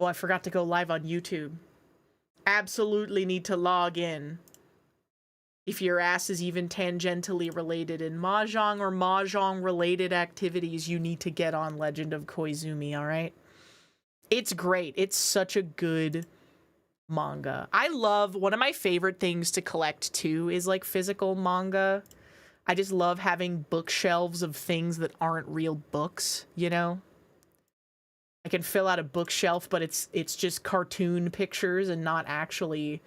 Oh, I forgot to go live on YouTube. Absolutely need to log in. If your ass is even tangentially related in Mahjong or Mahjong-related activities, you need to get on Legend of Koizumi, alright? It's great. It's such a good manga. I love, one of my favorite things to collect, too, is, like, physical manga. I just love having bookshelves of things that aren't real books, you know? I can fill out a bookshelf, but it's just cartoon pictures and not actually...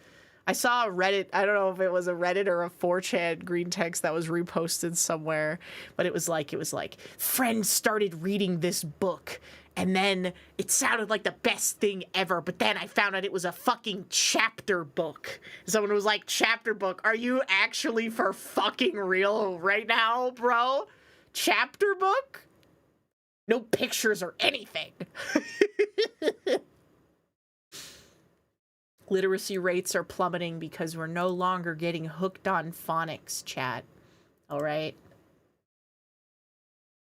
I saw a Reddit, I don't know if it was a Reddit or a 4chan green text that was reposted somewhere, but it was like, friends started reading this book, and then it sounded like the best thing ever, but then I found out it was a fucking chapter book. Someone was like, chapter book, are you actually for fucking real right now, bro? Chapter book? No pictures or anything. Literacy rates are plummeting because we're no longer getting hooked on phonics, chat. All right?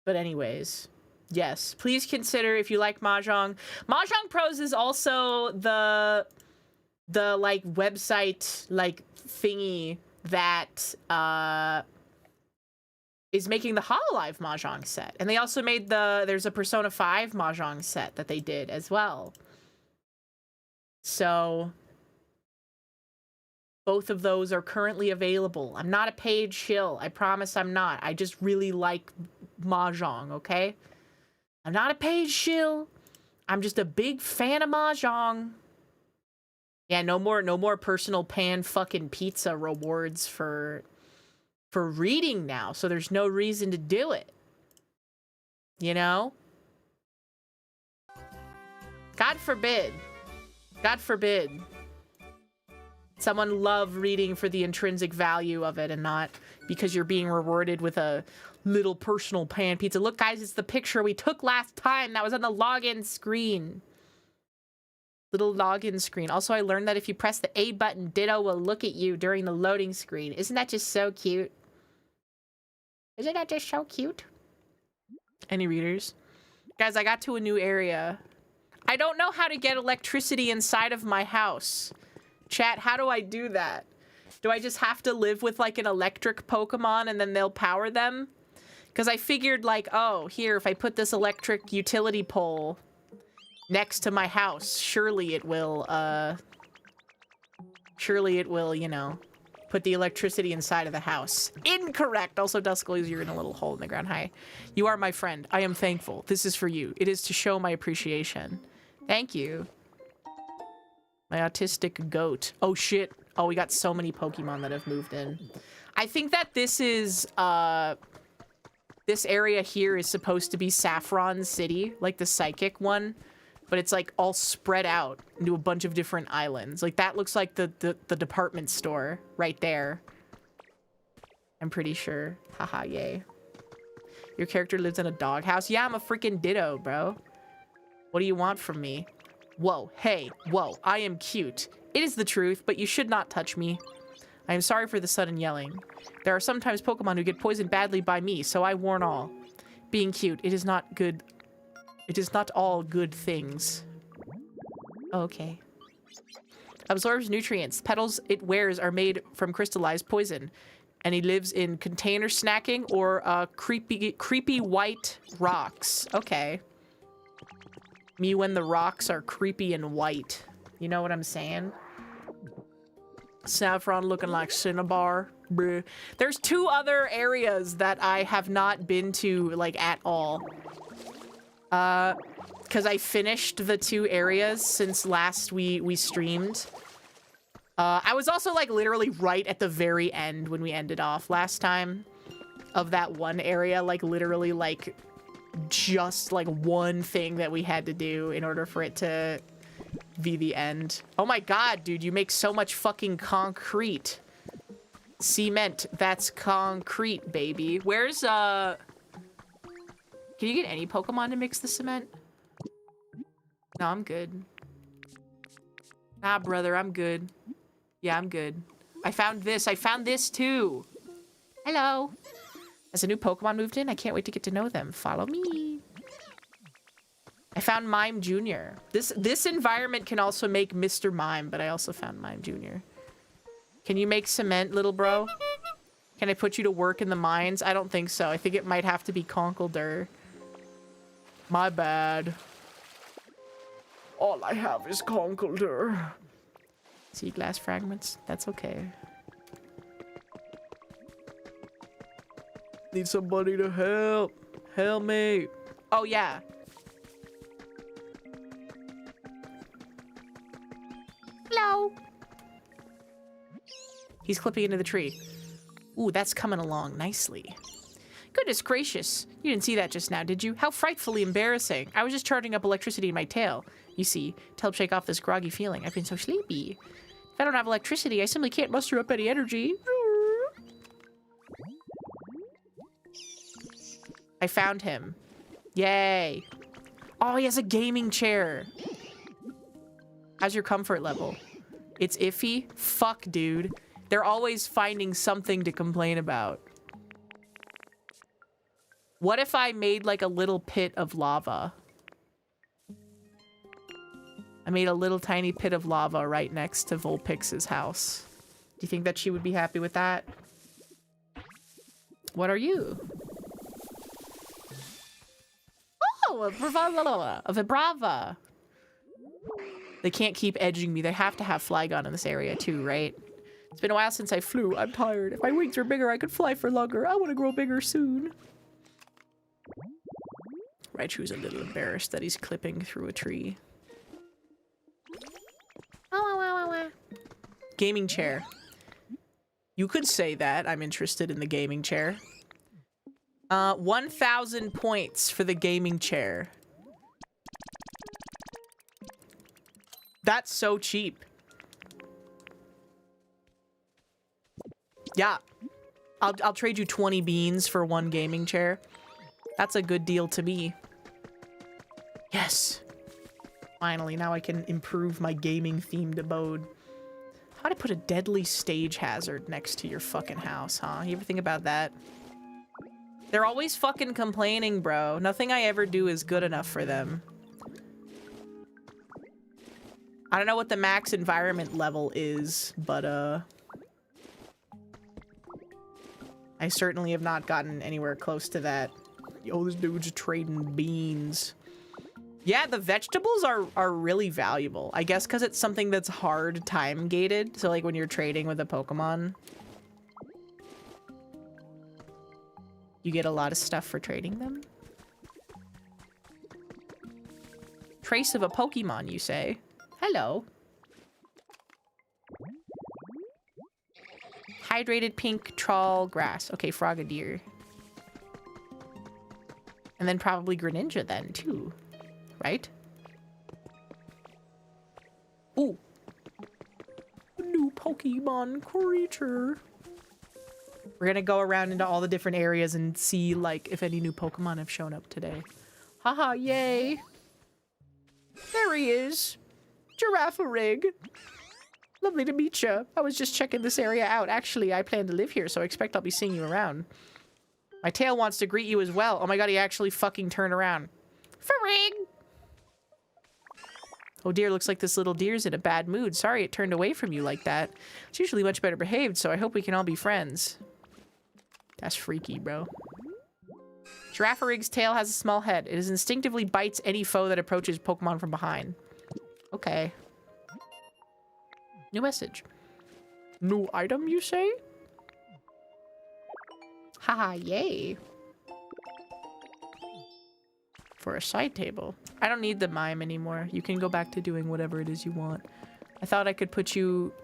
But anyways, yes. Please consider if you like Mahjong. Mahjong Pros is also the like, website, like, thingy that, is making the Hololive Mahjong set. And they also made there's a Persona 5 Mahjong set that they did as well. So, both of those are currently available. I'm not a paid shill. I promise I'm not. I just really like Mahjong, okay? I'm not a paid shill. I'm just a big fan of Mahjong. Yeah, no more personal pan fucking pizza rewards for reading now, so there's no reason to do it. You know? God forbid. God forbid someone love reading for the intrinsic value of it and not because you're being rewarded with a little personal pan pizza. Look, guys, it's the picture we took last time that was on the login screen. Little login screen. Also, I learned that if you press the A button, Ditto will look at you during the loading screen. Isn't that just so cute? Isn't that just so cute? Any readers? Guys, I got to a new area. I don't know how to get electricity inside of my house. Chat, how do I do that? Do I just have to live with, like, an electric Pokemon and then they'll power them? Because I figured, like, oh, here, if I put this electric utility pole next to my house, surely it will, you know, put the electricity inside of the house. Incorrect! Also, Duskullys, you're in a little hole in the ground. Hi. You are my friend. I am thankful. This is for you. It is to show my appreciation. Thank you. My autistic goat. Oh, shit. Oh, we got so many Pokemon that have moved in. I think that this is, this area here is supposed to be Saffron City, like the psychic one. But it's, like, all spread out into a bunch of different islands. Like, that looks like the department store right there. I'm pretty sure. Haha, yay. Your character lives in a doghouse? Yeah, I'm a freaking Ditto, bro. What do you want from me? Whoa, hey, whoa, I am cute. It is the truth, but you should not touch me. I am sorry for the sudden yelling. There are sometimes Pokemon who get poisoned badly by me, so I warn all. Being cute, it is not good. It is not all good things. Okay. Absorbs nutrients. Petals it wears are made from crystallized poison. And he lives in container snacking or creepy white rocks. Okay. Me when the rocks are creepy and white. You know what I'm saying? Saffron looking like Cinnabar. Bleh. There's 2 other areas that I have not been to, like, at all. Because I finished the 2 areas since last we streamed. I was also, like, literally right at the very end when we ended off last time of that one area. Like, literally, like, just, like, one thing that we had to do in order for it to be the end. Oh my god, dude, you make so much fucking concrete. Cement, that's concrete, baby. Where's, Can you get any Pokemon to mix the cement? No, I'm good. Nah, brother, I'm good. Yeah, I'm good. I found this. I found this, too. Hello. Has a new Pokemon moved in? I can't wait to get to know them. Follow me. found Mime Jr. This environment can also make Mr. Mime, but I also found Mime Jr. Can you make cement, little bro? Can I put you to work in the mines? I don't think so. I think it might have to be Conkelder. My bad. All I have is Conkelder. Sea glass fragments? That's okay. Need somebody to help. Help me. Oh, yeah. Hello. He's clipping into the tree. Ooh, that's coming along nicely. Goodness gracious. You didn't see that just now, did you? How frightfully embarrassing. I was just charging up electricity in my tail. You see, to help shake off this groggy feeling. I've been so sleepy. If I don't have electricity, I simply can't muster up any energy. I found him. Yay. Oh, he has a gaming chair. How's your comfort level? It's iffy? Fuck, dude. They're always finding something to complain about. What if I made like a little pit of lava? I made a little tiny pit of lava right next to Vulpix's house. Do you think that she would be happy with that? What are you? Oh, a Vibrava. They can't keep edging me. They have to have Flygon in this area too, right? It's been a while since I flew. I'm tired. If my wings were bigger, I could fly for longer. I want to grow bigger soon. Raichu's a little embarrassed that he's clipping through a tree. Gaming chair. You could say that. I'm interested in the gaming chair. 1,000 points for the gaming chair. That's so cheap. Yeah. I'll trade you 20 beans for one gaming chair. That's a good deal to me. Yes. Finally, now I can improve my gaming-themed abode. How'd I put a deadly stage hazard next to your fucking house, huh? You ever think about that? They're always fucking complaining, bro. Nothing I ever do is good enough for them. I don't know what the max environment level is, but, I certainly have not gotten anywhere close to that. Yo, this dude's trading beans. Yeah, the vegetables are really valuable. I guess because it's something that's hard time gated. So like when you're trading with a Pokemon, you get a lot of stuff for trading them. Trace of a Pokemon, you say? Hello. Hydrated pink trawl grass. Okay, Frogadier. And then probably Greninja then, too. Right? Ooh. A new Pokemon creature. We're gonna go around into all the different areas and see, like, if any new Pokemon have shown up today. Haha, yay. There he is. Girafarig. Lovely to meet you. I was just checking this area out. Actually, I plan to live here, so I expect I'll be seeing you around. My tail wants to greet you as well. Oh my god, he actually fucking turned around. Farig! Oh dear, looks like this little deer's in a bad mood. Sorry it turned away from you like that. It's usually much better behaved, so I hope we can all be friends. That's freaky, bro. Girafarig's tail has a small head. It instinctively bites any foe that approaches Pokemon from behind. Okay. New message. New item, you say? Haha, yay. For a side table. I don't need the mime anymore. You can go back to doing whatever it is you want. I thought I could put you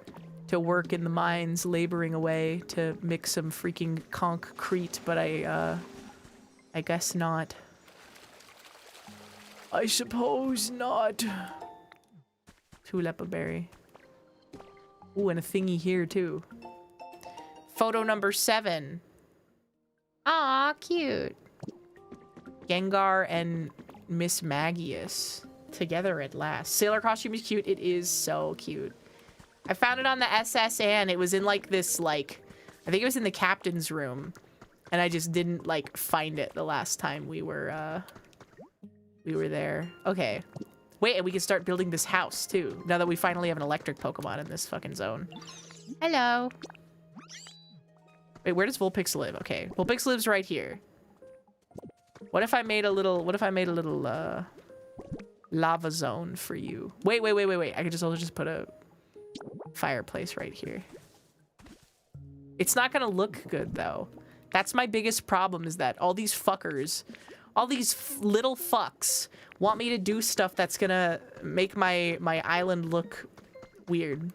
to work in the mines, laboring away to mix some freaking concrete, but I guess not. I suppose not. Tulip berry. Ooh, and a thingy here too. Photo number 7. Aw, cute. Gengar and Miss Magius together at last. Sailor costume is cute. It is so cute. I found it on the SSN. It was in like this, like, I think it was in the captain's room. And I just didn't like find it the last time we were We were there. Okay. Wait, and we can start building this house, too. Now that we finally have an electric Pokemon in this fucking zone. Hello. Wait, where does Vulpix live? Okay. Vulpix lives right here. What if I made a little... lava zone for you? Wait. I could also just put a fireplace right here. It's not gonna look good, though. That's my biggest problem, is that all these fuckers, all these little fucks want me to do stuff that's gonna make my island look weird.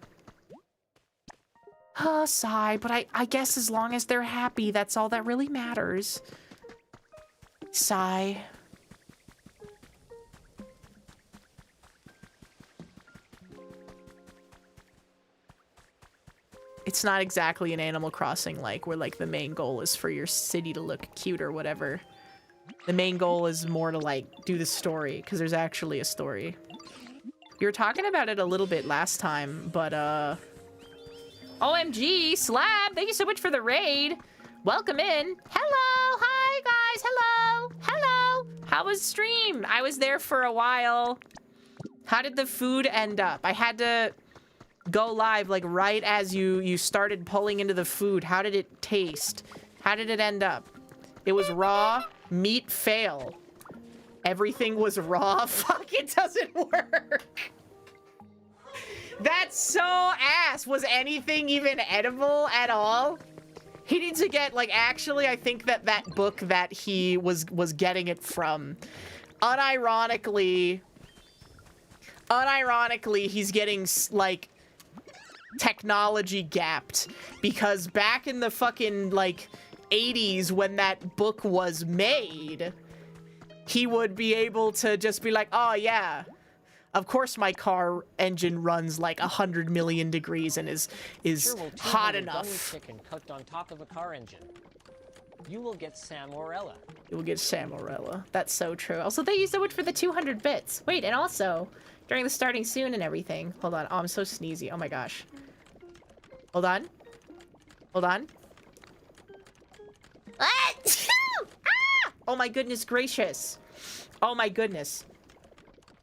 Sigh, but I guess as long as they're happy, that's all that really matters. Sigh. It's not exactly an Animal Crossing like where like the main goal is for your city to look cute or whatever. The main goal is more to like do the story, because there's actually a story. You were talking about it a little bit last time, but OMG, Slab, thank you so much for the raid. Welcome in. Hello, hi guys, hello, hello. How was stream? I was there for a while. How did the food end up? I had to go live like right as you started pulling into the food. How did it taste? How did it end up? It was raw. Meat fail. Everything was raw. Fuck, it doesn't work. That's so ass. Was anything even edible at all? He needs to get, like, actually, I think that book that he was getting it from, unironically, he's getting, like, technology gapped, because back in the fucking, like, 80s when that book was made, he would be able to just be like, oh yeah, of course my car engine runs like 100 million degrees and is hot enough. Chicken cooked on top of a car engine. You will get Samorella. You will get Samorella. That's so true. Also, thank you so much for the 200 bits. Wait, and also during the starting soon and everything. Hold on. Oh, I'm so sneezy. Oh my gosh. Hold on. Hold on. Ah! Oh my goodness gracious. Oh my goodness.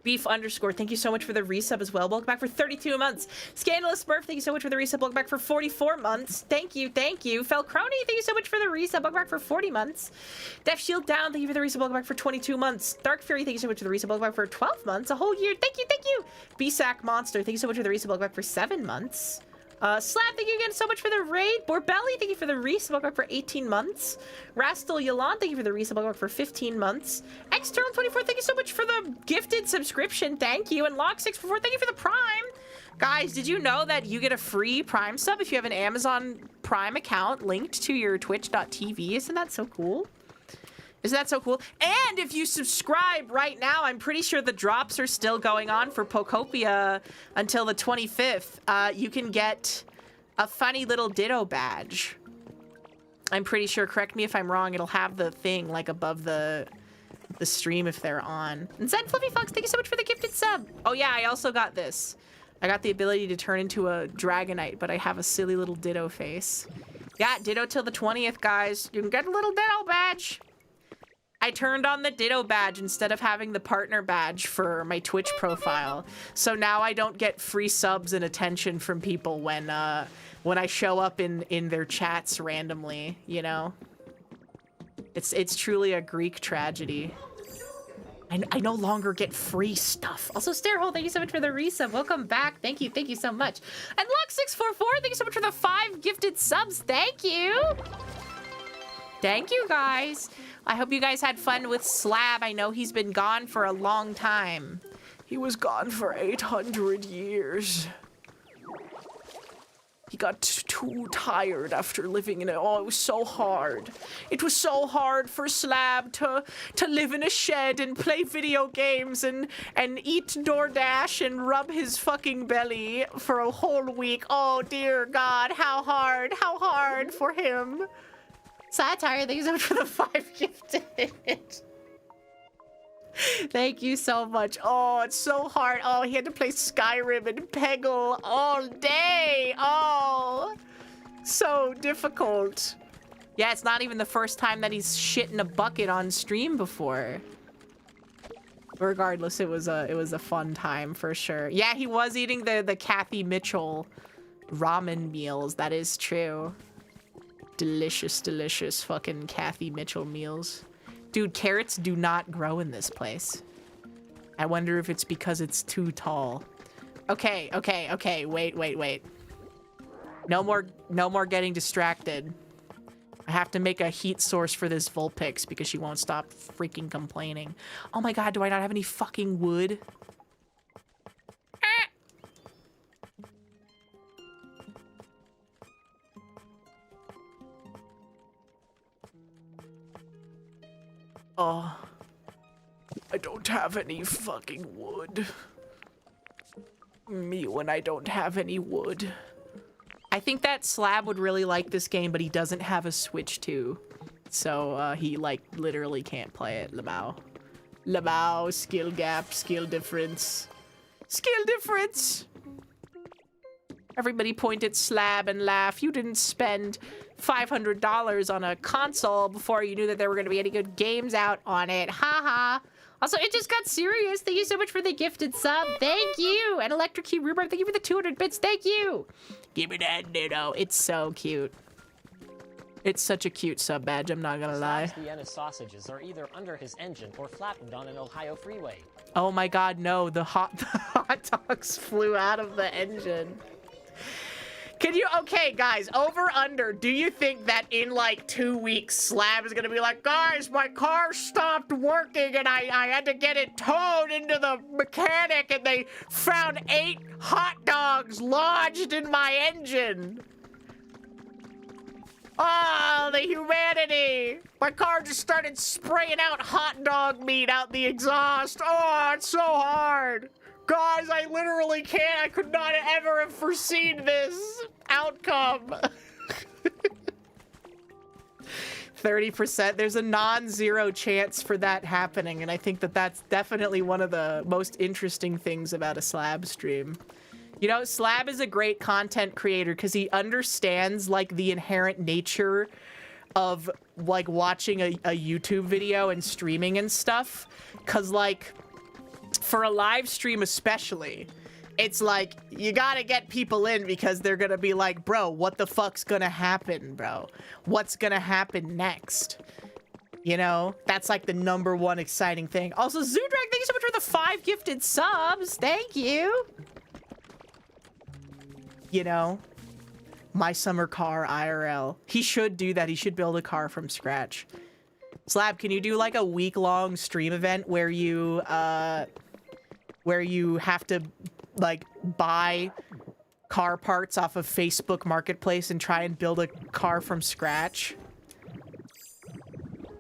Beef underscore, thank you so much for the resub as well. Welcome back for 32 months. Scandalous Smurf, thank you so much for the resub. Welcome back for 44 months. Thank you, thank you. Felcrony, thank you so much for the resub. Welcome back for 40 months. Def Shield Down, thank you for the resub. Welcome back for 22 months. Dark Fury, thank you so much for the resub. Welcome back for 12 months. A whole year. Thank you, thank you. B-Sack Monster, thank you so much for the resub. Welcome back for 7 months. Slab, thank you again so much for the raid. Borbelli, thank you for the resub. Welcome back for 18 months. Rastal Yolan, thank you for the resub. Welcome back for 15 months. External 24, thank you so much for the gifted subscription. Thank you. And Lock644, thank you for the Prime. Guys, did you know that you get a free Prime sub if you have an Amazon Prime account linked to your twitch.tv? Isn't that so cool? Isn't that so cool? And if you subscribe right now, I'm pretty sure the drops are still going on for Pokopia until the 25th. You can get a funny little Ditto badge. I'm pretty sure, correct me if I'm wrong, it'll have the thing like above the stream if they're on. And Zen Fluffy Fox, thank you so much for the gifted sub. Oh yeah, I also got this. I got the ability to turn into a Dragonite, but I have a silly little Ditto face. Yeah, Ditto till the 20th, guys. You can get a little Ditto badge. I turned on the Ditto badge instead of having the partner badge for my Twitch profile. So now I don't get free subs and attention from people when I show up in their chats randomly, you know? It's truly a Greek tragedy. I no longer get free stuff. Also, Stairhole, thank you so much for the resub. Welcome back. Thank you so much. And Luck644, thank you so much for the 5 gifted subs. Thank you. Thank you, guys. I hope you guys had fun with Slab. I know he's been gone for a long time. He was gone for 800 years. He got too tired after living in it. Oh, it was so hard. It was so hard for Slab to live in a shed and play video games and eat DoorDash and rub his fucking belly for a whole week. Oh, dear God, how hard for him. Satire, thank you so much for the 5 gifted. Thank you so much. Oh, it's so hard. Oh, he had to play Skyrim and Peggle all day. Oh, so difficult. Yeah, it's not even the first time that he's shit in a bucket on stream before. Regardless, it was a fun time for sure. Yeah, he was eating the Kathy Mitchell ramen meals. That is true. Delicious, delicious fucking Kathy Mitchell meals. Dude, carrots do not grow in this place. I wonder if it's because it's too tall. Okay, okay, okay. Wait. No more getting distracted. I have to make a heat source for this Vulpix because she won't stop freaking complaining. Oh my god, do I not have any fucking wood? Oh, I don't have any fucking wood. Me when I don't have any wood. I think that Slab would really like this game, but he doesn't have a Switch 2. So, he, like, literally can't play it, Lamau. Lamau, skill gap, skill difference. Skill difference! Everybody point at Slab and laugh. You didn't spend $500 on a console before you knew that there were going to be any good games out on it. Haha. Also, it just got serious. Thank you so much for the gifted sub. Thank you. And Electric Cube Rhubarb, thank you for the 200 bits. Thank you. Give me that ditto. It's so cute. It's such a cute sub badge, I'm not gonna lie. Slab's Vienna sausages are either under his engine or flattened on an Ohio freeway. Oh my god, no. The hot dogs flew out of the engine. Can you, okay, guys, over under, do you think that in like 2 weeks, Slab is gonna be like, guys, my car stopped working and I had to get it towed into the mechanic and they found 8 hot dogs lodged in my engine? Oh, the humanity! My car just started spraying out hot dog meat out the exhaust. Oh, it's so hard. Guys, I literally can't. I could not ever have foreseen this outcome. 30%. There's a non-zero chance for that happening, and I think that that's definitely one of the most interesting things about a Slab stream. You know, Slab is a great content creator because he understands, like, the inherent nature of, like, watching a YouTube video and streaming and stuff. Because, like, for a live stream especially, it's like, you gotta get people in because they're gonna be like, bro, what the fuck's gonna happen, bro? What's gonna happen next? You know? That's, like, the #1 exciting thing. Also, Zoodrag, thank you so much for the 5 gifted subs. Thank you. You know, my summer car IRL. He should do that. He should build a car from scratch. Slab, can you do like a week-long stream event where you have to like buy car parts off of Facebook Marketplace and try and build a car from scratch?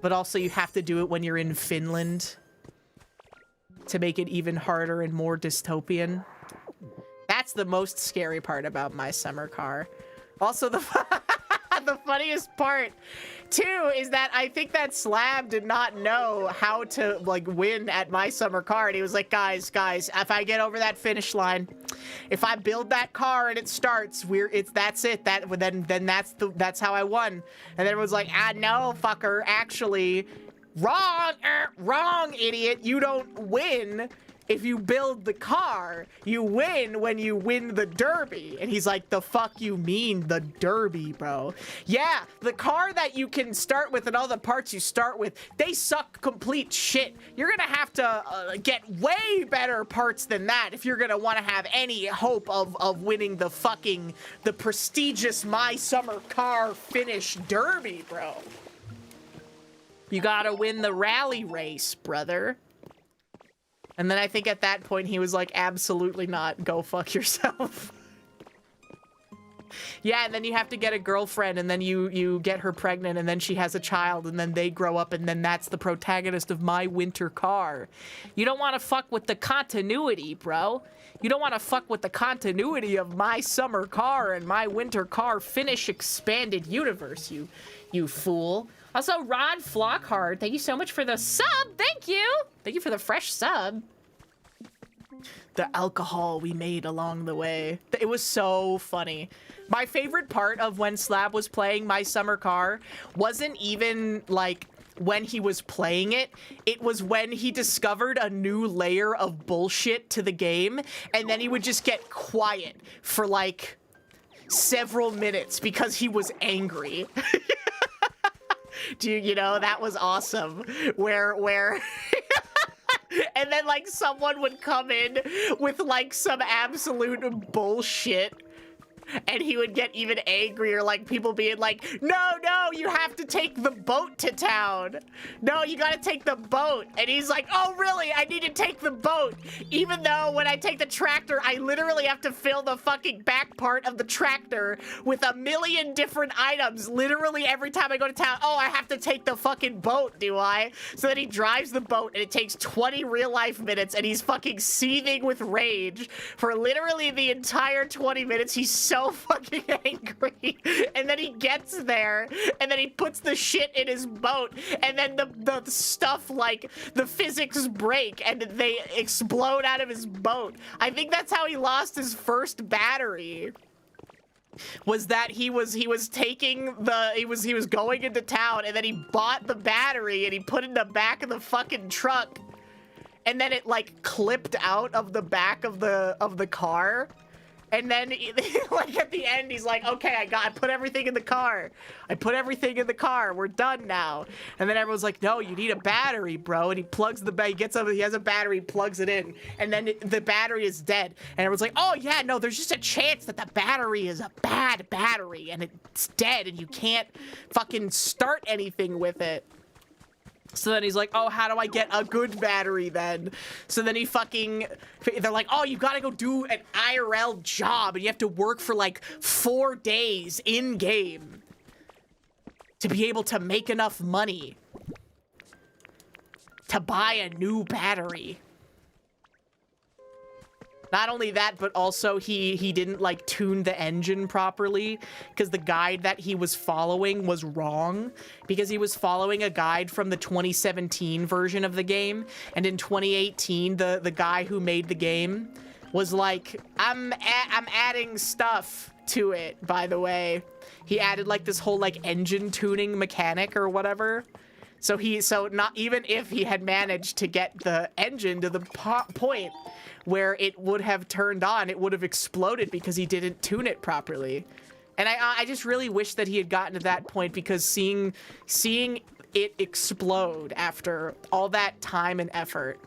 But also you have to do it when you're in Finland to make it even harder and more dystopian. That's the most scary part about my summer car. Also, the funniest part, too, is that I think that Slab did not know how to, like, win at my summer car. And he was like, guys, if I get over that finish line, if I build that car and it starts, that's it. Then that's how I won. And then everyone's like, no, fucker, actually, wrong, idiot. You don't win if you build the car. You win when you win the derby. And he's like, the fuck you mean, the derby, bro? Yeah, the car that you can start with and all the parts you start with, they suck complete shit. You're gonna have to get way better parts than that if you're gonna want to have any hope of winning the prestigious My Summer Car finish derby, bro. You gotta win the rally race, brother. And then I think at that point he was like, absolutely not, go fuck yourself. Yeah, and then you have to get a girlfriend, and then you get her pregnant, and then she has a child, and then they grow up, and then that's the protagonist of My Winter Car. You don't want to fuck with the continuity, bro. You don't want to fuck with the continuity of My Summer Car and My Winter Car Finish Expanded Universe, you fool. Also, Rod Flockhart, thank you so much for the sub. Thank you. Thank you for the fresh sub. The alcohol we made along the way. It was so funny. My favorite part of when Slab was playing My Summer Car wasn't even like when he was playing it. It was when he discovered a new layer of bullshit to the game, and then he would just get quiet for like several minutes because he was angry. You know, that was awesome. Where and then like someone would come in with like some absolute bullshit, and he would get even angrier, like people being like, no, you have to take the boat to town. No, you gotta take the boat. And he's like, oh, really? I need to take the boat. Even though when I take the tractor, I literally have to fill the fucking back part of the tractor with a million different items. Literally every time I go to town, oh, I have to take the fucking boat, do I? So then he drives the boat, and it takes 20 real life minutes, and he's fucking seething with rage for literally the entire 20 minutes. He's so fucking angry. And then he gets there, and then he puts the shit in his boat, and then the stuff, like the physics break and they explode out of his boat. I think that's how he lost his first battery. Was that he was taking the he was going into town, and then he bought the battery and he put it in the back of the fucking truck, and then it like clipped out of the back of the car. And then, like, at the end, he's like, okay, I put everything in the car. I put everything in the car. We're done now. And then everyone's like, no, you need a battery, bro. And he plugs he has a battery, plugs it in. And then the battery is dead. And everyone's like, oh, yeah, no, there's just a chance that the battery is a bad battery. And it's dead, and you can't fucking start anything with it. So then he's like, oh, how do I get a good battery then? So then they're like, oh, you gotta go do an IRL job, and you have to work for like 4 days in game to be able to make enough money to buy a new battery. Not only that, but also he didn't like tune the engine properly, because the guide that he was following was wrong, because he was following a guide from the 2017 version of the game, and in 2018 the guy who made the game was like, I'm adding stuff to it, by the way. He added like this whole like engine tuning mechanic or whatever. So not even if he had managed to get the engine to the point where it would have turned on, it would have exploded because he didn't tune it properly. And I just really wish that he had gotten to that point, because seeing it explode after all that time and effort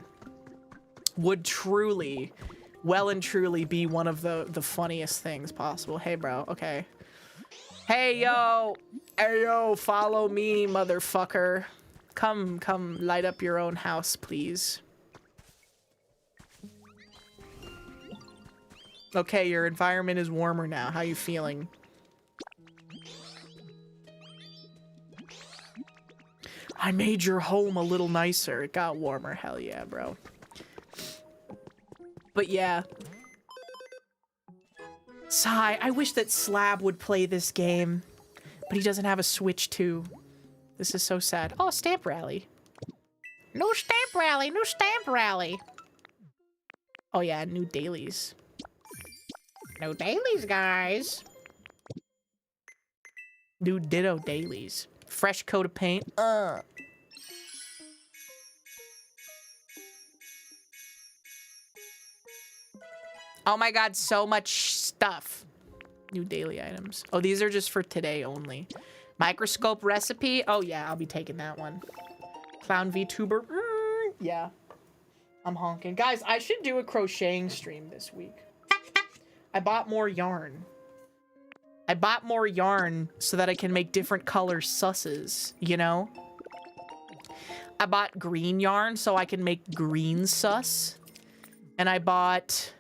would truly, well and truly be one of the funniest things possible. Hey, bro, okay. Hey, yo, follow me, motherfucker. Come light up your own house, please. Okay, your environment is warmer now. How you feeling? I made your home a little nicer. It got warmer. Hell yeah, bro. But yeah. Sigh, I wish that Slab would play this game, but he doesn't have a Switch 2. This is so sad. Oh, stamp rally. New stamp rally, new stamp rally. Oh yeah, new dailies. No dailies, guys. New ditto dailies. Fresh coat of paint. Oh my god, so much stuff. New daily items. Oh, these are just for today only. Microscope recipe. Oh yeah, I'll be taking that one. Clown VTuber. Yeah. I'm honking. Guys, I should do a crocheting stream this week. I bought more yarn. I bought more yarn so that I can make different color susses, you know? I bought green yarn so I can make green sus. And I bought...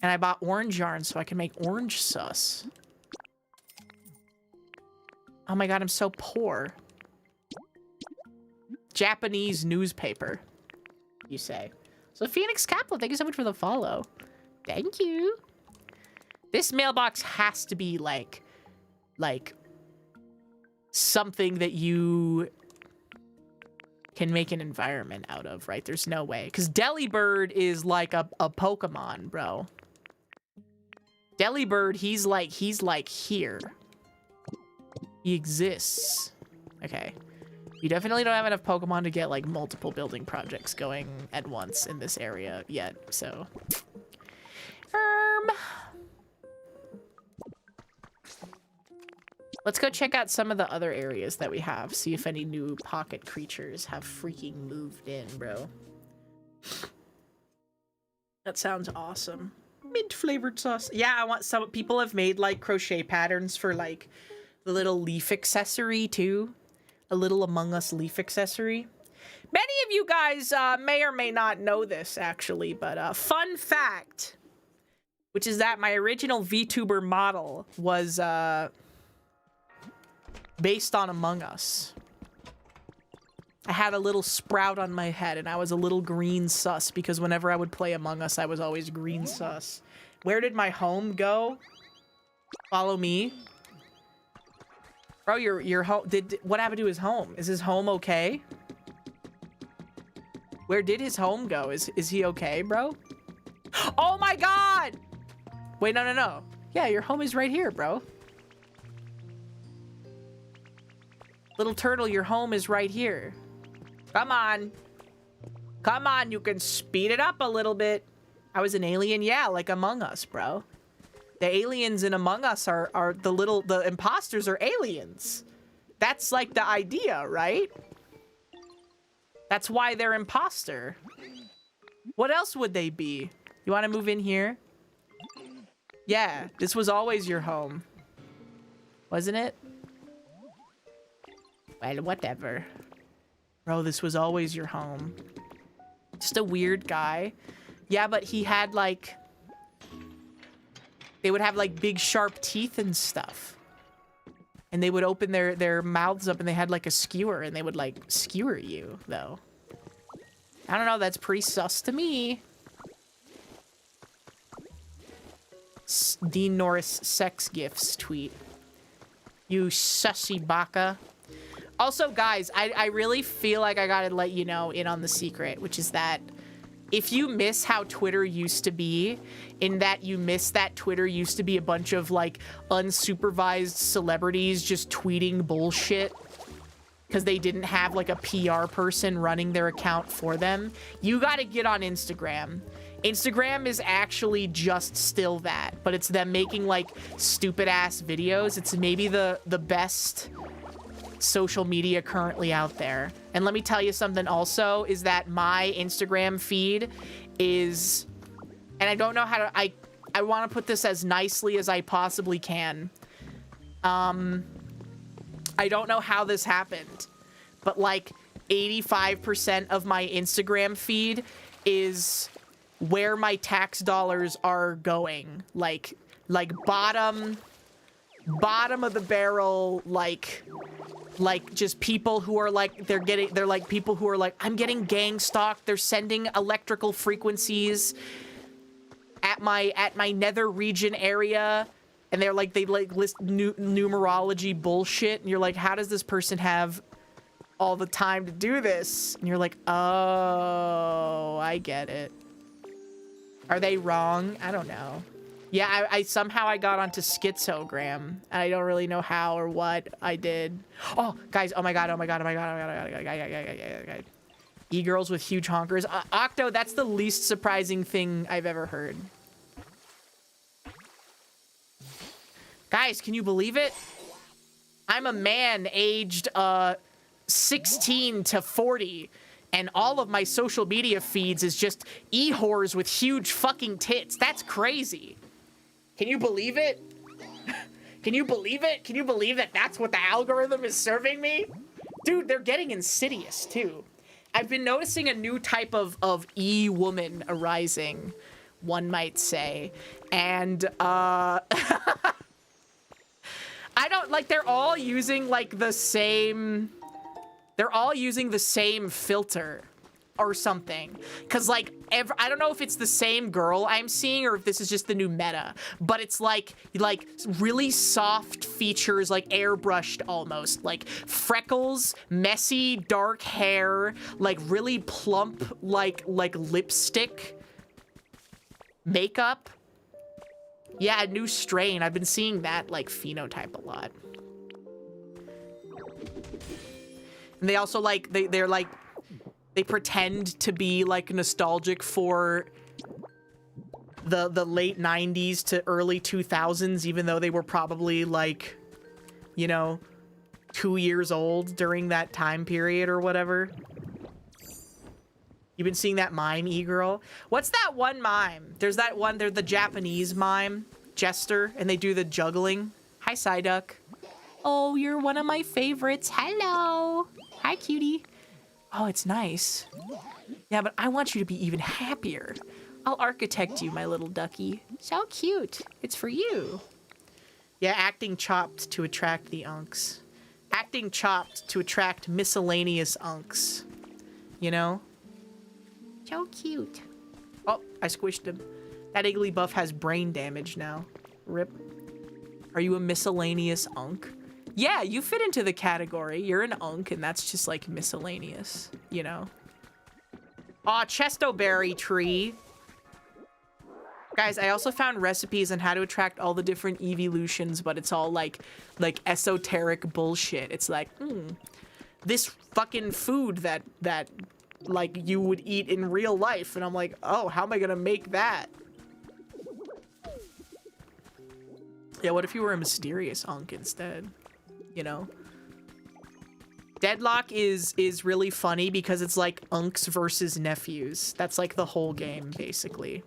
And I bought orange yarn so I can make orange sus. Oh my god, I'm so poor. Japanese newspaper, you say. So Phoenix Kaplan, thank you so much for the follow. Thank you. This mailbox has to be like something that you can make an environment out of, right? There's no way. Because Delibird is like a Pokemon, bro. Delibird, he's like here. He exists. Okay. You definitely don't have enough Pokemon to get like multiple building projects going at once in this area yet, so. Let's go check out some of the other areas that we have. See if any new pocket creatures have freaking moved in, bro. That sounds awesome. Mint-flavored sauce. Yeah, I want some. People have made like crochet patterns for like the little leaf accessory too. A little Among Us leaf accessory. Many of you guys may or may not know this actually, but fun fact, which is that my original VTuber model was based on Among Us. I had a little sprout on my head and I was a little green sus because whenever I would play Among Us, I was always green sus. Where did my home go? Follow me. Bro, your home, what happened to his home? Is his home okay? Where did his home go? Is he okay, bro? Oh my God! Wait, no. Yeah, your home is right here, bro. Little turtle, your home is right here. Come on. Come on, you can speed it up a little bit. I was an alien? Yeah, like Among Us, bro. The aliens in Among Us are the imposters are aliens. That's like the idea, right? That's why they're imposter. What else would they be? You want to move in here? Yeah, this was always your home. Wasn't it? Well, whatever. Bro, this was always your home. Just a weird guy. Yeah, but he had like... They would have like big sharp teeth and stuff. And they would open their mouths up and they had like a skewer and they would like skewer you, though. I don't know, that's pretty sus to me. Dean Norris sex gifts tweet. You sussy baka. Also, guys, I really feel like I gotta let you know in on the secret, which is that if you miss how Twitter used to be, in that you miss that Twitter used to be a bunch of like unsupervised celebrities just tweeting bullshit because they didn't have like a PR person running their account for them, you gotta get on Instagram. Instagram is actually just still that, but it's them making like stupid ass videos. It's maybe the best social media currently out there. And let me tell you something also, is that my Instagram feed is, and I don't know how to, I want to put this as nicely as I possibly can. I don't know how this happened, but like 85% of my Instagram feed is where my tax dollars are going. Like bottom of the barrel, like just people who are like, they're like people who are like, I'm getting gang stalked. They're sending electrical frequencies at my nether region area. And they're like, they like list numerology bullshit. And you're like, how does this person have all the time to do this? And you're like, oh, I get it. Are they wrong? I don't know. Yeah, I somehow I got onto Schizogram, and I don't really know how or what I did. Oh, guys, oh my god. E-girls with huge honkers. Octo, that's the least surprising thing I've ever heard. Guys, can you believe it? I'm a man aged 16 to 40. And all of my social media feeds is just e-whores with huge fucking tits. That's crazy. Can you believe it? Can you believe it? Can you believe that that's what the algorithm is serving me? Dude, they're getting insidious too. I've been noticing a new type of e-woman arising, one might say. And I don't, like, they're all using like the same... They're all using the same filter or something. Cause like, I don't know if it's the same girl I'm seeing or if this is just the new meta, but it's like really soft features, like airbrushed almost, like freckles, messy, dark hair, like really plump, like lipstick, makeup. Yeah, a new strain. I've been seeing that like phenotype a lot. And they also like they're like they pretend to be like nostalgic for the late 90s to early 2000s, even though they were probably like, you know, 2 years old during that time period or whatever. You've been seeing that mime, e-girl? What's that one mime? There's that one, they're the Japanese mime, Jester, and they do the juggling. Hi, Psyduck. Oh, you're one of my favorites. Hello. Hi, cutie. Oh, it's nice. Yeah, but I want you to be even happier. I'll architect you, my little ducky. So cute. It's for you. Yeah, acting chopped to attract the unks. Acting chopped to attract miscellaneous unks. You know? So cute. Oh, I squished him. That Igglybuff has brain damage now. Rip. Are you a miscellaneous unk? Yeah, you fit into the category. You're an unk, and that's just like miscellaneous, you know? Aw, Chestoberry tree. Guys, I also found recipes on how to attract all the different evolutions, but it's all like esoteric bullshit. It's like, this fucking food that like you would eat in real life. And I'm like, oh, how am I gonna make that? Yeah, what if you were a mysterious unk instead? You know? Deadlock is really funny because it's like unks versus nephews. That's like the whole game, basically.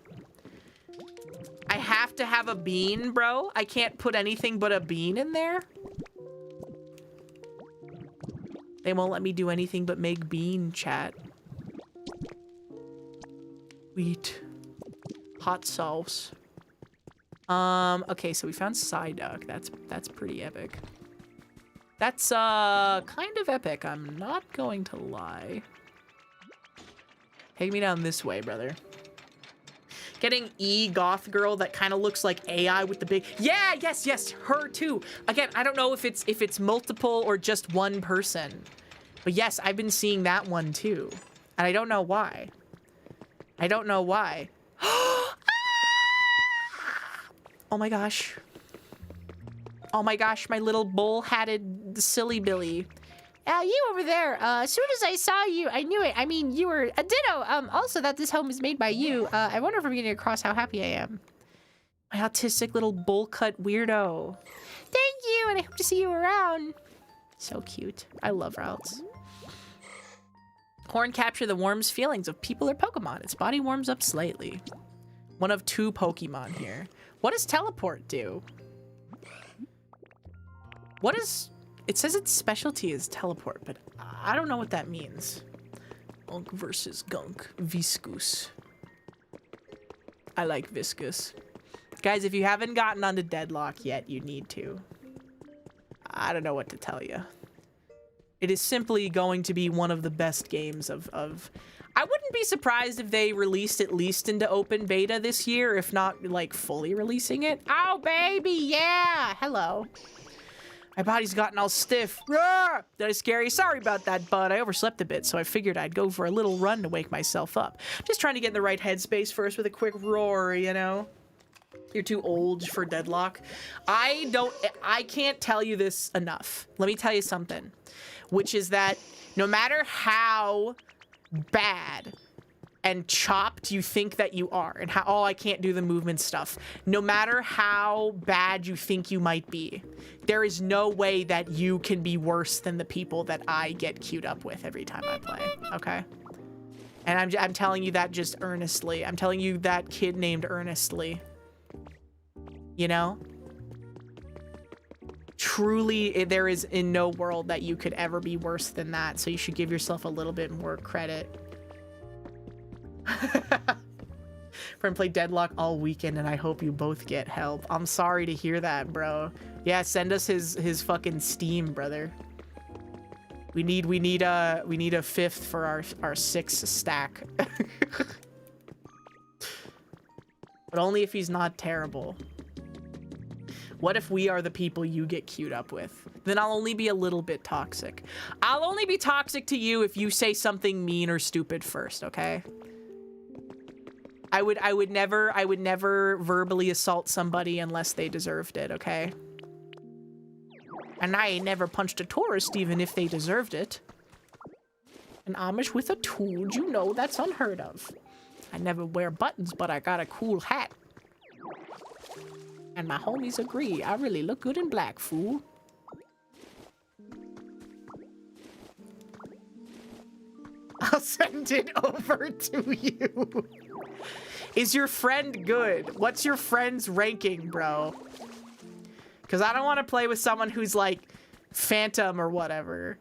I have to have a bean, bro. I can't put anything but a bean in there. They won't let me do anything but make bean, chat. Wheat. Hot sauce. Okay, so we found Psyduck. That's pretty epic. That's kind of epic, I'm not going to lie. Take me down this way, brother. Getting goth girl that kind of looks like AI with the big, yeah, yes, her too. Again, I don't know if it's multiple or just one person, but yes, I've been seeing that one too, and I don't know why. I don't know why. Oh my gosh. Oh my gosh, my little bull-hatted silly Billy. You over there, as soon as I saw you, I knew it. I mean, you were a ditto. Also that this home is made by you. I wonder if I'm getting across how happy I am. My autistic little bowl cut weirdo. Thank you, and I hope to see you around. So cute. I love routes. Horn capture the worm's feelings of people or Pokemon. Its body warms up slightly. One of 2 Pokemon here. What does teleport do? What is... It says its specialty is teleport, but I don't know what that means. Unk versus gunk. Viscous. I like viscous. Guys, if you haven't gotten onto Deadlock yet, you need to. I don't know what to tell you. It is simply going to be one of the best games of... I wouldn't be surprised if they released at least into open beta this year, if not, like, fully releasing it. Oh, baby, yeah! Hello. My body's gotten all stiff. Roar! That is scary. Sorry about that, bud. I overslept a bit, so I figured I'd go for a little run to wake myself up. Just trying to get in the right headspace first with a quick roar, you know? You're too old for Deadlock. I can't tell you this enough. Let me tell you something, which is that no matter how bad and chopped you think that you are, and how, oh, I can't do the movement stuff. No matter how bad you think you might be, there is no way that you can be worse than the people that I get queued up with every time I play, okay? And I'm telling you that just earnestly. I'm telling you that kid named Earnestly. You know? Truly, there is in no world that you could ever be worse than that, so you should give yourself a little bit more credit. Friend played Deadlock all weekend, and I hope you both get help. I'm sorry to hear that, bro. Yeah, send us his fucking Steam, brother. We need a 5th for our 6 stack. But only if he's not terrible. What if we are the people you get queued up with? Then I'll only be a little bit toxic. I'll only be toxic to you if you say something mean or stupid first, okay? I would never verbally assault somebody unless they deserved it, okay? And I ain't never punched a tourist even if they deserved it. An Amish with a tool, you know that's unheard of. I never wear buttons, but I got a cool hat. And my homies agree, I really look good in black, fool. I'll send it over to you. Is your friend good? What's your friend's ranking, bro? Because I don't want to play with someone who's like Phantom or whatever.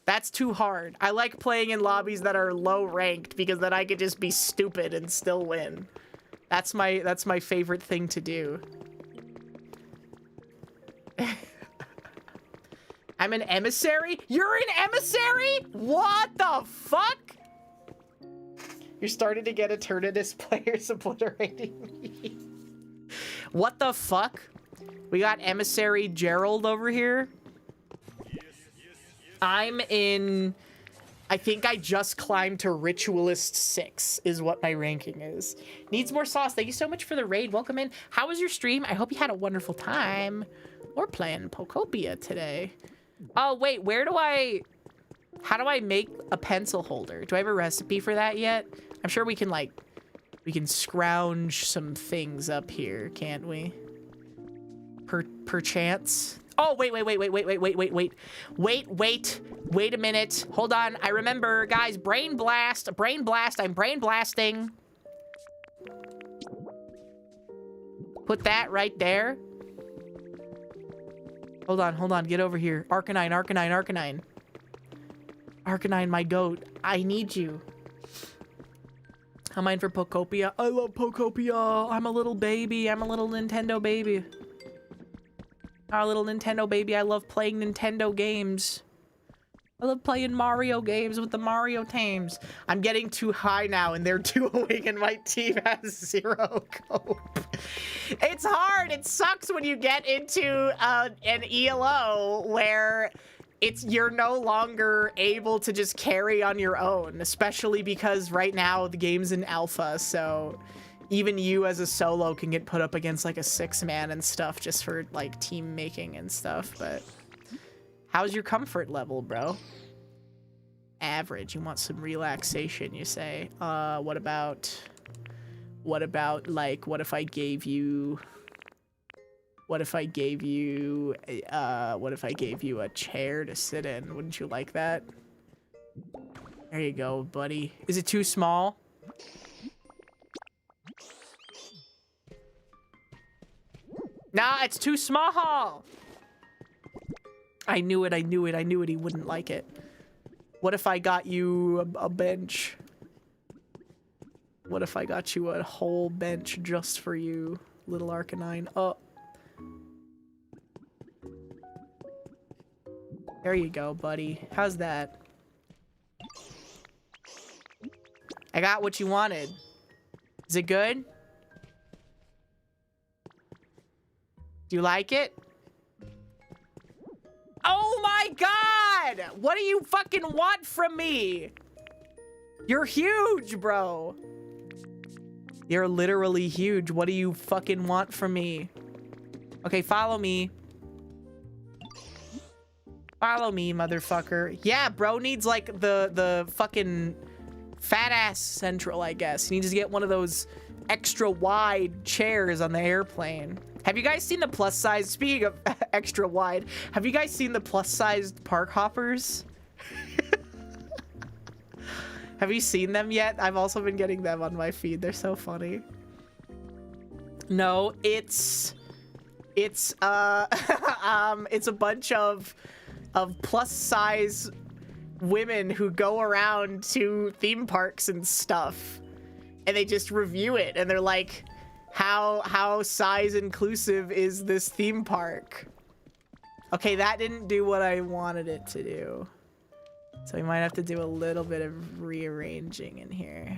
That's too hard. I like playing in lobbies that are low ranked because then I could just be stupid and still win. That's my favorite thing to do. I'm an emissary? You're an emissary? What the fuck? You're starting to get Eternatus players obliterating me. What the fuck? We got emissary Gerald over here. I'm in... I think I just climbed to Ritualist 6 is what my ranking is. Needs more sauce. Thank you so much for the raid. Welcome in. How was your stream? I hope you had a wonderful time. We're playing Pokopia today. Oh, wait. Where do I... How do I make a pencil holder? Do I have a recipe for that yet? I'm sure we can, like... We can scrounge some things up here, can't we? Perchance. Oh, wait a minute. Hold on. I remember, guys, brain blast. I'm brain blasting. Put that right there. Hold on. Get over here. Arcanine. Arcanine, my goat. I need you. I'm in for Pokopia. I love Pokopia. I'm a little baby. I'm a little Nintendo baby. Our little Nintendo baby. I love playing Nintendo games. I love playing Mario games with the Mario tames. I'm getting too high now and they're too awake and my team has 0 cope. It's hard. It sucks when you get into an ELO where you're no longer able to just carry on your own, especially because right now the game's in alpha, so even you as a solo can get put up against like a 6-man and stuff just for like team making and stuff. But how's your comfort level, bro? Average. You want some relaxation, you say? What about like, what if I gave you a chair to sit in? Wouldn't you like that? There you go, buddy. Is it too small? Nah, it's too small. I knew it. He wouldn't like it. What if I got you a bench? What if I got you a whole bench just for you, little Arcanine? Oh. There you go, buddy. How's that? I got what you wanted. Is it good? Do you like it? Oh my god! What do you fucking want from me? You're huge, bro. You're literally huge. What do you fucking want from me? Okay, follow me. Follow me, motherfucker. Yeah, bro needs like the fucking fat ass central, I guess. He needs to get one of those extra wide chairs on the airplane. Have you guys seen the plus size, speaking of extra wide, have you guys seen the plus sized park hoppers? Have you seen them yet? I've also been getting them on my feed. They're so funny. No, it's a bunch of plus size women who go around to theme parks and stuff and they just review it and they're like, how size inclusive is this theme park? Okay, that didn't do what I wanted it to do. So we might have to do a little bit of rearranging in here.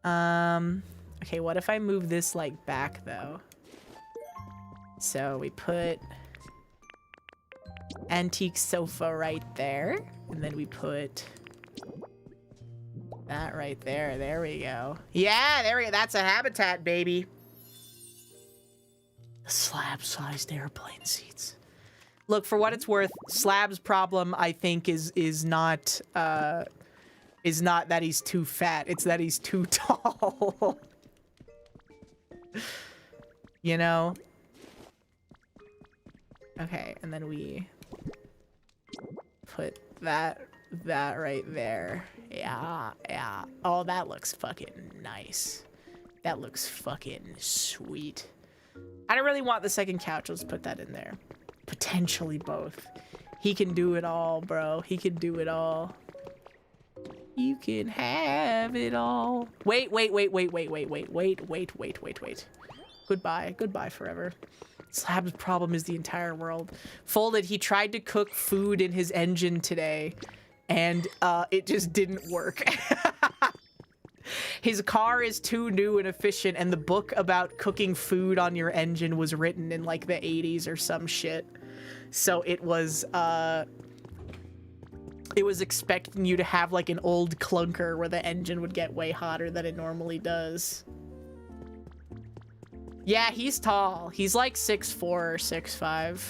Okay, what if I move this like back though? So we put antique sofa right there, and then we put that right there. There we go. Yeah, there we go. That's a habitat, baby. Slab-sized airplane seats. Look, for what it's worth, Slab's problem, I think, is not that he's too fat. It's that he's too tall. You know? Okay, and then we put that right there. Yeah, yeah. Oh, that looks fucking nice. That looks fucking sweet. I don't really want the second couch. Let's put that in there. Potentially both. He can do it all, bro. He can do it all. You can have it all. Wait. Goodbye forever. Slab's problem is the entire world. Folded, he tried to cook food in his engine today, and it just didn't work. His car is too new and efficient, and the book about cooking food on your engine was written in like the 80s or some shit. So it was expecting you to have like an old clunker where the engine would get way hotter than it normally does. Yeah, he's tall. He's like 6'4" or 6'5".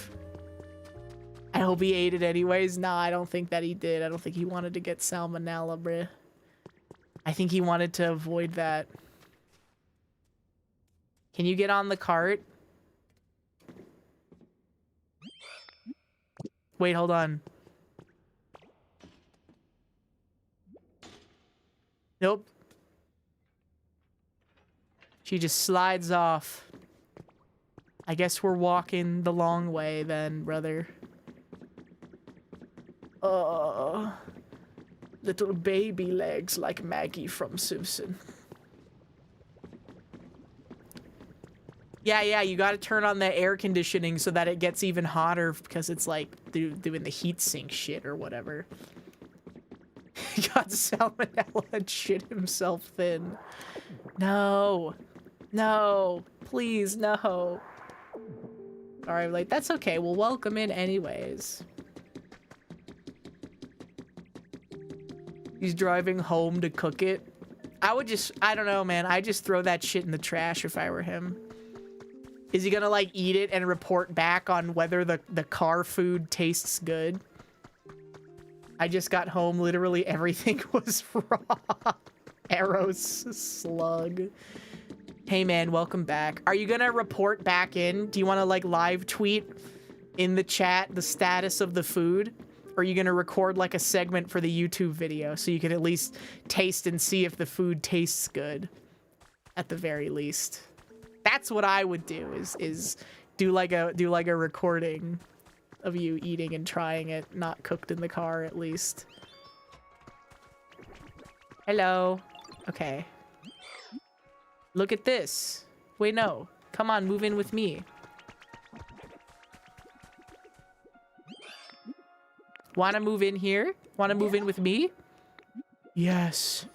I hope he ate it anyways. Nah, I don't think that he did. I don't think he wanted to get salmonella, bruh. I think he wanted to avoid that. Can you get on the cart? Wait, hold on. Nope. She just slides off. I guess we're walking the long way then, brother. Little baby legs like Maggie from Simpson. Yeah, you gotta turn on the air conditioning so that it gets even hotter because it's like doing the heat sink shit or whatever. He got salmonella and shit himself thin. No, please, no. Alright, like, that's okay. We'll welcome in anyways. He's driving home to cook it. I don't know, man. I just throw that shit in the trash if I were him. Is he gonna, like, eat it and report back on whether the car food tastes good? I just got home. Literally everything was raw. Arrows slug. Hey, man, welcome back. Are you gonna report back in? Do you want to, like, live tweet in the chat the status of the food? Or are you gonna record, like, a segment for the YouTube video so you can at least taste and see if the food tastes good? At the very least. That's what I would do, is do like a recording of you eating and trying it, not cooked in the car at least. Hello. Okay. Look at this. Wait, no. Come on, move in with me. Wanna move in here? Wanna move in with me? Yes.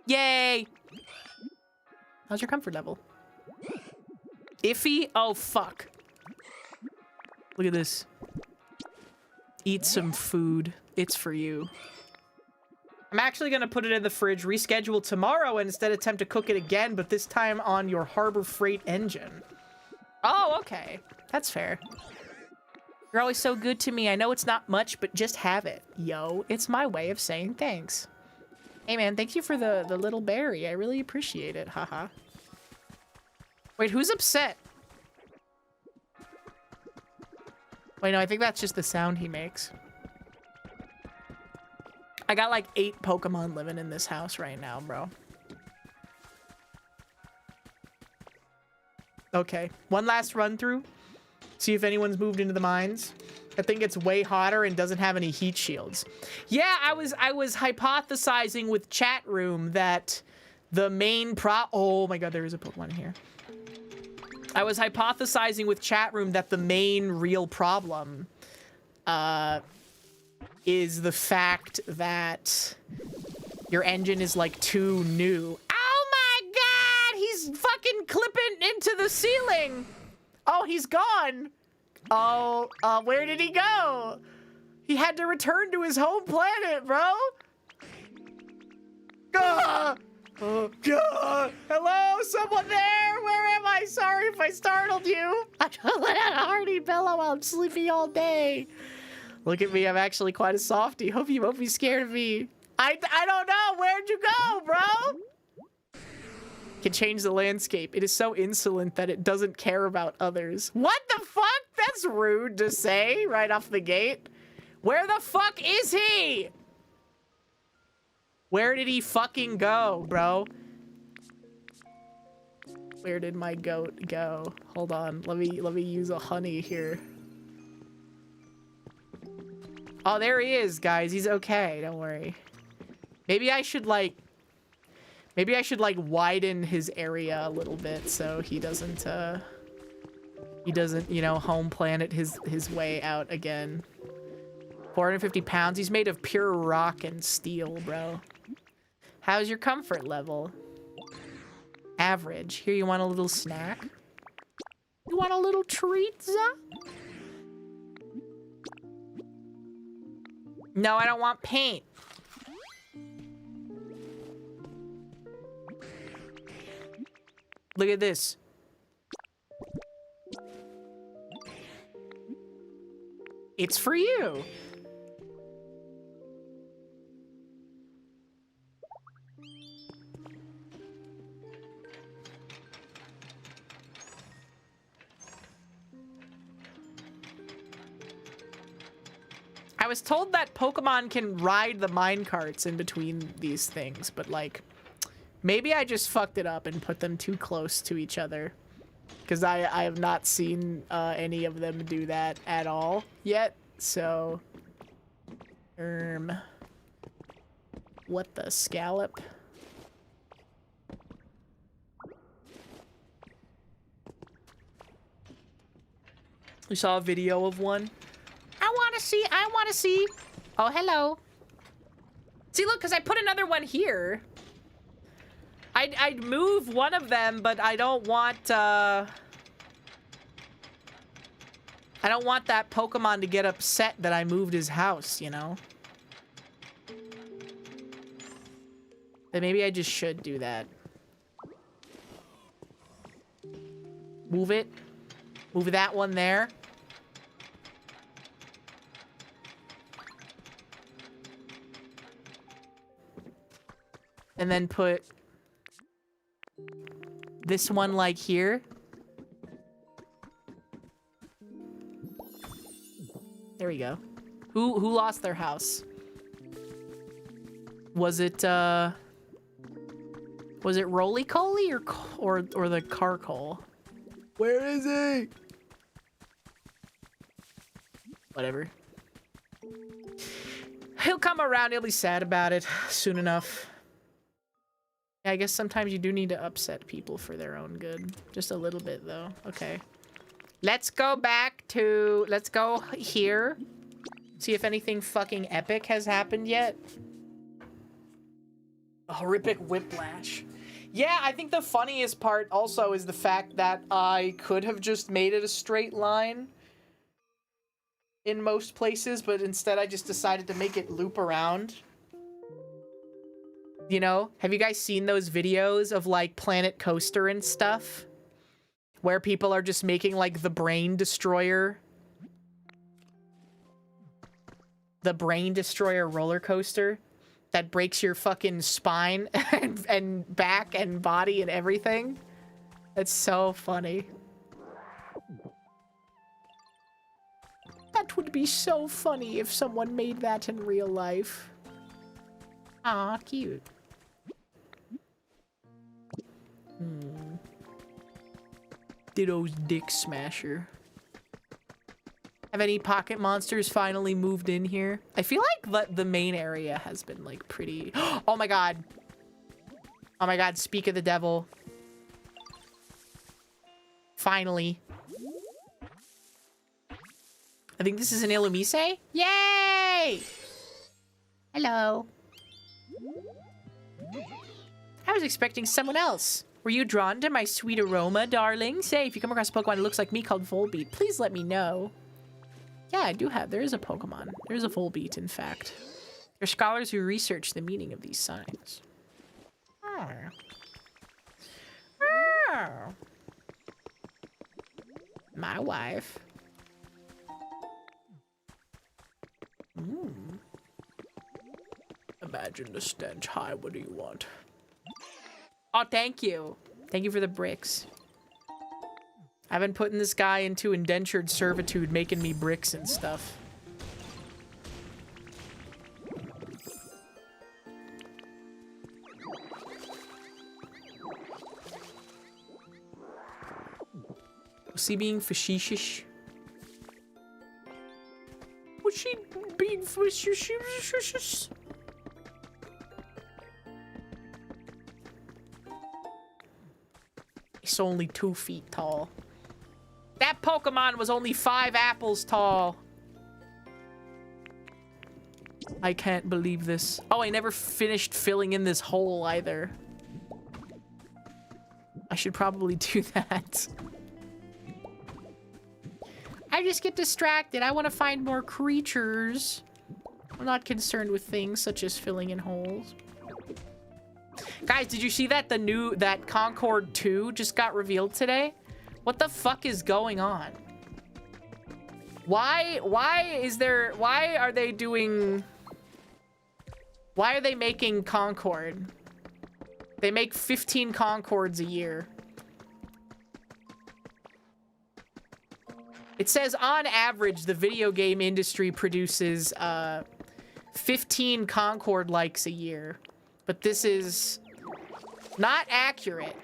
Yay! How's your comfort level? Iffy? Oh, fuck. Look at this. Eat some food. It's for you. I'm actually gonna put it in the fridge, reschedule tomorrow, and instead attempt to cook it again, but this time on your Harbor Freight engine. Oh, okay. That's fair. You're always so good to me. I know it's not much, but just have it. Yo, it's my way of saying thanks. Hey, man, thank you for the little berry. I really appreciate it. Haha. Wait, who's upset? Wait, no, I think that's just the sound he makes. I got like 8 Pokemon living in this house right now, bro. Okay, one last run through. See if anyone's moved into the mines. I think it's way hotter and doesn't have any heat shields. Yeah, I was hypothesizing with chat room that the main oh my god, there is a Pokemon here. I was hypothesizing with chat room that the main real problem is the fact that your engine is like too new. Oh my god, he's fucking clipping into the ceiling. Oh, he's gone. Oh, where did he go? He had to return to his home planet, bro. Oh, God. Hello, someone there? Where am I? Sorry if I startled you. Let out a hearty bellow. I'm sleepy all day. Look at me. I'm actually quite a softie. Hope you won't be scared of me. I don't know. Where'd you go, bro? Can change the landscape. It is so insolent that it doesn't care about others. What the fuck? That's rude to say right off the gate. Where the fuck is he? Where did he fucking go, bro? Where did my goat go? Hold on. Let me use a honey here. Oh, there he is, guys. He's okay. Don't worry. Maybe I should like widen his area a little bit so he doesn't, you know, home planet his way out again. 450 pounds. He's made of pure rock and steel, bro. How's your comfort level? Average. Here, you want a little snack? You want a little treat, Za? No, I don't want paint. Look at this. It's for you. I was told that Pokemon can ride the minecarts in between these things, but like, maybe I just fucked it up and put them too close to each other. Because I have not seen any of them do that at all yet, so... What the scallop? We saw a video of one. I want to see. Oh, hello. See, look, because I put another one here. I'd move one of them, but I don't want that Pokemon to get upset that I moved his house, you know? But maybe I just should do that. Move it. Move that one there. And then put this one like here. There we go. Who lost their house? Was it Roly-Coly or the Carcole? Where is he? Whatever. He'll come around. He'll be sad about it soon enough. Yeah, I guess sometimes you do need to upset people for their own good. Just a little bit, though. Okay. Let's go back to... Let's go here. See if anything fucking epic has happened yet. A horrific whiplash. Yeah, I think the funniest part also is the fact that I could have just made it a straight line in most places, but instead I just decided to make it loop around. You know, have you guys seen those videos of like Planet Coaster and stuff? Where people are just making like the brain destroyer. The brain destroyer roller coaster that breaks your fucking spine and back and body and everything. It's so funny. That would be so funny if someone made that in real life. Aw, cute. Ditto's Dick Smasher. Have any pocket monsters finally moved in here? I feel like the main area has been like pretty... Oh my god. Oh my god, speak of the devil. Finally. I think this is an Illumise. Yay! Hello. I was expecting someone else. Were you drawn to my sweet aroma, darling? Say, if you come across a Pokemon that looks like me called Volbeat, please let me know. Yeah, I do have. There is a Pokemon. There's a Volbeat, in fact. There are scholars who research the meaning of these signs. Oh. Oh. My wife. Imagine the stench. Hi, what do you want? Oh, thank you. Thank you for the bricks. I've been putting this guy into indentured servitude, making me bricks and stuff. Was he being facetious? Was she being facetious? It's only 2 feet tall. That Pokemon was only 5 apples tall. I can't believe this. Oh, I never finished filling in this hole either. I should probably do that. I just get distracted. I want to find more creatures. I'm not concerned with things such as filling in holes. Guys, did you see that that Concord 2 just got revealed today? What the fuck is going on? Why are they making Concord? They make 15 Concords a year. It says on average, the video game industry produces 15 Concord likes a year. But this is not accurate.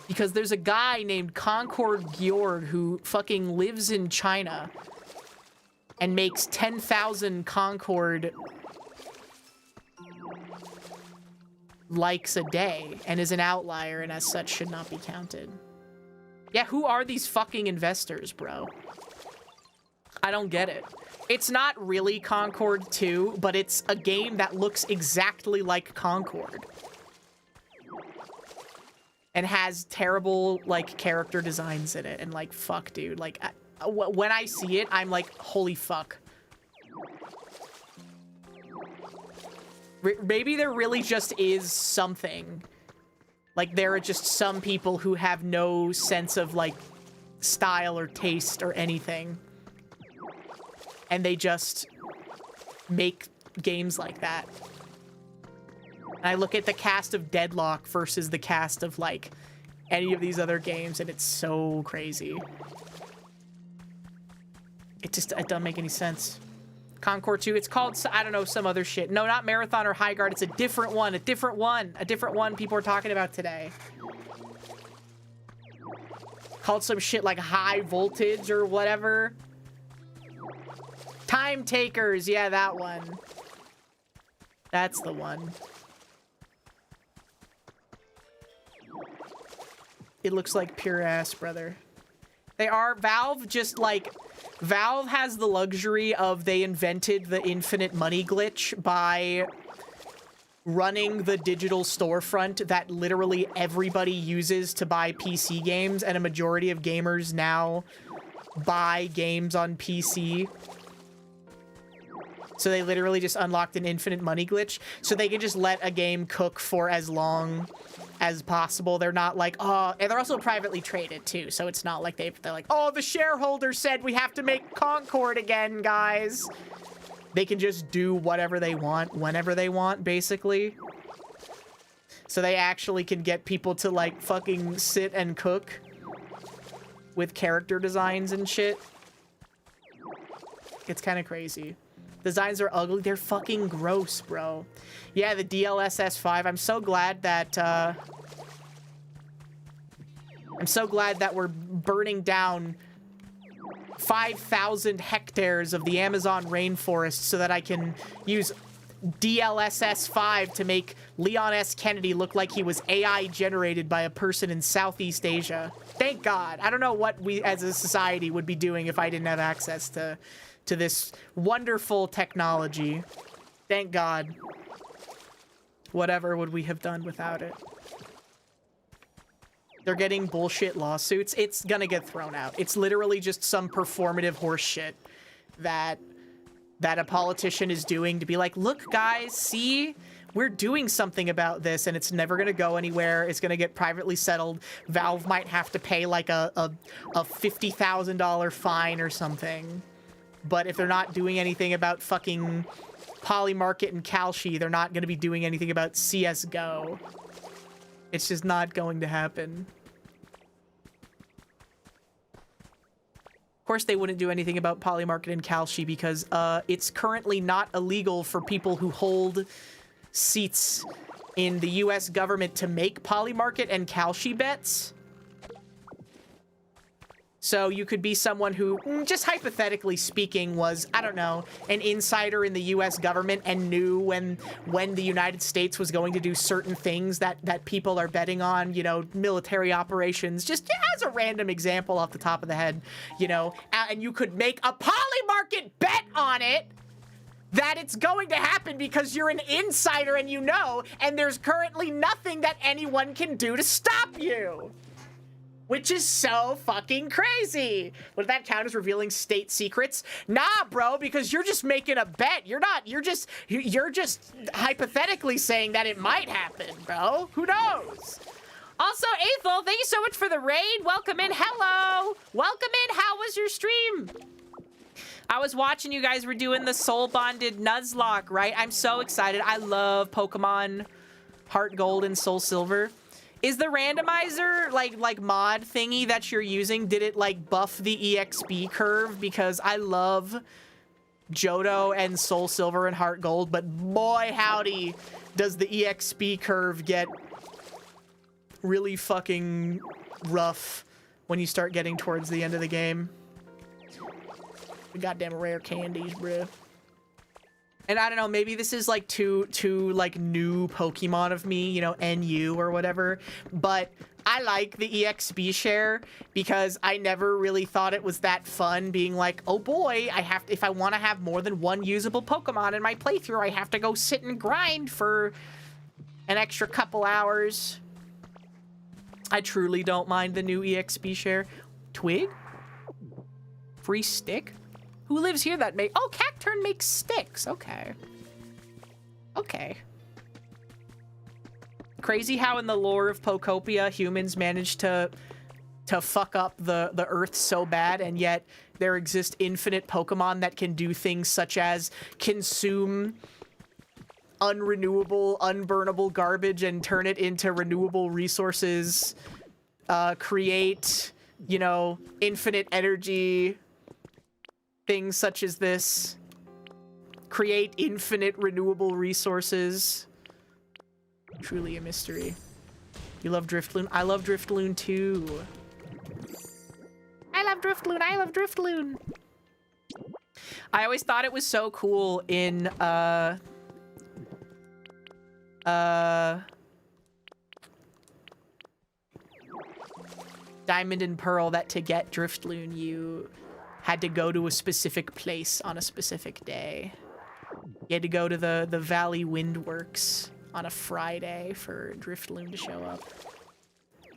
Because there's a guy named Concord Gjord who fucking lives in China and makes 10,000 Concord likes a day and is an outlier and as such should not be counted. Yeah, who are these fucking investors, bro? I don't get it. It's not really Concord 2, but it's a game that looks exactly like Concord. And has terrible, like, character designs in it. And, like, fuck, dude. Like, when I see it, I'm like, holy fuck. Maybe there really just is something. Like, there are just some people who have no sense of, like, style or taste or anything. And they just make games like that. And I look at the cast of Deadlock versus the cast of, like, any of these other games, and it's so crazy. It doesn't make any sense. Concord 2, it's called, I don't know, some other shit. No, not Marathon or High Guard, it's a different one, a different one people are talking about today. Called some shit like High Voltage or whatever. Time Takers, yeah, that one. That's the one. It looks like pure ass, brother. They are, Valve just like, Valve has the luxury of they invented the infinite money glitch by running the digital storefront that literally everybody uses to buy PC games, and a majority of gamers now buy games on PC. So they literally just unlocked an infinite money glitch, so they can just let a game cook for as long as possible. They're not like, oh, and they're also privately traded too, so it's not like they're like, oh, the shareholders said we have to make Concord again, guys. They can just do whatever they want, whenever they want, basically. So they actually can get people to, like, fucking sit and cook with character designs and shit. It's kind of crazy. Designs are ugly. They're fucking gross, bro. Yeah, the DLSS 5. I'm so glad that, we're burning down 5,000 hectares of the Amazon rainforest so that I can use DLSS 5 to make Leon S. Kennedy look like he was AI generated by a person in Southeast Asia. Thank God. I don't know what we as a society would be doing if I didn't have access to this wonderful technology. Thank God. Whatever would we have done without it? They're getting bullshit lawsuits. It's gonna get thrown out. It's literally just some performative horse shit that a politician is doing to be like, look, guys, see? we're doing something about this and it's never going to go anywhere. It's going to get privately settled. Valve might have to pay like a $50,000 fine or something. But if they're not doing anything about fucking Polymarket and Kalshi, they're not going to be doing anything about CSGO. It's just not going to happen. Of course, they wouldn't do anything about Polymarket and Kalshi because it's currently not illegal for people who hold seats in the US government to make Polymarket and Kalshi bets. So you could be someone who, just hypothetically speaking, was, I don't know, an insider in the US government and knew when the United States was going to do certain things that people are betting on, you know, military operations, just as a random example off the top of the head, you know, and you could make a Polymarket bet on it that it's going to happen because you're an insider and you know, and there's currently nothing that anyone can do to stop you. Which is so fucking crazy. Would that count as revealing state secrets? Nah, bro, because you're just making a bet. You're just hypothetically saying that it might happen, bro. Who knows? Also, Ethel, thank you so much for the raid. Welcome in. Hello. Welcome in. How was your stream? I was watching you guys were doing the soul bonded Nuzlocke, right? I'm so excited. I love Pokemon Heart Gold and Soul Silver. Is the randomizer, like mod thingy that you're using, did it, like, buff the EXP curve? Because I love Johto and Soul Silver and Heart Gold, but boy howdy does the EXP curve get really fucking rough when you start getting towards the end of the game. The goddamn rare candies, bruh. And I don't know, maybe this is like too like new Pokemon of me, you know, NU or whatever, but I like the EXP share because I never really thought it was that fun being like, oh boy, if I want to have more than one usable Pokemon in my playthrough, I have to go sit and grind for an extra couple hours. I truly don't mind the new EXP share. Twig? Free stick? Who lives here that make... Oh, Cacturn makes sticks. Okay. Okay. Crazy how in the lore of Pokopia, humans managed to fuck up the Earth so bad, and yet there exist infinite Pokemon that can do things such as consume unrenewable, unburnable garbage and turn it into renewable resources, create, you know, infinite energy... Things such as this. Create infinite renewable resources. Truly a mystery. You love Driftloon? I love Driftloon too. I love Driftloon. I love Driftloon. I always thought it was so cool in Diamond and Pearl that to get Driftloon you had to go to a specific place on a specific day. You had to go to the Valley Windworks on a Friday for Driftloon to show up.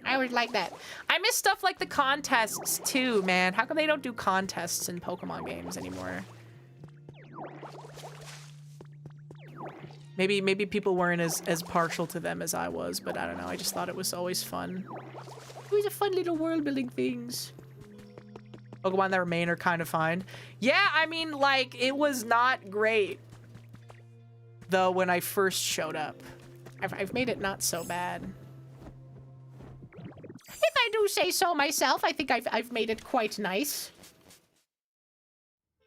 I always like that. I miss stuff like the contests too, man. How come they don't do contests in Pokemon games anymore? Maybe people weren't as partial to them as I was, but I don't know. I just thought it was always fun. It was a fun little world building things. Pokemon that remain are kind of fine. Yeah, I mean, like, it was not great, though, when I first showed up. I've made it not so bad. If I do say so myself, I think I've made it quite nice.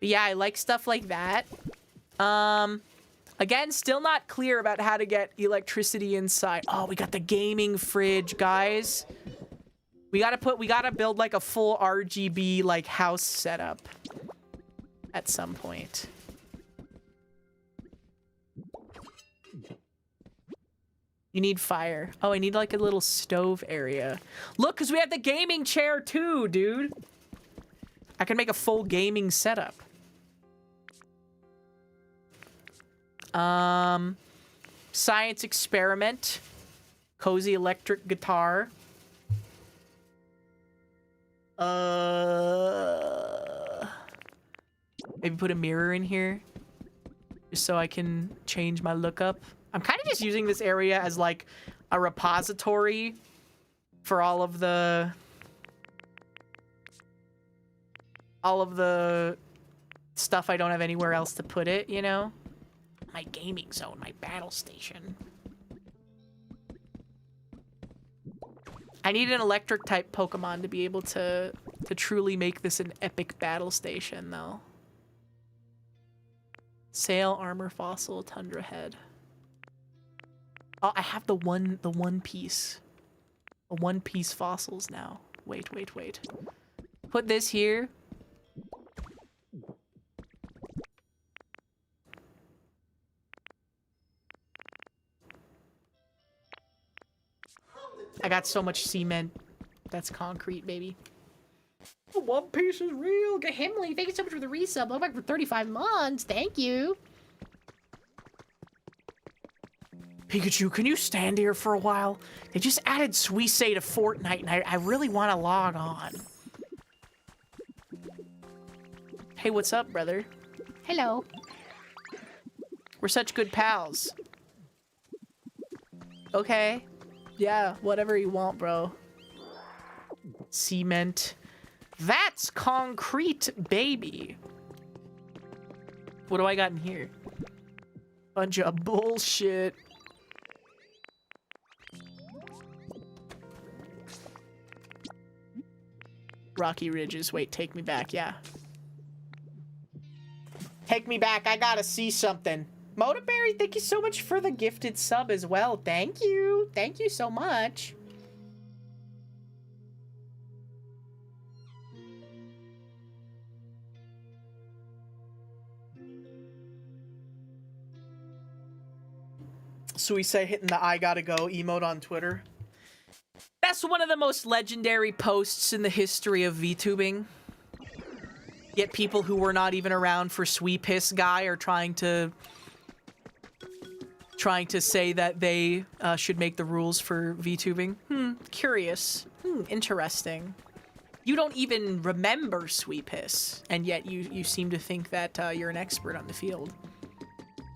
But yeah, I like stuff like that. Again, still not clear about how to get electricity inside. Oh, we got the gaming fridge, guys. We gotta build like a full RGB like house setup at some point. You need fire. Oh, I need like a little stove area. Look, because we have the gaming chair too, dude. I can make a full gaming setup. Science experiment. Cozy electric guitar. Maybe put a mirror in here just so I can change my lookup I'm kind of just using this area as like a repository for all of the stuff I don't have anywhere else to put it, you know? My gaming zone, my battle station. I need an electric type Pokemon to be able to truly make this an epic battle station, though. Sail, armor, fossil, tundra head. Oh, I have the one piece. The one piece fossils now. Wait. Put this here. I got so much cement. That's concrete, baby. One Piece is real. Gahimli, thank you so much for the resub. Look back for 35 months. Thank you. Pikachu, can you stand here for a while? They just added Suisei to Fortnite, and I really want to log on. Hey, what's up, brother? Hello. We're such good pals. Okay. Yeah, whatever you want, bro. Cement. That's concrete, baby. What do I got in here? Bunch of bullshit. Rocky Ridges. Wait, take me back. Yeah. Take me back. I gotta see something. Motaberry, thank you so much for the gifted sub as well. Thank you. Thank you so much. Suisei hitting the I gotta go emote on Twitter. That's one of the most legendary posts in the history of VTubing. Yet people who were not even around for Sweepiss Guy are trying to say that they should make the rules for VTubing. Curious. Interesting. You don't even remember Sweepiss, and yet you seem to think that you're an expert on the field.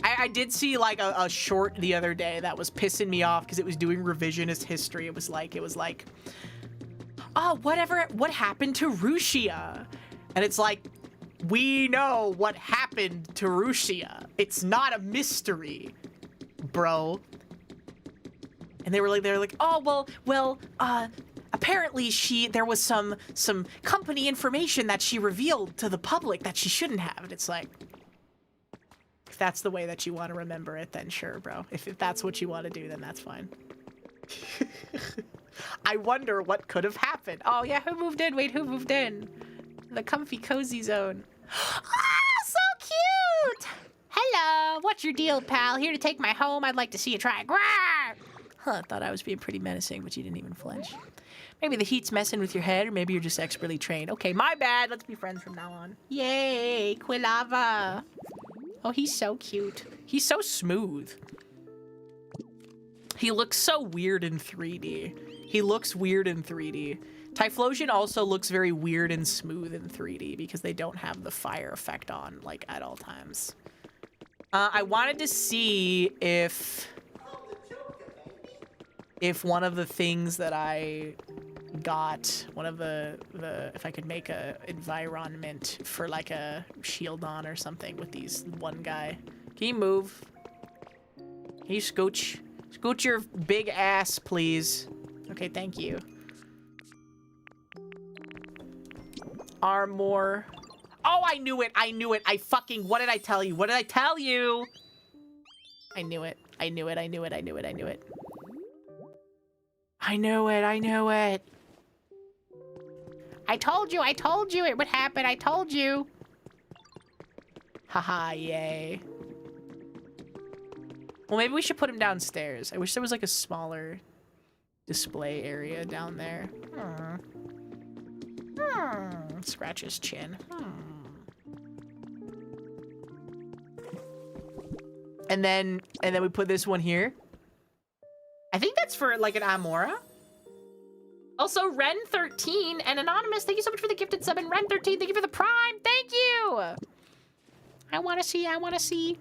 I did see like a short the other day that was pissing me off because it was doing revisionist history. It was like, oh, what happened to Rushia? And it's like, we know what happened to Rushia. It's not a mystery, bro. And they were like, oh, well, apparently there was some company information that she revealed to the public that she shouldn't have. And it's like, if that's the way that you want to remember it, then sure, bro. If that's what you want to do, then that's fine. I wonder what could have happened. Oh, yeah, who moved in? Wait, who moved in? The comfy, cozy zone. Ah, so cute! Hello, what's your deal, pal? Here to take my home? I'd like to see you try it. Huh, thought I was being pretty menacing, but you didn't even flinch. Maybe the heat's messing with your head, or maybe you're just expertly trained. Okay, my bad. Let's be friends from now on. Yay, Quilava. Oh, he's so cute. He's so smooth. He looks so weird in 3D. He looks weird in 3D. Typhlosion also looks very weird and smooth in 3D because they don't have the fire effect on, like, at all times. I wanted to see if one of the things that I got, if I could make a environment for like a Shieldon or something with these one guy. Can you move? Can you scooch? Scooch your big ass, please. Okay, thank you. Armor. Oh, I knew it. What did I tell you? What did I tell you? I knew it. I knew it. I told you it would happen. I told you. Haha, yay. Well, maybe we should put him downstairs. I wish there was like a smaller display area down there. Scratch his chin. And then we put this one here. I think that's for like an Amora. Also, Ren13 and Anonymous, thank you so much for the gifted sub. And Ren13, thank you for the prime. Thank you. I want to see.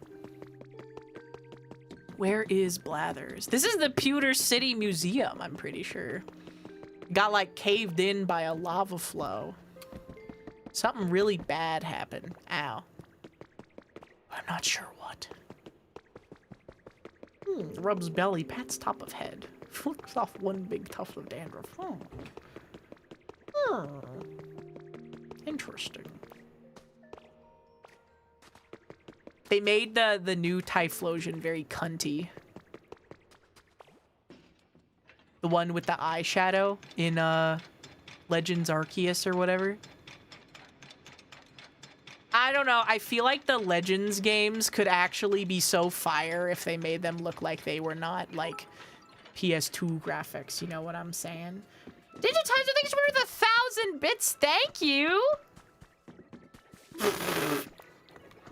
Where is Blathers? This is the Pewter City Museum, I'm pretty sure. Got like caved in by a lava flow. Something really bad happened. Ow. I'm not sure what. Rubs belly, pats top of head. Flicks off one big tuft of dandruff. Interesting. They made the new Typhlosion very cunty. The one with the eyeshadow in Legends Arceus or whatever. I don't know. I feel like the Legends games could actually be so fire if they made them look like they were not like PS2 graphics. You know what I'm saying? Digitizer, thanks for the 1,000 bits. Thank you.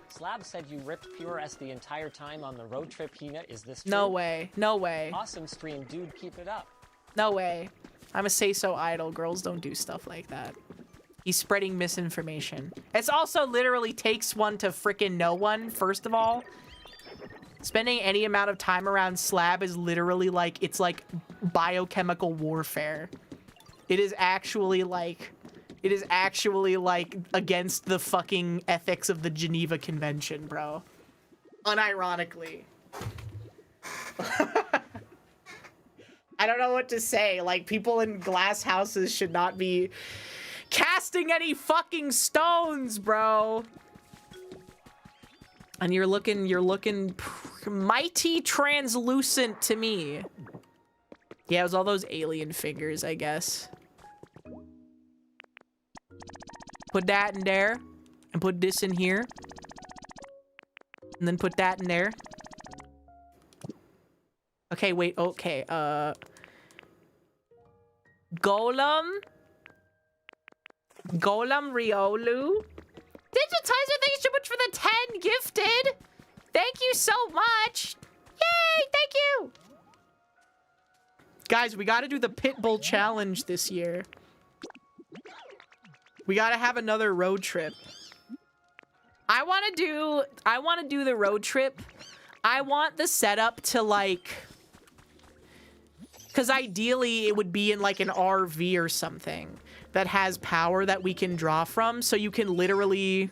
Slab said you ripped Pure S the entire time on the road trip, Hina. Is this true? No way. No way. Awesome stream, dude. Keep it up. No way. I'm a say-so idol. Girls don't do stuff like that. He's spreading misinformation. It's also literally takes one to frickin' know one, first of all. Spending any amount of time around Slab is literally like, it's like biochemical warfare. It is actually like against the fucking ethics of the Geneva Convention, bro. Unironically. I don't know what to say. Like, people in glass houses should not be casting any fucking stones, bro. And you're looking mighty translucent to me. Yeah, it was all those alien figures, I guess. Put that in there, and put this in here. And then put that in there. Okay, wait, okay, Golem Riolu? Digitizer, thank you so much for the 10 gifted! Thank you so much! Yay, thank you! Guys, we gotta do the Pitbull challenge this year. We gotta have another road trip. I wanna do the road trip. I want the setup to like... Because ideally, it would be in like an RV or something that has power that we can draw from, so you can literally...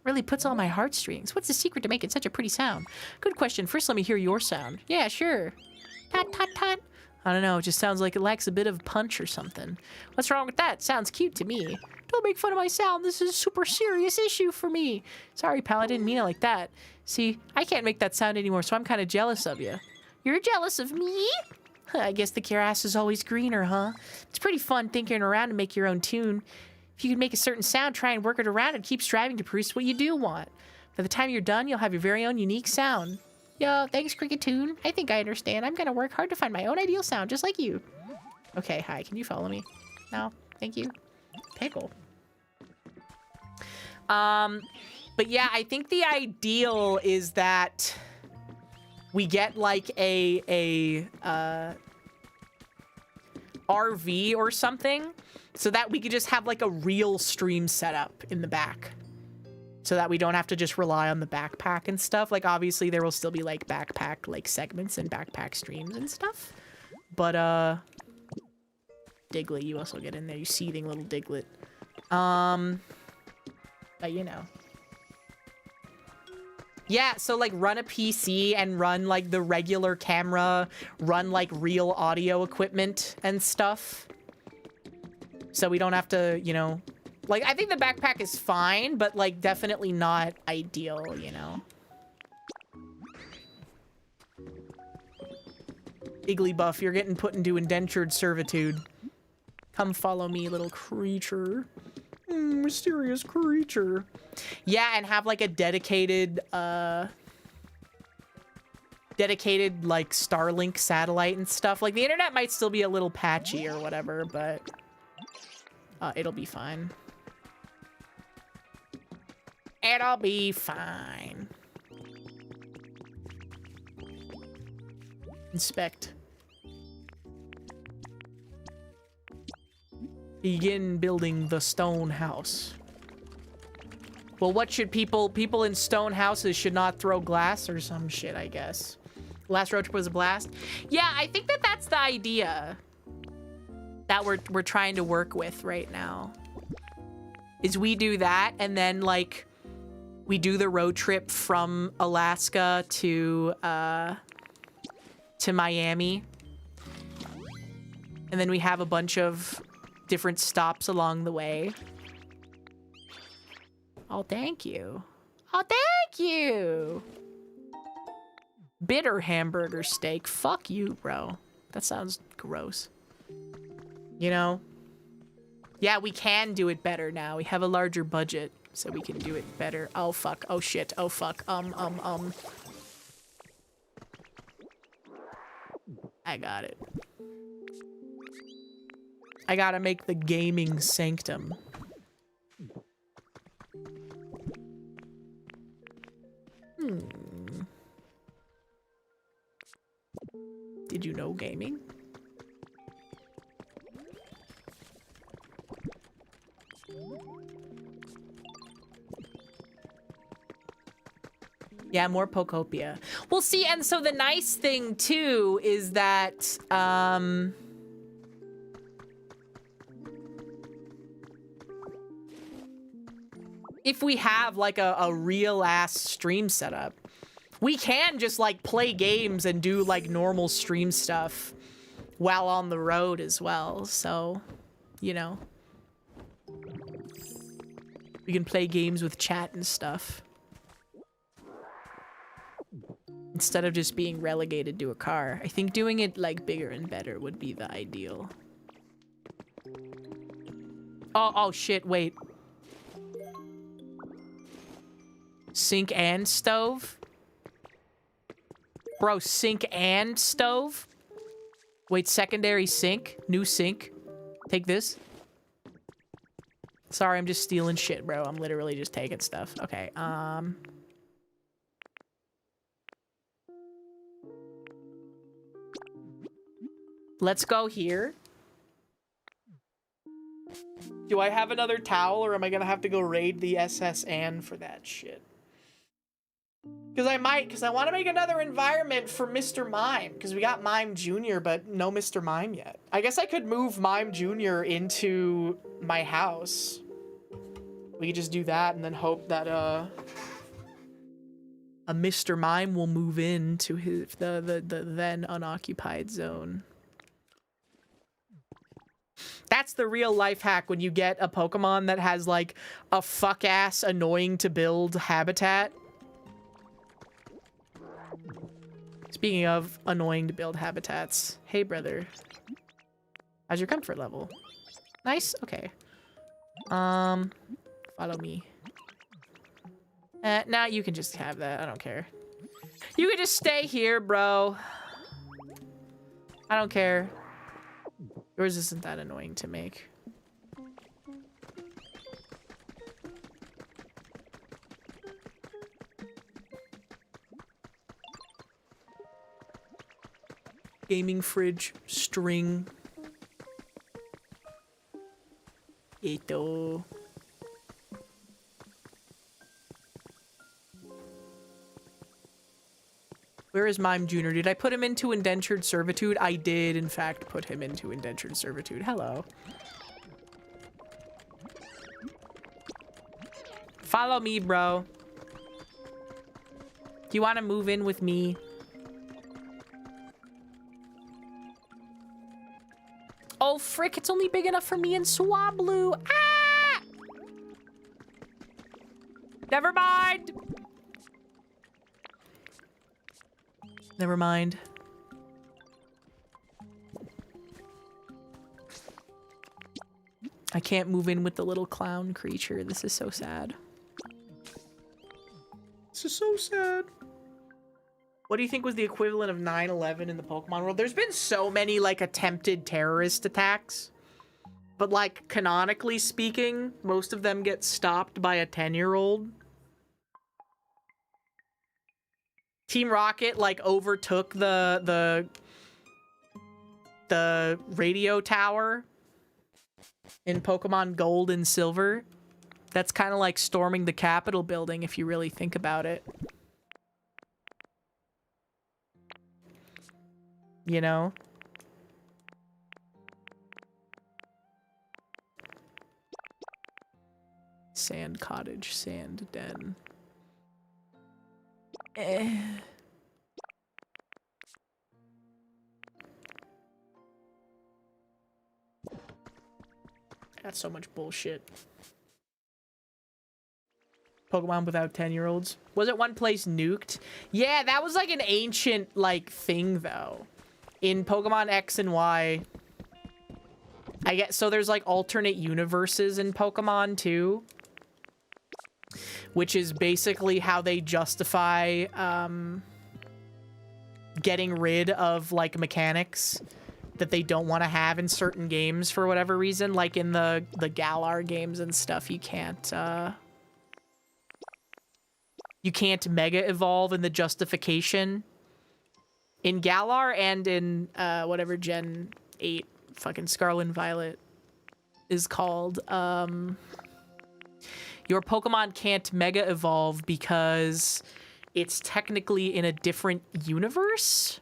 Really puts all my heartstrings. What's the secret to making such a pretty sound? Good question. First, let me hear your sound. Yeah, sure. Tut, tut, tut. I don't know. It just sounds like it lacks a bit of punch or something. What's wrong with that? Sounds cute to me. Don't make fun of my sound. This is a super serious issue for me. Sorry, pal. I didn't mean it like that. See, I can't make that sound anymore, so I'm kind of jealous of you. You're jealous of me? I guess the grass is always greener, huh? It's pretty fun thinking around to make your own tune. If you could make a certain sound, try and work it around and keep striving to produce what you do want. By the time you're done, you'll have your very own unique sound. Yo, thanks, Cricketoon. I think I understand. I'm gonna work hard to find my own ideal sound, just like you. Okay, hi. Can you follow me? No? Thank you. Pickle. But yeah, I think the ideal is that we get like a RV or something so that we could just have like a real stream setup in the back so that we don't have to just rely on the backpack and stuff. Like, obviously there will still be like backpack like segments and backpack streams and stuff, but Diglett, you also get in there, you seething little Diglett. But you know. Yeah, so like run a PC and run like the regular camera, run like real audio equipment and stuff. So we don't have to, you know, like I think the backpack is fine, but like definitely not ideal, you know. Igglybuff, you're getting put into indentured servitude. Come follow me, little creature. Mysterious creature. Yeah, and have like a dedicated like Starlink satellite and stuff. Like the internet might still be a little patchy or whatever, but it'll be fine. It'll be fine. Inspect. Begin building the stone house. Well, what should people in stone houses should not throw glass or some shit, I guess. Last road trip was a blast. Yeah, I think that that's the idea that we're trying to work with right now. Is we do that, and then like we do the road trip from Alaska to Miami. And then we have a bunch of different stops along the way. Oh, thank you. Oh, thank you. Bitter hamburger steak. Fuck you, bro. That sounds gross. You know? Yeah, we can do it better now. We have a larger budget, so we can do it better. Oh, fuck. Oh, shit. Oh, fuck. I got it. I gotta make the gaming sanctum. Did you know gaming? Yeah, more Pokopia. Well, see, and so the nice thing, too, is that, if we have, like, a real-ass stream setup, we can just, like, play games and do, like, normal stream stuff while on the road as well, so, you know. We can play games with chat and stuff. Instead of just being relegated to a car. I think doing it, like, bigger and better would be the ideal. Oh, shit, wait. Sink and stove? Bro, sink and stove? Wait, secondary sink? New sink? Take this? Sorry, I'm just stealing shit, bro. I'm literally just taking stuff. Okay, let's go here. Do I have another towel, or am I gonna have to go raid the SS Anne for that shit? Because I might, because I want to make another environment for Mr. Mime. Because we got Mime Jr., but no Mr. Mime yet. I guess I could move Mime Jr. into my house. We could just do that and then hope that, a Mr. Mime will move into the then unoccupied zone. That's the real life hack when you get a Pokemon that has, like, a fuck-ass annoying to build habitat. Speaking of annoying to build habitats, hey brother, how's your comfort level? Nice, okay. Follow me. Nah, you can just have that, I don't care. You can just stay here, bro. I don't care. Yours isn't that annoying to make. Gaming fridge, string. Ito. Where is Mime Jr.? Did I put him into indentured servitude? I did, in fact, put him into indentured servitude. Hello. Follow me, bro. Do you want to move in with me? Oh, frick, it's only big enough for me and Swablu. Ah! Never mind. Never mind. I can't move in with the little clown creature. This is so sad. This is so sad. What do you think was the equivalent of 9/11 in the Pokemon world? There's been so many, like, attempted terrorist attacks. But, like, canonically speaking, most of them get stopped by a 10-year-old. Team Rocket, like, overtook the radio tower in Pokemon Gold and Silver. That's kind of like storming the Capitol building if you really think about it. You know? Sand cottage, sand den. That's so much bullshit. Pokemon without 10-year-olds. Was it one place nuked? Yeah, that was like an ancient, like, thing, though. In Pokemon X and Y. I guess, so there's, like, alternate universes in Pokemon, too. Which is basically how they justify, getting rid of, like, mechanics that they don't want to have in certain games for whatever reason. Like in the Galar games and stuff, you can't Mega Evolve in the justification. In Galar and in, whatever Gen 8 fucking Scarlet and Violet is called, your Pokemon can't Mega Evolve because it's technically in a different universe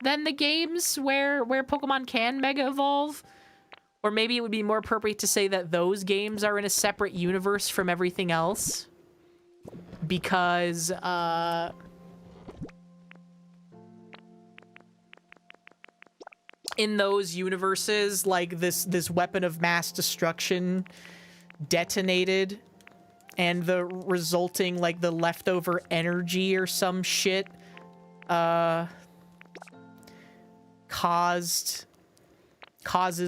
than the games where Pokemon can Mega Evolve. Or maybe it would be more appropriate to say that those games are in a separate universe from everything else. Because, in those universes, like, this weapon of mass destruction detonated, and the resulting, like, the leftover energy or some shit, causes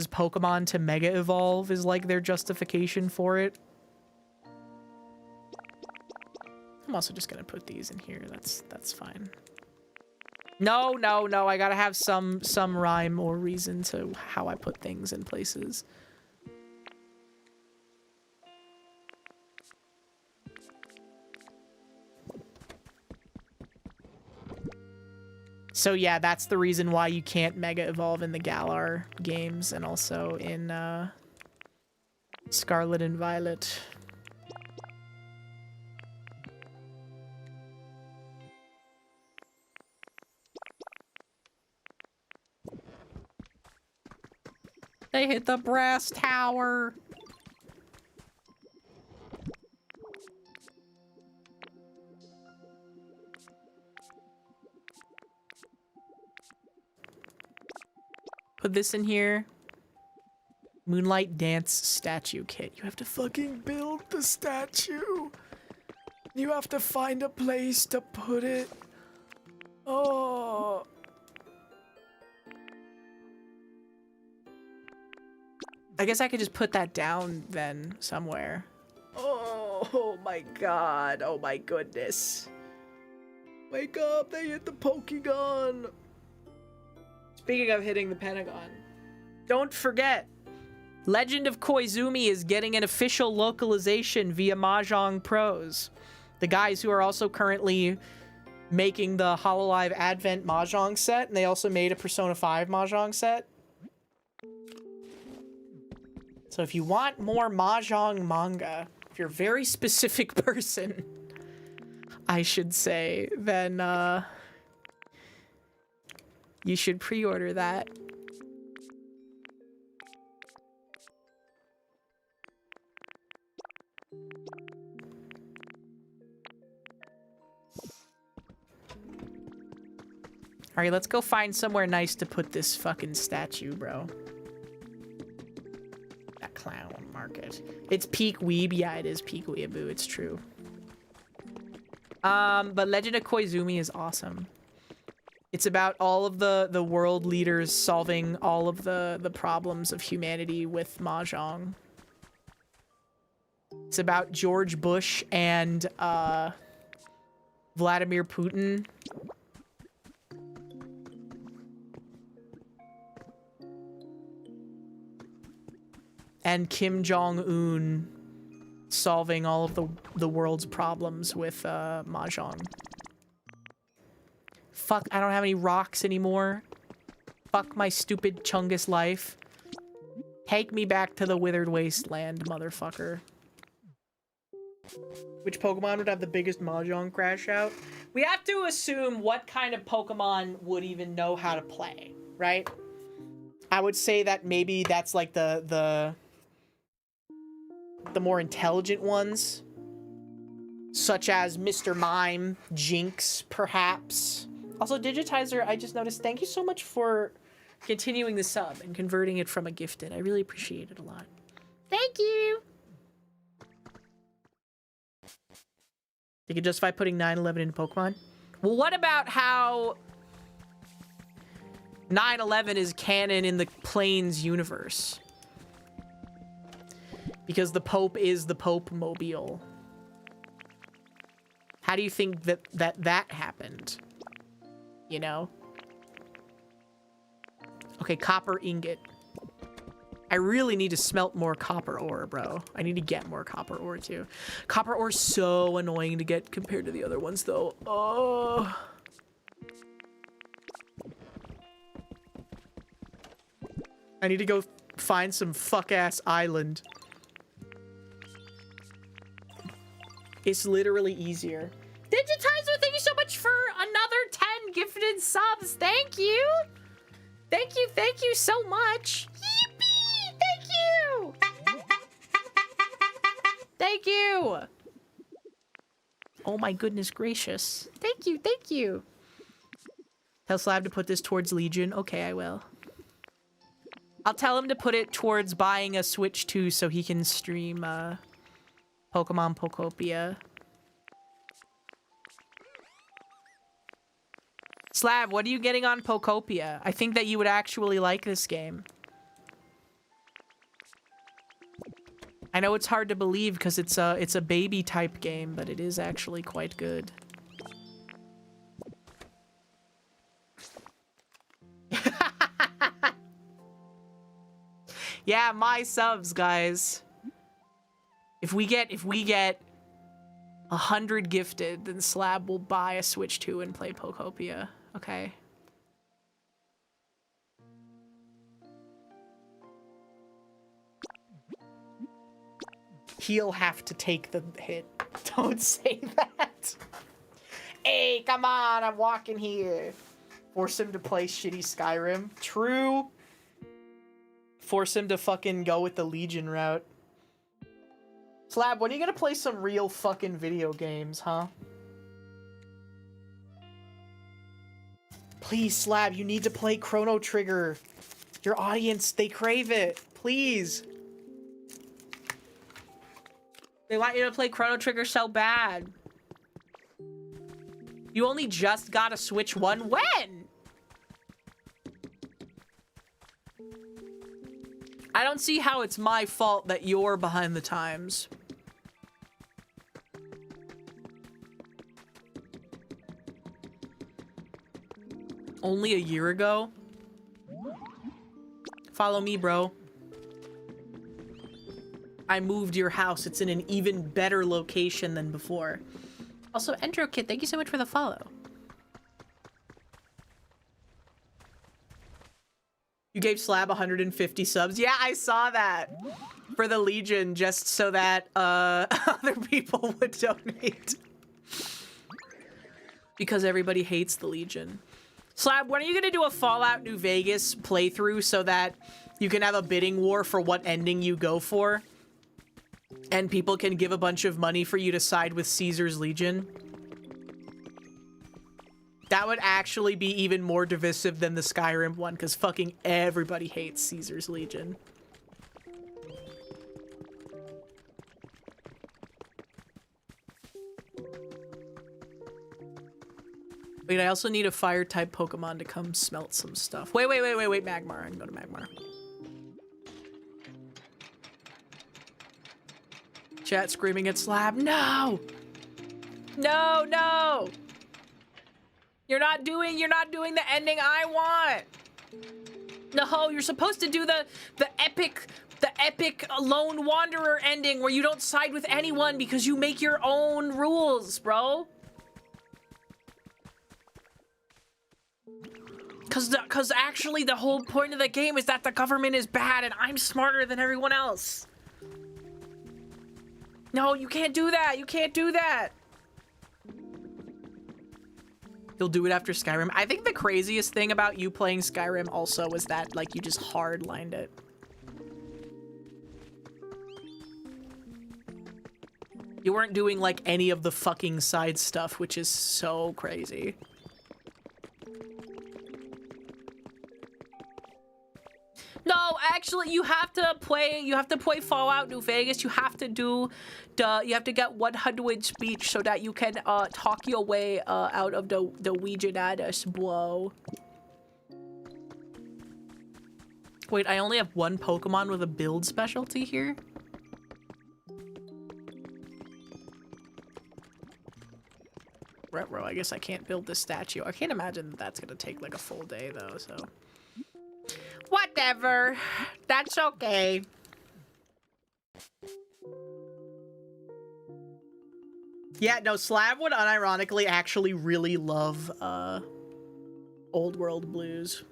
Pokemon to Mega Evolve is, like, their justification for it. I'm also just gonna put these in here. That's fine. No, I gotta have some rhyme or reason to how I put things in places. So yeah, that's the reason why you can't Mega Evolve in the Galar games and also in Scarlet and Violet. They hit the brass tower. Put this in here. Moonlight Dance statue kit. You have to fucking build the statue. You have to find a place to put it. Oh. I guess I could just put that down then somewhere. Oh my god. Oh my goodness. Wake up, they hit the Pokegon. Speaking of hitting the Pentagon, don't forget, Legend of Koizumi is getting an official localization via Mahjong Pros. The guys who are also currently making the Hololive Advent Mahjong set, and they also made a Persona 5 Mahjong set. So if you want more Mahjong manga, if you're a very specific person, I should say, then you should pre-order that. Alright, let's go find somewhere nice to put this fucking statue, bro. That clown market. It's peak weeb. Yeah, it is peak weeaboo. It's true. But Legend of Koizumi is awesome. It's about all of the world leaders solving all of the problems of humanity with Mahjong. It's about George Bush and Vladimir Putin. And Kim Jong-un solving all of the world's problems with Mahjong. Fuck, I don't have any rocks anymore. Fuck my stupid Chungus life. Take me back to the withered wasteland, motherfucker. Which Pokemon would have the biggest Mahjong crash out? We have to assume what kind of Pokemon would even know how to play, right? I would say that maybe that's like the more intelligent ones, such as Mr. Mime, Jinx, perhaps. Also, Digitizer, I just noticed, thank you so much for continuing the sub and converting it from a gifted. I really appreciate it a lot. Thank you! You could justify putting 9/11 into Pokemon? Well, what about how 9/11 is canon in the Plains universe? Because the Pope is the Pope Mobile. How do you think that happened? You know? Okay, copper ingot. I really need to smelt more copper ore, bro. I need to get more copper ore, too. Copper ore's so annoying to get compared to the other ones, though. Oh. I need to go find some fuck-ass island. It's literally easier. Digitizer, thank you so much for another 10 gifted subs. Thank you. Thank you so much. Yippee! Thank you! Thank you! Oh my goodness gracious. Thank you. Tell Slab to put this towards Legion. Okay, I will. I'll tell him to put it towards buying a Switch 2 so he can stream, Pokemon Pokopia. Slab, what are you getting on Pokopia? I think that you would actually like this game. I know it's hard to believe because it's a baby type game, but it is actually quite good. Yeah, my subs, guys. If we get 100 gifted, then Slab will buy a Switch 2 and play Pokopia. Okay. He'll have to take the hit. Don't say that. Hey, come on, I'm walking here. Force him to play shitty Skyrim. True. Force him to fucking go with the Legion route. Slab, when are you gonna play some real fucking video games, huh? Please, Slab, you need to play Chrono Trigger. Your audience, they crave it. Please. They want you to play Chrono Trigger so bad. You only just got a Switch 1? When? I don't see how it's my fault that you're behind the times. Only a year ago? Follow me, bro. I moved your house. It's in an even better location than before. Also, Entro Kid, thank you so much for the follow. You gave Slab 150 subs? Yeah, I saw that. For the Legion, just so that other people would donate. Because everybody hates the Legion. Slab, when are you gonna do a Fallout New Vegas playthrough so that you can have a bidding war for what ending you go for? And people can give a bunch of money for you to side with Caesar's Legion? That would actually be even more divisive than the Skyrim one, because fucking everybody hates Caesar's Legion. Wait, I also need a fire-type Pokemon to come smelt some stuff. Wait, Magmar. I can go to Magmar. Chat screaming at Slab. No! No, no! You're not doing the ending I want! No, you're supposed to do the epic lone wanderer ending where you don't side with anyone because you make your own rules, bro. Cause actually the whole point of the game is that the government is bad and I'm smarter than everyone else. No, you can't do that. You can't do that. You'll do it after Skyrim. I think the craziest thing about you playing Skyrim also was that, like, you just hard-lined it. You weren't doing, like, any of the fucking side stuff, which is so crazy. No, actually, you have to play Fallout New Vegas. You have to get 100 speech so that you can talk your way out of the Ouija-nadas, bro. Wait, I only have one Pokemon with a build specialty here? Retro, I guess I can't build this statue. I can't imagine that's gonna take like a full day though, so. Whatever. That's okay. Yeah, no, Slav would unironically actually really love Old World Blues.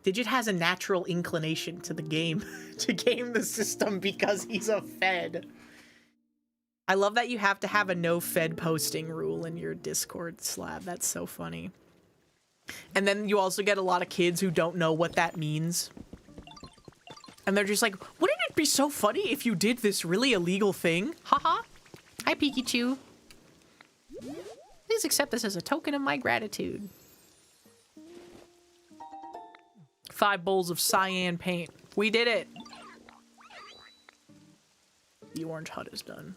Digit has a natural inclination to the game, to game the system because he's a Fed. I love that you have to have a no Fed posting rule in your Discord, Slav. That's so funny. And then you also get a lot of kids who don't know what that means. And they're just like, wouldn't it be so funny if you did this really illegal thing? Haha. Hi, Pikachu. Please accept this as a token of my gratitude. 5 bowls of cyan paint. We did it. The orange hut is done.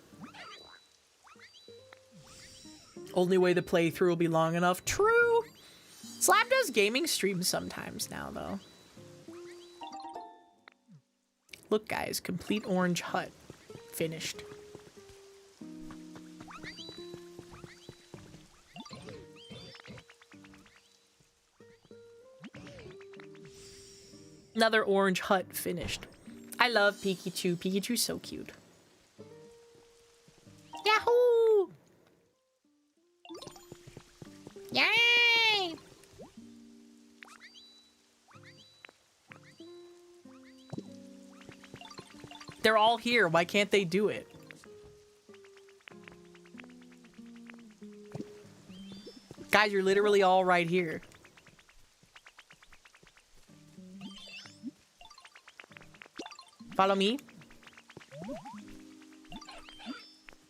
Only way the playthrough will be long enough. True. Slab does gaming streams sometimes now, though. Look, guys, complete orange hut. Finished. Another orange hut finished. I love Pikachu. Pikachu's so cute. Yahoo! Yay! They're all here. Why can't they do it? Guys, you're literally all right here. Follow me.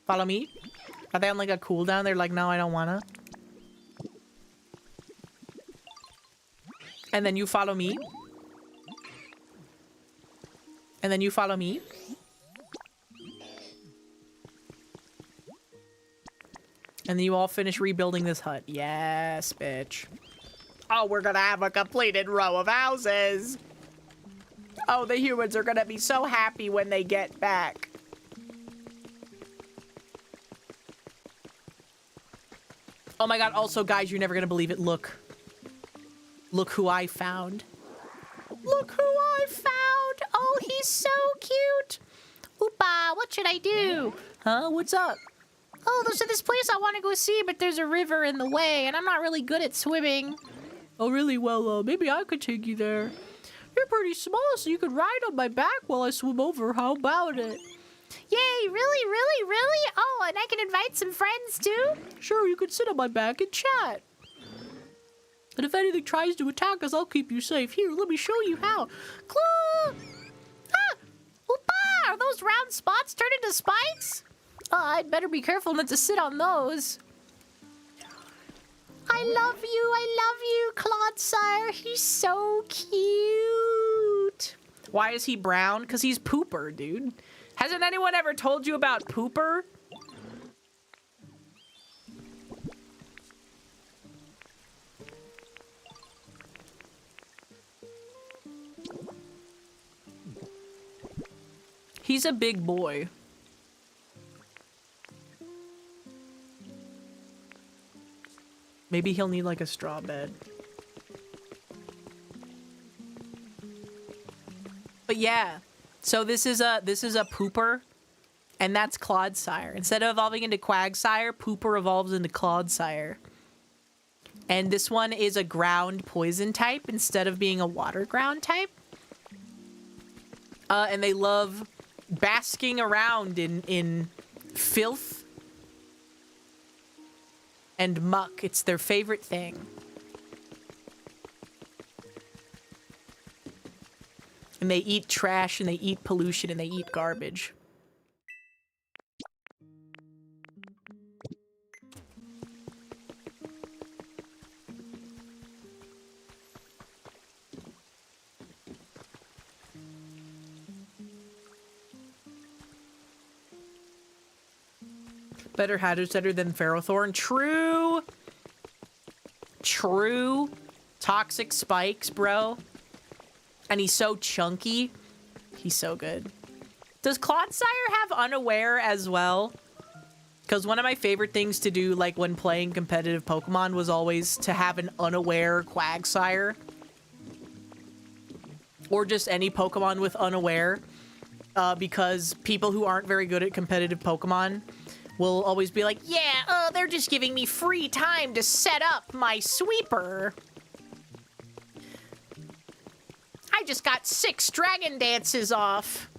Follow me. Are they on like a cooldown? They're like, no, I don't wanna. And then you follow me. And then you follow me. And then you all finish rebuilding this hut. Yes, bitch. Oh, we're gonna have a completed row of houses. Oh, the humans are gonna be so happy when they get back. Oh my god, also, guys, you're never gonna believe it. Look. Look who I found. Look who I found! Oh, he's so cute! Oopa, what should I do? Huh? What's up? Oh, there's this place I want to go see, but there's a river in the way, and I'm not really good at swimming. Oh, really? Well, maybe I could take you there. You're pretty small, so you could ride on my back while I swim over. How about it? Yay, really, really, really? Oh, and I can invite some friends, too? Sure, you could sit on my back and chat. And if anything tries to attack us, I'll keep you safe. Here, let me show you how. Clue! Ah! Oopa! Are those round spots turned into spikes? I'd better be careful not to sit on those. I love you, Clodsire. He's so cute. Why is he brown? Because he's Pooper, dude. Hasn't anyone ever told you about Pooper? He's a big boy. Maybe he'll need like a straw bed. But yeah, so this is a Pooper, and that's Clodsire. Instead of evolving into Quagsire, Pooper evolves into Clodsire. And this one is a ground poison type instead of being a water ground type. And they love basking around in filth and muck. It's their favorite thing. And they eat trash, and they eat pollution, and they eat garbage. Better Hadrosetter than Ferrothorn. True. True. Toxic spikes, bro. And he's so chunky. He's so good. Does Clodsire have Unaware as well? Because one of my favorite things to do, like when playing competitive Pokemon, was always to have an Unaware Quagsire. Or just any Pokemon with Unaware. Because people who aren't very good at competitive Pokemon will always be like, yeah, they're just giving me free time to set up my sweeper. I just got 6 dragon dances off.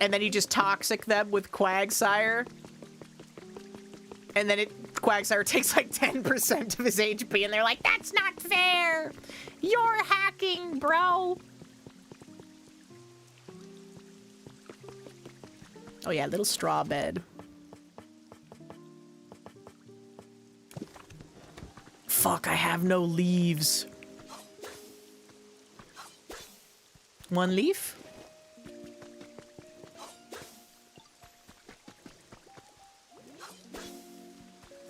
And then you just toxic them with Quagsire. And then Quagsire takes like 10% of his HP, and they're like, that's not fair. You're hacking, bro. Oh yeah, little straw bed. Fuck, I have no leaves. 1 leaf?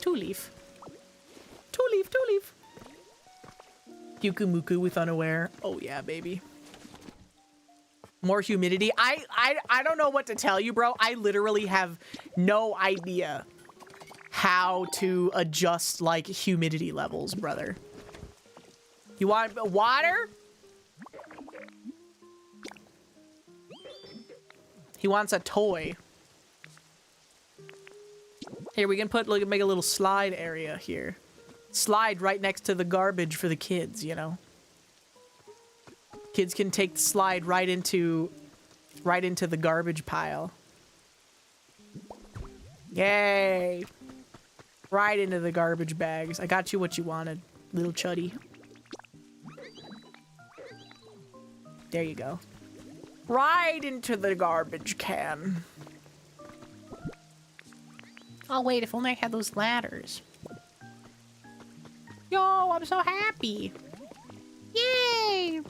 2 leaf. 2 leaf, 2 leaf. Yukumuku with Unaware. Oh yeah, baby. More humidity. I don't know what to tell you, bro. I literally have no idea how to adjust, like, humidity levels, brother. You want water? He wants a toy. Here, we can put, like, make a little slide area here. Slide right next to the garbage for the kids, you know? Kids can take the slide right into the garbage pile. Yay! Right into the garbage bags. I got you what you wanted, little chuddy. There you go. Right into the garbage can. Oh wait, if only I had those ladders. Yo, I'm so happy. Yay!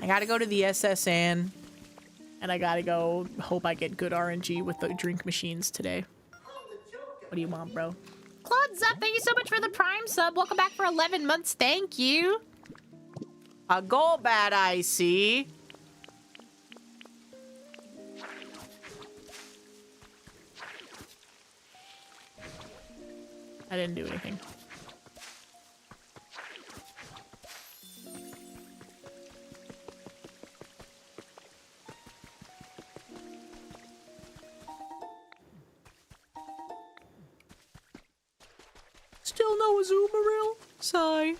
I gotta go to the SSN, and I gotta go hope I get good RNG with the drink machines today. What do you want, bro? Claude's up. Thank you so much for the Prime sub. Welcome back for 11 months. Thank you. A Golbat, I see. I didn't do anything. Still no Azumarill? Sigh.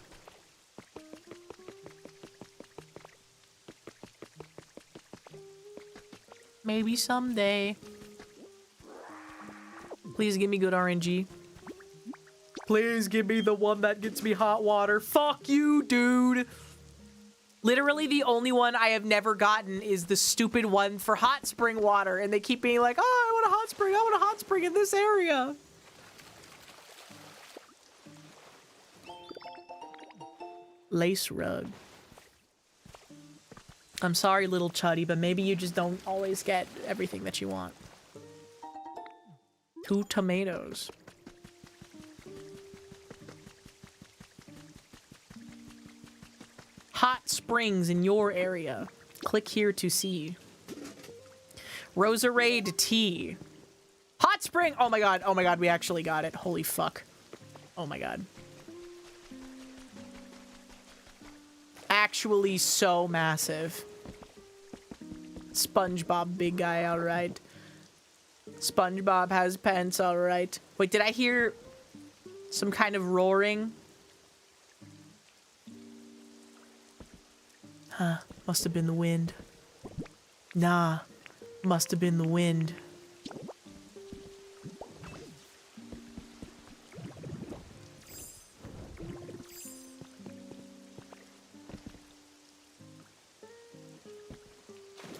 Maybe someday. Please give me good RNG. Please give me the one that gets me hot water. Fuck you, dude. Literally the only one I have never gotten is the stupid one for hot spring water. And they keep being like, oh, I want a hot spring. I want a hot spring in this area. Lace rug. I'm sorry, little chuddy, but maybe you just don't always get everything that you want. 2 tomatoes. Hot springs in your area. Click here to see. Roserade tea. Hot spring! Oh my god, we actually got it. Holy fuck. Oh my god. Actually so massive. SpongeBob big guy, alright. SpongeBob has pants, all right. Wait, did I hear some kind of roaring? Huh, must have been the wind. Nah, must have been the wind.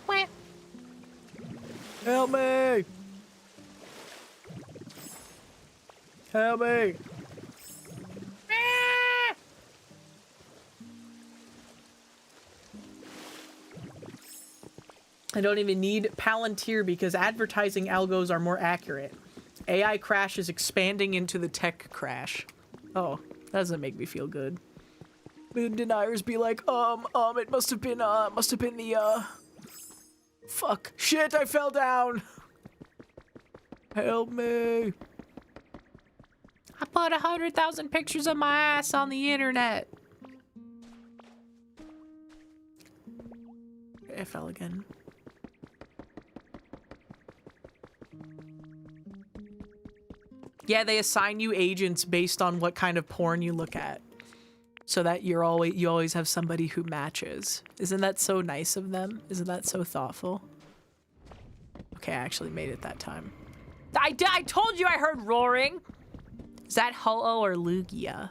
What? Help me! Help me! I don't even need Palantir because advertising algos are more accurate. AI crash is expanding into the tech crash. Oh, that doesn't make me feel good. Moon deniers be like, it must have been the, fuck. Shit, I fell down. Help me. I put 100,000 pictures of my ass on the internet. I fell again. Yeah, they assign you agents based on what kind of porn you look at, so that you always have somebody who matches. Isn't that so nice of them? Isn't that so thoughtful? Okay, I actually made it that time. I told you I heard roaring. Is that Ho-Oh or Lugia?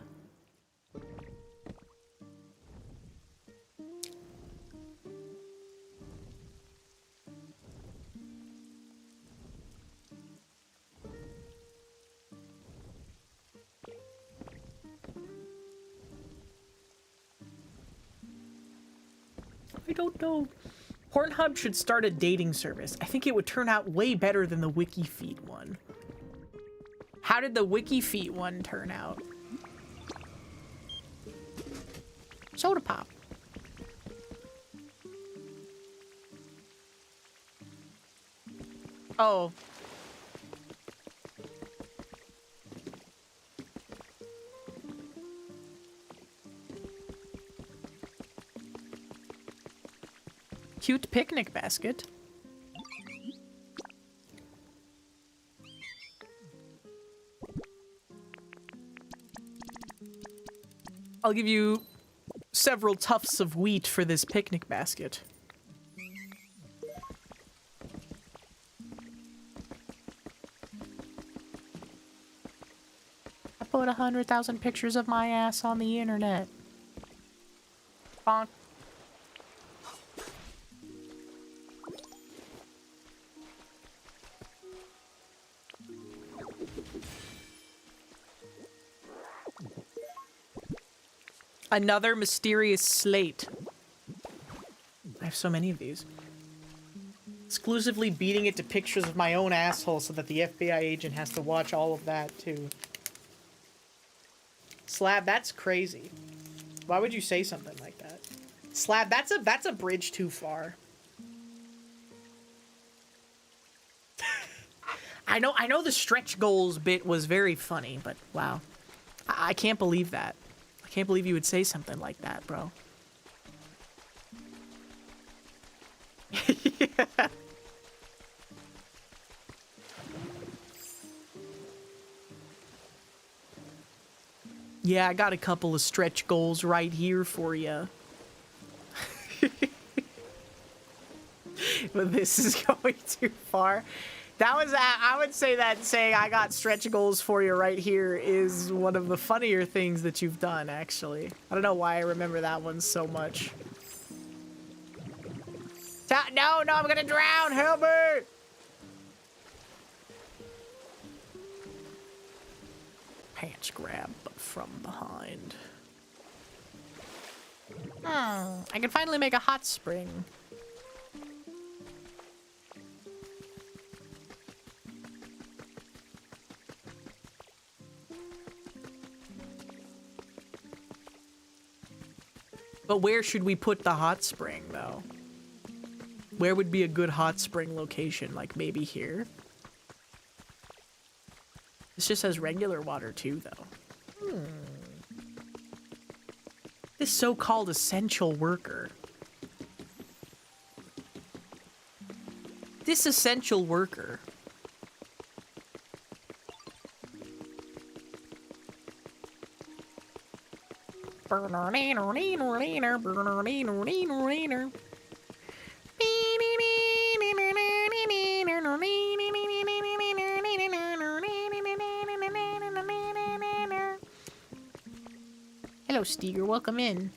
I don't know. Pornhub should start a dating service. I think it would turn out way better than the WikiFeet one. How did the WikiFeet one turn out? Soda pop. Oh. Cute picnic basket. I'll give you several tufts of wheat for this picnic basket. I put 100,000 pictures of my ass on the internet. Bonk. Another mysterious slate. I have so many of these. Exclusively beating it to pictures of my own asshole so that the FBI agent has to watch all of that too. Slab, that's crazy. Why would you say something like that? Slab, that's a bridge too far. I know the stretch goals bit was very funny, but wow. I can't believe that. I can't believe you would say something like that, bro. Yeah. Yeah, I got a couple of stretch goals right here for you. But this is going too far. That was, I would say that saying I got stretch goals for you right here is one of the funnier things that you've done, actually. I don't know why I remember that one so much. No, I'm gonna drown, help me! Pants grab, but from behind. I can finally make a hot spring. But where should we put the hot spring, though? Where would be a good hot spring location? Like, maybe here? This just has regular water, too, though. This so-called essential worker. This essential worker. Hello, Steger. Welcome in.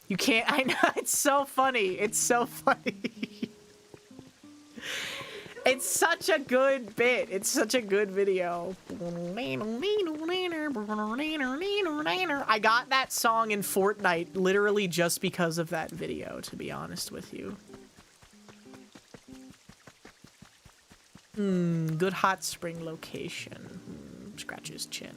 You can't. I know. It's so funny. It's so funny. It's such a good bit. It's such a good video. I got that song in Fortnite literally just because of that video, to be honest with you. Good hot spring location. Scratch his chin.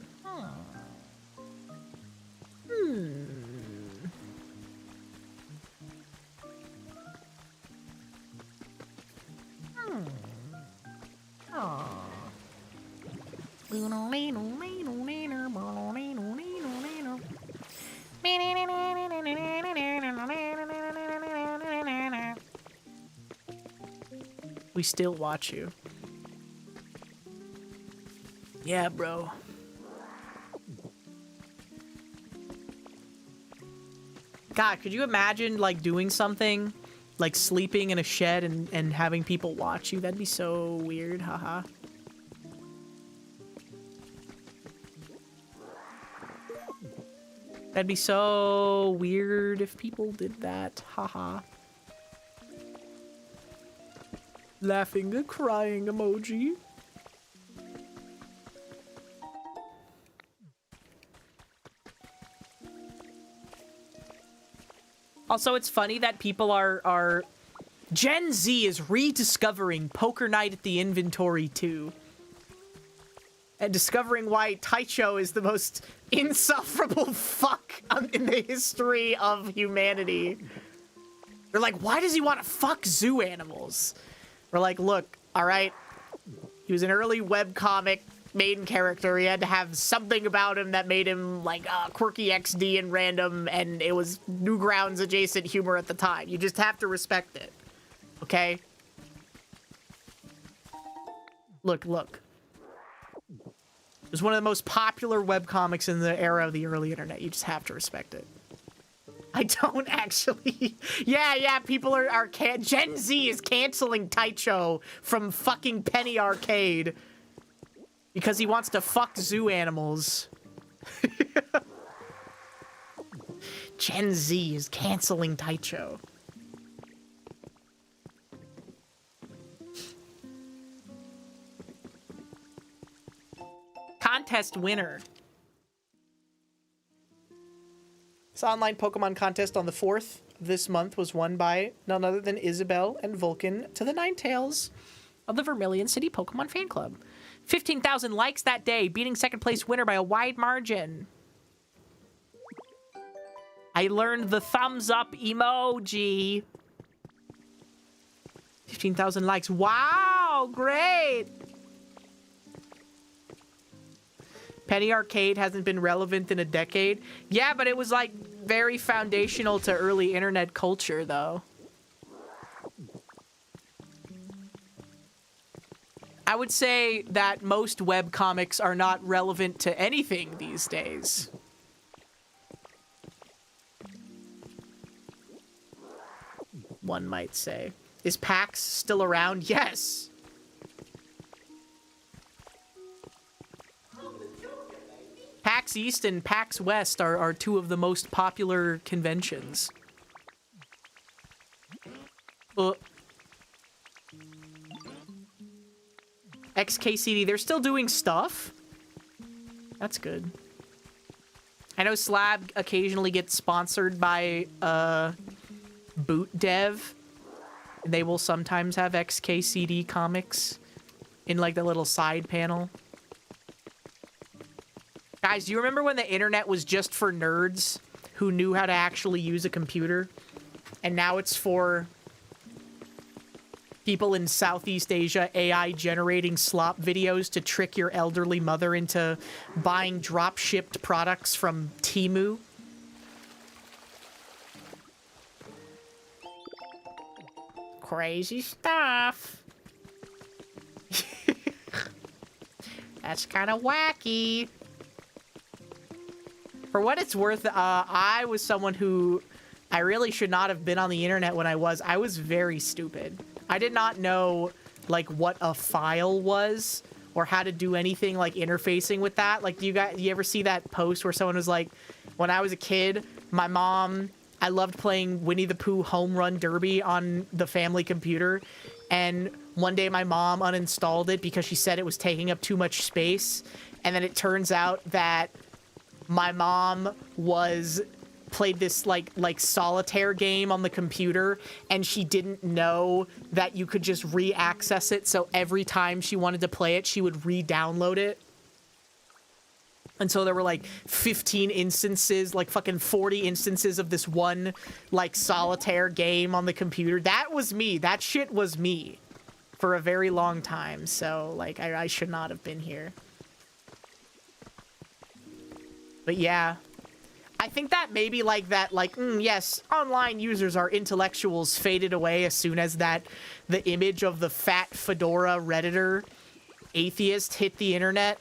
We still watch you. Yeah, bro. God, could you imagine, like, doing something, like sleeping in a shed and having people watch you? That'd be so weird, haha. That'd be so weird if people did that, haha. Laughing and crying emoji. Also, it's funny that people are... Gen Z is rediscovering Poker Night at the Inventory 2. And discovering why Taicho is the most insufferable fuck in the history of humanity. They're like, why does he want to fuck zoo animals? We're like, look, alright. He was an early webcomic main character. He had to have something about him that made him, like, quirky XD and random, and it was Newgrounds adjacent humor at the time. You just have to respect it. Okay? Look. It was one of the most popular webcomics in the era of the early internet. You just have to respect it. I don't actually... Yeah, people are Gen Z is canceling Taicho from fucking Penny Arcade. Because he wants to fuck zoo animals. Gen Z is canceling Taicho. Contest winner. This online Pokemon contest on the 4th of this month was won by none other than Isabel and Vulcan to the Ninetales of the Vermilion City Pokemon Fan Club. 15,000 likes that day, beating second place winner by a wide margin. I learned the thumbs up emoji. 15,000 likes. Wow, great. Penny Arcade hasn't been relevant in a decade. Yeah, but it was like very foundational to early internet culture though. I would say that most webcomics are not relevant to anything these days. One might say. Is PAX still around? Yes! PAX East and PAX West are two of the most popular conventions. XKCD, they're still doing stuff. That's good. I know Slab occasionally gets sponsored by Boot Dev. They will sometimes have XKCD comics in like the little side panel. Guys, do you remember when the internet was just for nerds who knew how to actually use a computer? And now it's for people in Southeast Asia AI generating slop videos to trick your elderly mother into buying drop-shipped products from Temu. Crazy stuff. That's kind of wacky. For what it's worth, I was someone who I really should not have been on the internet when I was. I was very stupid. I did not know, like, what a file was or how to do anything, like, interfacing with that. Like, do you ever see that post where someone was like, when I was a kid, my mom, I loved playing Winnie the Pooh Home Run Derby on the family computer, and one day my mom uninstalled it because she said it was taking up too much space, and then it turns out that my mom played this like solitaire game on the computer, and she didn't know that you could just re-access it, so every time she wanted to play it, she would re-download it. And so there were like 15 instances, like fucking 40 instances of this one like solitaire game on the computer. That was me. That shit was me for a very long time. So like I should not have been here. But yeah, I think that maybe like that, like, yes, online users are intellectuals faded away as soon as the image of the fat fedora Redditor atheist hit the internet.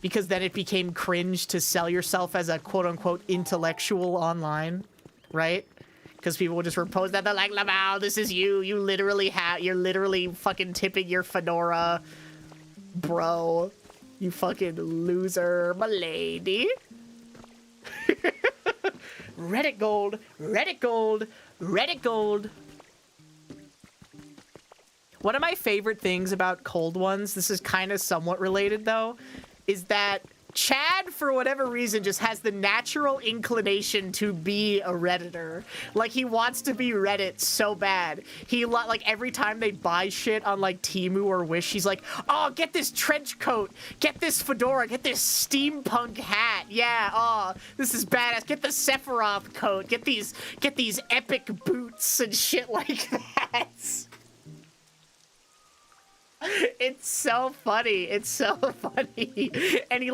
Because then it became cringe to sell yourself as a quote-unquote intellectual online, right? Because people would just repose that, they're like, Lamau, this is you. You're literally fucking tipping your fedora, bro. You fucking loser, my lady. Reddit gold, Reddit gold, Reddit gold. One of my favorite things about cold ones, this is kind of somewhat related though, is that Chad, for whatever reason, just has the natural inclination to be a Redditor. Like, he wants to be Reddit so bad. Like, every time they buy shit on, like, Temu or Wish, he's like, oh, get this trench coat, get this fedora, get this steampunk hat. Yeah, oh, this is badass. Get the Sephiroth coat, get these epic boots and shit like that. It's so funny. It's so funny. And he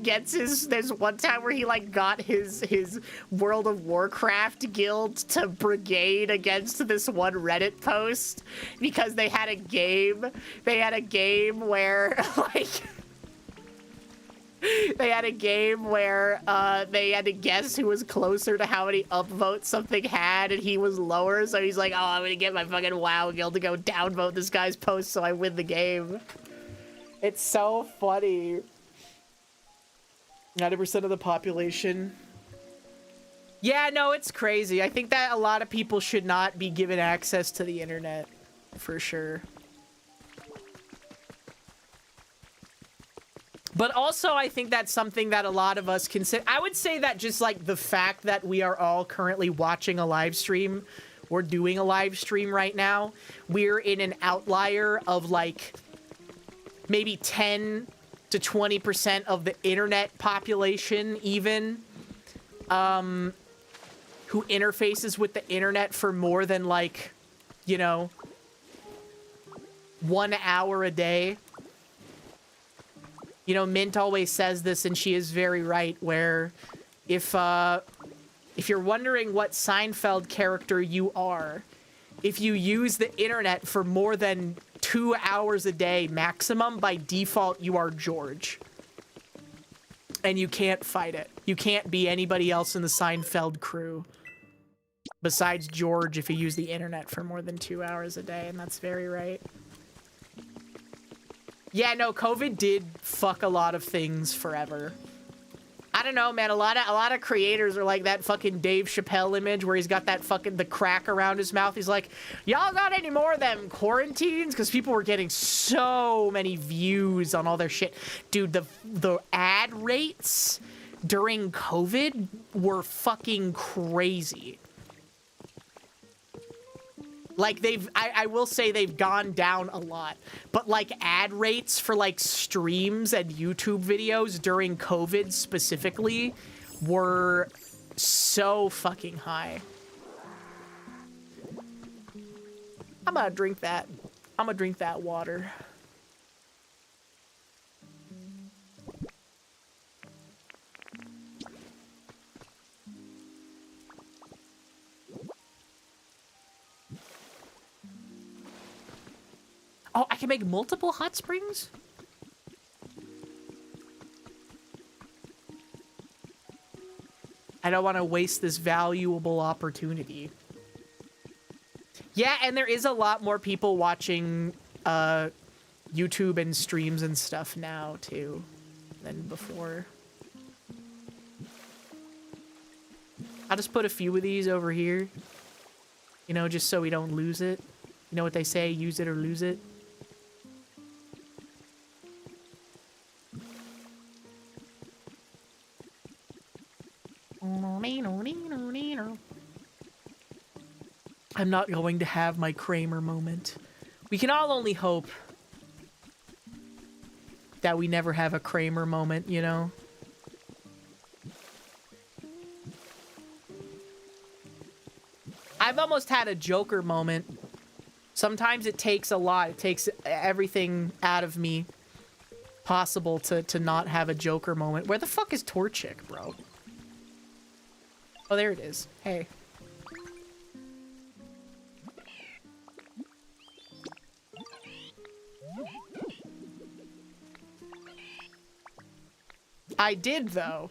gets there's one time where he like got his World of Warcraft guild to brigade against this one Reddit post because they had a game. They had a game where like they had to guess who was closer to how many upvotes something had, and he was lower, so he's like, oh, I'm gonna get my fucking WoW guild to go downvote this guy's post so I win the game. It's so funny. 90% of the population. Yeah, no, it's crazy. I think that a lot of people should not be given access to the internet, for sure. But also, I think that's something that a lot of us consider. I would say that just like the fact that we are all currently watching a live stream or doing a live stream right now, we're in an outlier of like maybe 10 to 20% of the internet population even, who interfaces with the internet for more than like, you know, 1 hour a day. You know, Mint always says this, and she is very right, where if you're wondering what Seinfeld character you are, if you use the internet for more than 2 hours a day maximum, by default, you are George. And you can't fight it. You can't be anybody else in the Seinfeld crew besides George if you use the internet for more than 2 hours a day, and that's very right. Yeah, no, COVID did fuck a lot of things forever. I don't know, man. A lot of creators are like that fucking Dave Chappelle image where he's got that fucking the crack around his mouth. He's like, y'all got any more of them quarantines? Because people were getting so many views on all their shit. Dude, the ad rates during COVID were fucking crazy. Like, I will say they've gone down a lot, but like ad rates for like streams and YouTube videos during COVID specifically were so fucking high. I'm gonna drink that. I'm gonna drink that water. Oh, I can make multiple hot springs? I don't want to waste this valuable opportunity. Yeah, and there is a lot more people watching YouTube and streams and stuff now, too, than before. I'll just put a few of these over here. You know, just so we don't lose it. You know what they say, use it or lose it. I'm not going to have my Kramer moment. We can all only hope that we never have a Kramer moment, you know? I've almost had a Joker moment. Sometimes it takes a lot. It takes everything out of me possible to not have a Joker moment. Where the fuck is Torchic, bro? Oh, there it is. Hey. I did, though.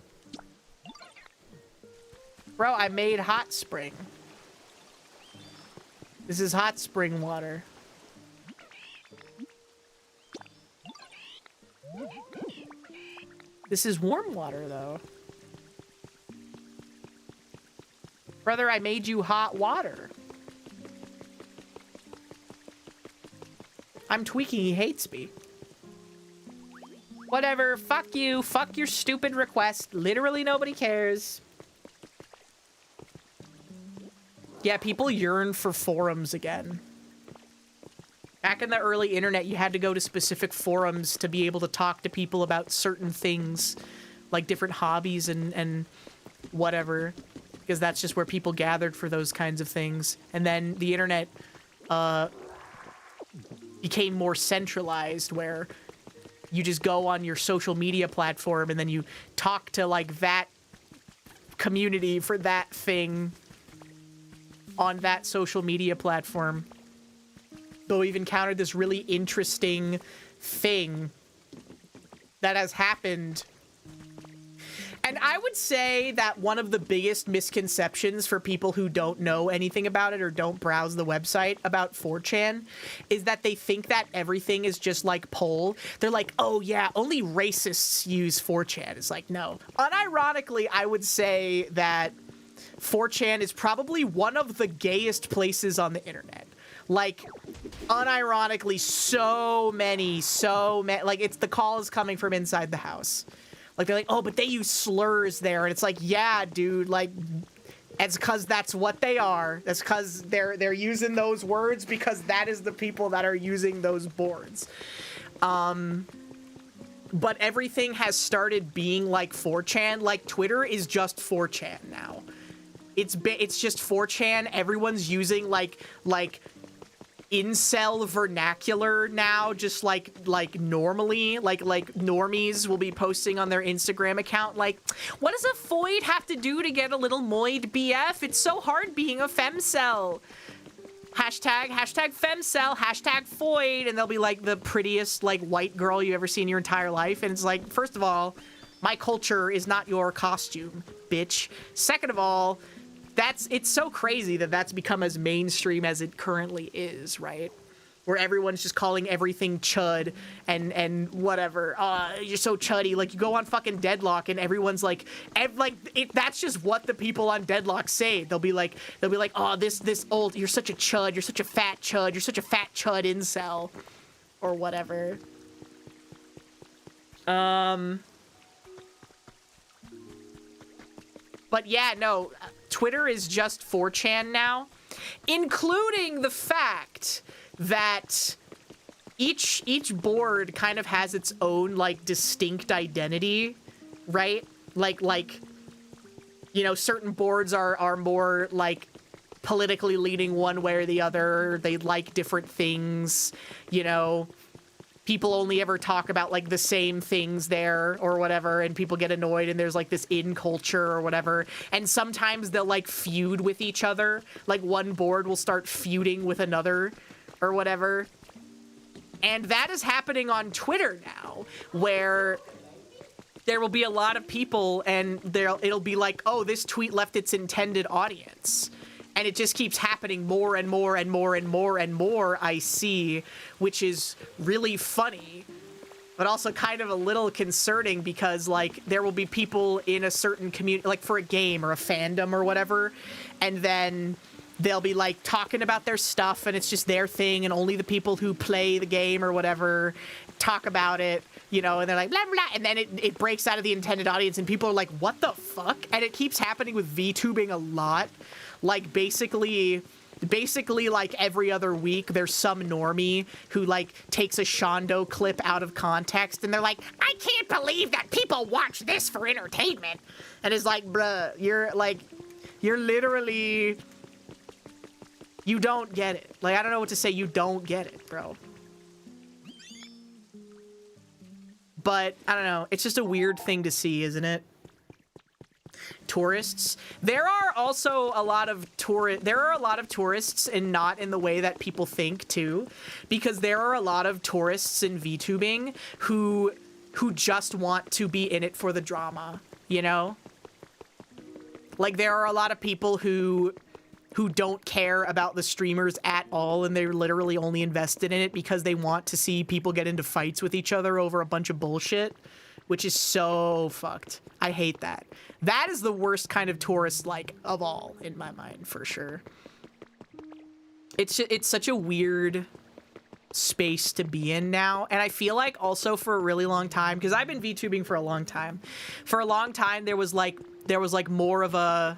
Bro, I made hot spring. This is hot spring water. This is warm water, though. Brother, I made you hot water. I'm tweaking, he hates me. Whatever, fuck you, fuck your stupid request. Literally nobody cares. Yeah, people yearn for forums again. Back in the early internet, you had to go to specific forums to be able to talk to people about certain things, like different hobbies and whatever, because that's just where people gathered for those kinds of things. And then the internet became more centralized, where you just go on your social media platform and then you talk to like that community for that thing on that social media platform. Though we've encountered this really interesting thing that has happened. And I would say that one of the biggest misconceptions for people who don't know anything about it or don't browse the website about 4chan is that they think that everything is just like Poll. They're like, oh yeah, only racists use 4chan. It's like, no. Unironically, I would say that 4chan is probably one of the gayest places on the internet. Like, unironically, so many, like, it's the call is coming from inside the house. Like, they're like, oh, but they use slurs there. And it's like, yeah, dude, like, it's because that's what they are. That's because they're using those words because that is the people that are using those boards. But everything has started being like 4chan. Like, Twitter is just 4chan now. It's just 4chan. Everyone's using, like incel vernacular now, just like normally, like normies will be posting on their Instagram account like, what does a foid have to do to get a little moid BF? It's so hard being a femcel. Hashtag femcel, hashtag foid, and they'll be like the prettiest like white girl you ever seen in your entire life. And it's like, first of all, my culture is not your costume, bitch. Second of all, it's so crazy that that's become as mainstream as it currently is, right? Where everyone's just calling everything chud and whatever. You're so chuddy. Like, you go on fucking Deadlock and everyone's like, that's just what the people on Deadlock say. They'll be like, oh, this old, you're such a chud, you're such a fat chud, you're such a fat chud incel, or whatever. But yeah, no, Twitter is just 4chan now, including the fact that each board kind of has its own like distinct identity, right? Like you know, certain boards are more like politically leaning one way or the other. They like different things, you know. People only ever talk about like the same things there or whatever, and people get annoyed, and there's like this in culture or whatever. And sometimes they'll like feud with each other. Like one board will start feuding with another or whatever. And that is happening on Twitter now, where there will be a lot of people, and it'll be like, oh, this tweet left its intended audience. And it just keeps happening more and more and more and more and more, I see, which is really funny, but also kind of a little concerning because, like, there will be people in a certain community, like for a game or a fandom or whatever, and then they'll be, like, talking about their stuff, and it's just their thing, and only the people who play the game or whatever talk about it, you know, and they're like, blah, blah, and then it breaks out of the intended audience, and people are like, what the fuck? And it keeps happening with VTubing a lot. Like, basically, like, every other week, there's some normie who, like, takes a Shondo clip out of context, and they're like, I can't believe that people watch this for entertainment. And it's like, bruh, you're literally, you don't get it. Like, I don't know what to say, you don't get it, bro. But, I don't know, it's just a weird thing to see, isn't it? Tourists. There are also a lot of tourists, and not in the way that people think too, because there are a lot of tourists in VTubing who just want to be in it for the drama, you know? Like, there are a lot of people who don't care about the streamers at all, and they're literally only invested in it because they want to see people get into fights with each other over a bunch of bullshit, which is so fucked. I hate that. That is the worst kind of tourist, like, of all, in my mind, for sure. It's such a weird space to be in now, and I feel like also for a really long time, because I've been VTubing for a long time. For a long time, there was like more of a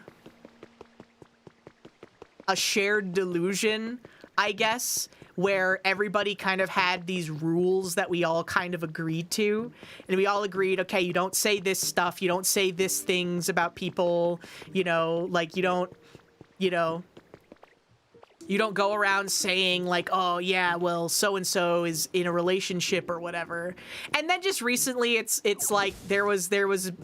shared delusion, I guess, where everybody kind of had these rules that we all kind of agreed to. And we all agreed, okay, you don't say this stuff, you don't say this things about people, you know, like you don't go around saying like, oh yeah, well, so-and-so is in a relationship or whatever. And then just recently it's like there was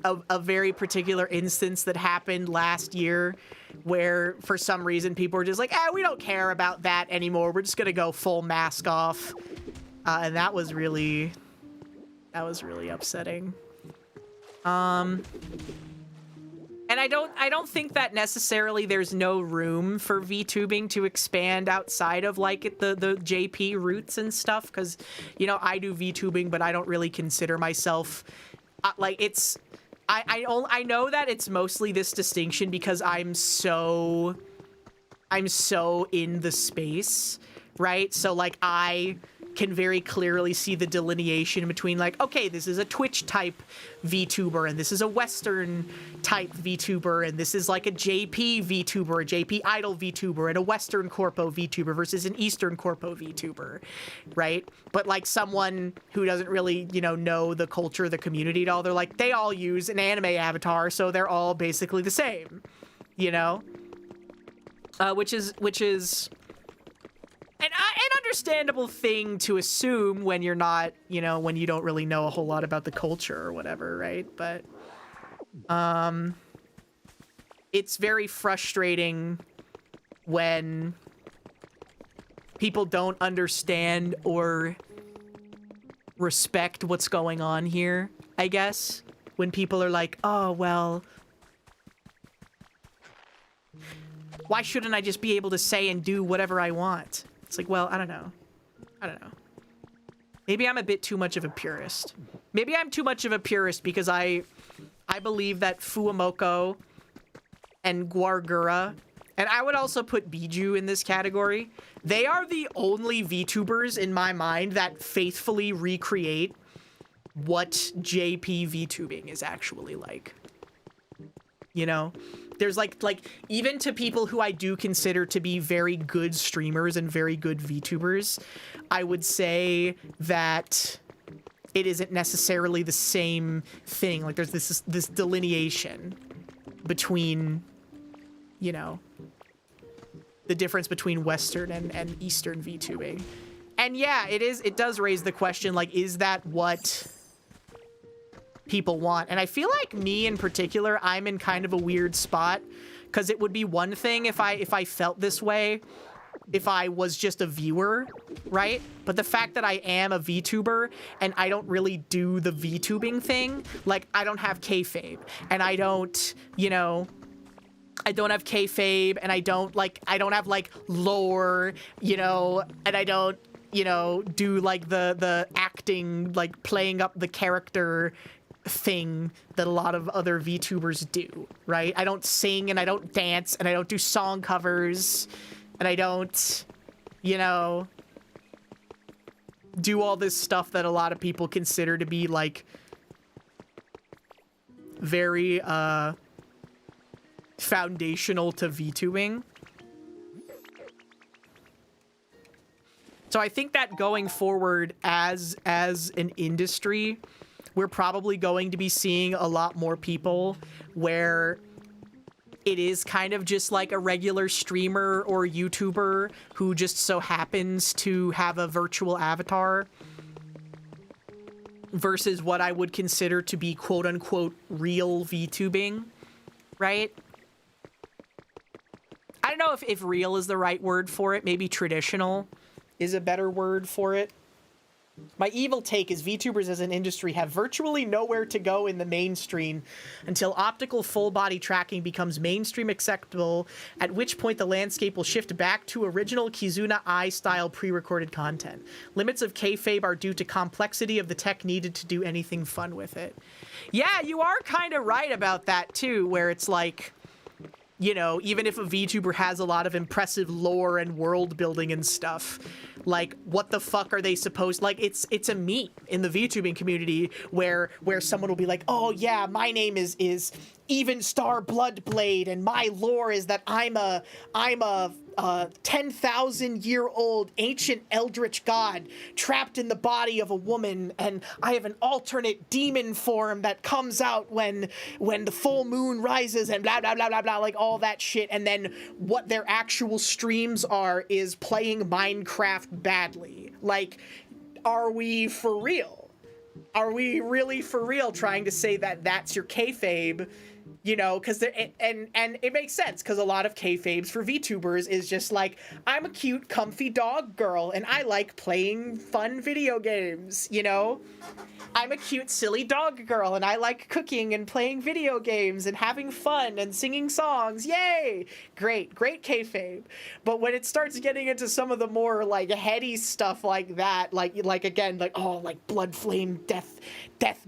a very particular instance that happened last year where for some reason people were just like, we don't care about that anymore. We're just gonna go full mask off. And that was really upsetting. And I don't think that necessarily there's no room for VTubing to expand outside of like the JP roots and stuff, because, you know, I do VTubing, but I don't really consider myself like it's. I know that it's mostly this distinction because I'm so in the space, right? So like I can very clearly see the delineation between like, okay, this is a Twitch type VTuber and this is a Western type VTuber and this is like a JP VTuber, a JP Idol VTuber, and a Western Corpo VTuber versus an Eastern Corpo VTuber, right? But like someone who doesn't really, you know the culture, the community at all, they're like, they all use an anime avatar, so they're all basically the same, you know? Which is an understandable thing to assume when you're not, you know, when you don't really know a whole lot about the culture or whatever, right? But it's very frustrating when people don't understand or respect what's going on here, I guess. When people are like, oh, well, why shouldn't I just be able to say and do whatever I want? It's like, well, I don't know. Maybe I'm a bit too much of a purist. Maybe I'm too much of a purist because I believe that Fuamoko and Guargura, and I would also put Biju in this category, they are the only VTubers in my mind that faithfully recreate what JP VTubing is actually like. You know? There's like even to people who I do consider to be very good streamers and very good VTubers, I would say that it isn't necessarily the same thing. Like there's this delineation between, you know, the difference between Western and Eastern VTubing. And yeah, it does raise the question, like, is that what people want? And I feel like me in particular, I'm in kind of a weird spot, because it would be one thing if I felt this way if I was just a viewer, right? But the fact that I am a VTuber and I don't really do the VTubing thing, like I don't have kayfabe and I don't, you know, I don't have kayfabe and I don't have like lore, you know, and I don't, you know, do like the acting, like playing up the character thing that a lot of other VTubers do, right? I don't sing and I don't dance and I don't do song covers and I don't, you know, do all this stuff that a lot of people consider to be like very foundational to VTubing. So I think that going forward as an industry, we're probably going to be seeing a lot more people where it is kind of just like a regular streamer or YouTuber who just so happens to have a virtual avatar versus what I would consider to be quote unquote real VTubing, right? I don't know if real is the right word for it. Maybe traditional is a better word for it. My evil take is VTubers as an industry have virtually nowhere to go in the mainstream until optical full-body tracking becomes mainstream acceptable, at which point the landscape will shift back to original Kizuna Eye-style pre-recorded content. Limits of kayfabe are due to complexity of the tech needed to do anything fun with it. Yeah, you are kind of right about that, too, where it's like, you know, even if a VTuber has a lot of impressive lore and world building and stuff, like, what the fuck are they supposed, like, it's a meme in the VTubing community where someone will be like, oh yeah, my name is Even Star Bloodblade, and my lore is that I'm a 10,000-year-old ancient eldritch god trapped in the body of a woman, and I have an alternate demon form that comes out when the full moon rises, and blah blah blah blah blah, like all that shit. And then what their actual streams are is playing Minecraft badly. Like, are we for real? Are we really for real trying to say that that's your kayfabe? You know, because and it makes sense, because a lot of kayfabes for VTubers is just like, I'm a cute, comfy dog girl, and I like playing fun video games, you know? I'm a cute, silly dog girl, and I like cooking and playing video games and having fun and singing songs. Yay! Great kayfabe. But when it starts getting into some of the more, like, heady stuff like that, like again, like, oh, like, Blood Flame Death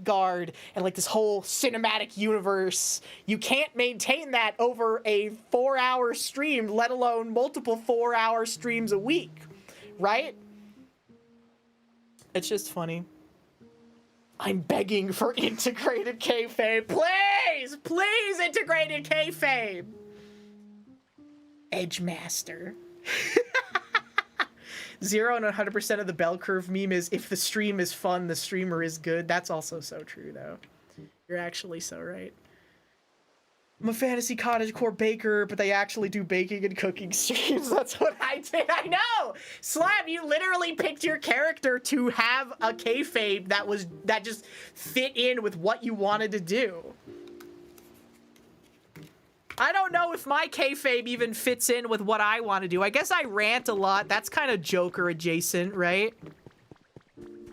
Guard, and, like, this whole cinematic universe, you can't maintain that over a 4-hour stream, let alone multiple 4-hour streams a week, right? It's just funny. I'm begging for integrated kayfabe. Please! Please, integrated kayfabe! Edgemaster. 0 and 100% of the bell curve meme is, if the stream is fun, the streamer is good. That's also so true, though. You're actually so right. I'm a fantasy cottagecore baker, but they actually do baking and cooking streams. That's what I did. I know! Slab, you literally picked your character to have a kayfabe that just fit in with what you wanted to do. I don't know if my kayfabe even fits in with what I want to do. I guess I rant a lot. That's kind of Joker adjacent, right?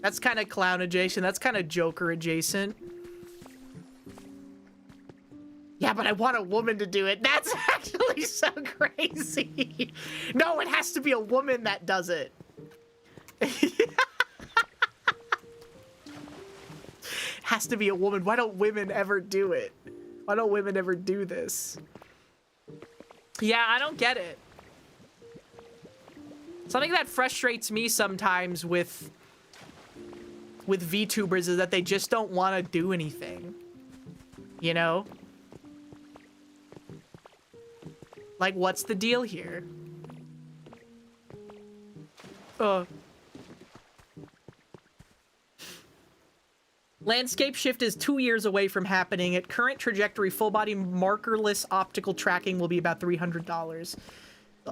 That's kind of clown adjacent. That's kind of Joker adjacent. Yeah, but I want a woman to do it. That's actually so crazy. No, it has to be a woman that does it. Has to be a woman. Why don't women ever do it? Why don't women ever do this? Yeah, I don't get it. Something that frustrates me sometimes with VTubers is that they just don't want to do anything. You know? Like, what's the deal here? Landscape shift is 2 years away from happening. At current trajectory, full-body markerless optical tracking will be about $300.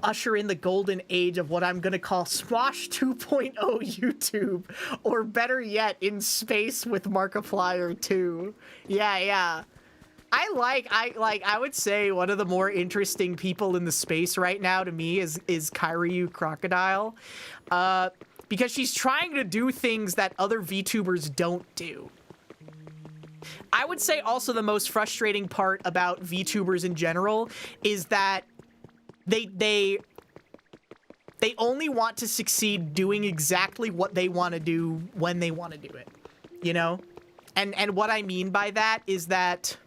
Usher in the golden age of what I'm gonna call Smosh 2.0 YouTube, or better yet, in space with Markiplier 2. Yeah. I would say one of the more interesting people in the space right now to me is Kyryu Crocodile, because she's trying to do things that other VTubers don't do. I would say also the most frustrating part about VTubers in general is that they only want to succeed doing exactly what they want to do when they want to do it, you know? And what I mean by that is that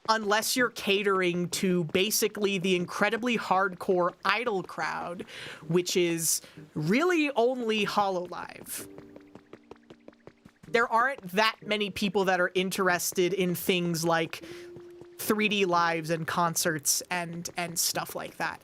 unless you're catering to basically the incredibly hardcore idol crowd, which is really only HoloLive, there aren't that many people that are interested in things like 3D lives and concerts and stuff like that.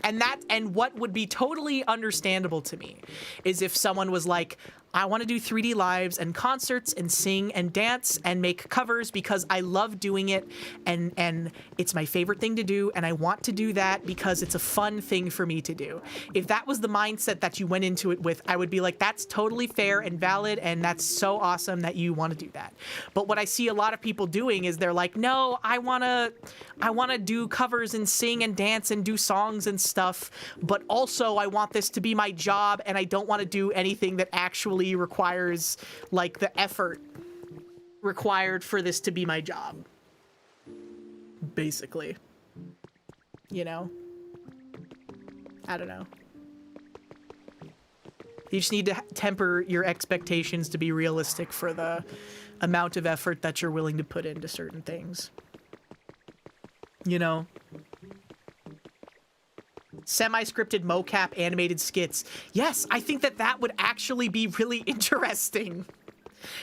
And what would be totally understandable to me is if someone was like, I want to do 3D lives and concerts and sing and dance and make covers because I love doing it and it's my favorite thing to do and I want to do that because it's a fun thing for me to do. If that was the mindset that you went into it with, I would be like, that's totally fair and valid and that's so awesome that you want to do that. But what I see a lot of people doing is they're like, no, I want to do covers and sing and dance and do songs and stuff, but also I want this to be my job and I don't want to do anything that actually requires like the effort required for this to be my job, basically, you know? I don't know. You just need to temper your expectations to be realistic for the amount of effort that you're willing to put into certain things, you know? Semi-scripted mocap animated skits. Yes, I think that would actually be really interesting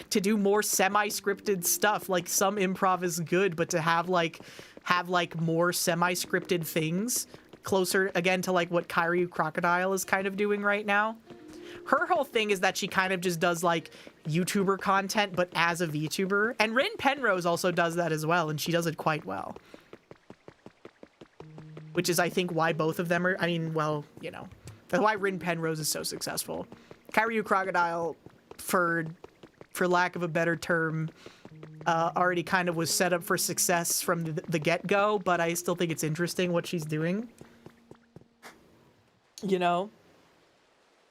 to do more semi-scripted stuff. Like some improv is good, but to have like more semi-scripted things closer again to like what Kyryu Crocodile is kind of doing right now. Her whole thing is that she kind of just does like YouTuber content, but as a VTuber. And Rin Penrose also does that as well, and she does it quite well. Which is, I think, why both of them are, I mean, well, you know, that's why Rin Penrose is so successful. Kyryu Crocodile, for lack of a better term, already kind of was set up for success from the get-go, but I still think it's interesting what she's doing. You know?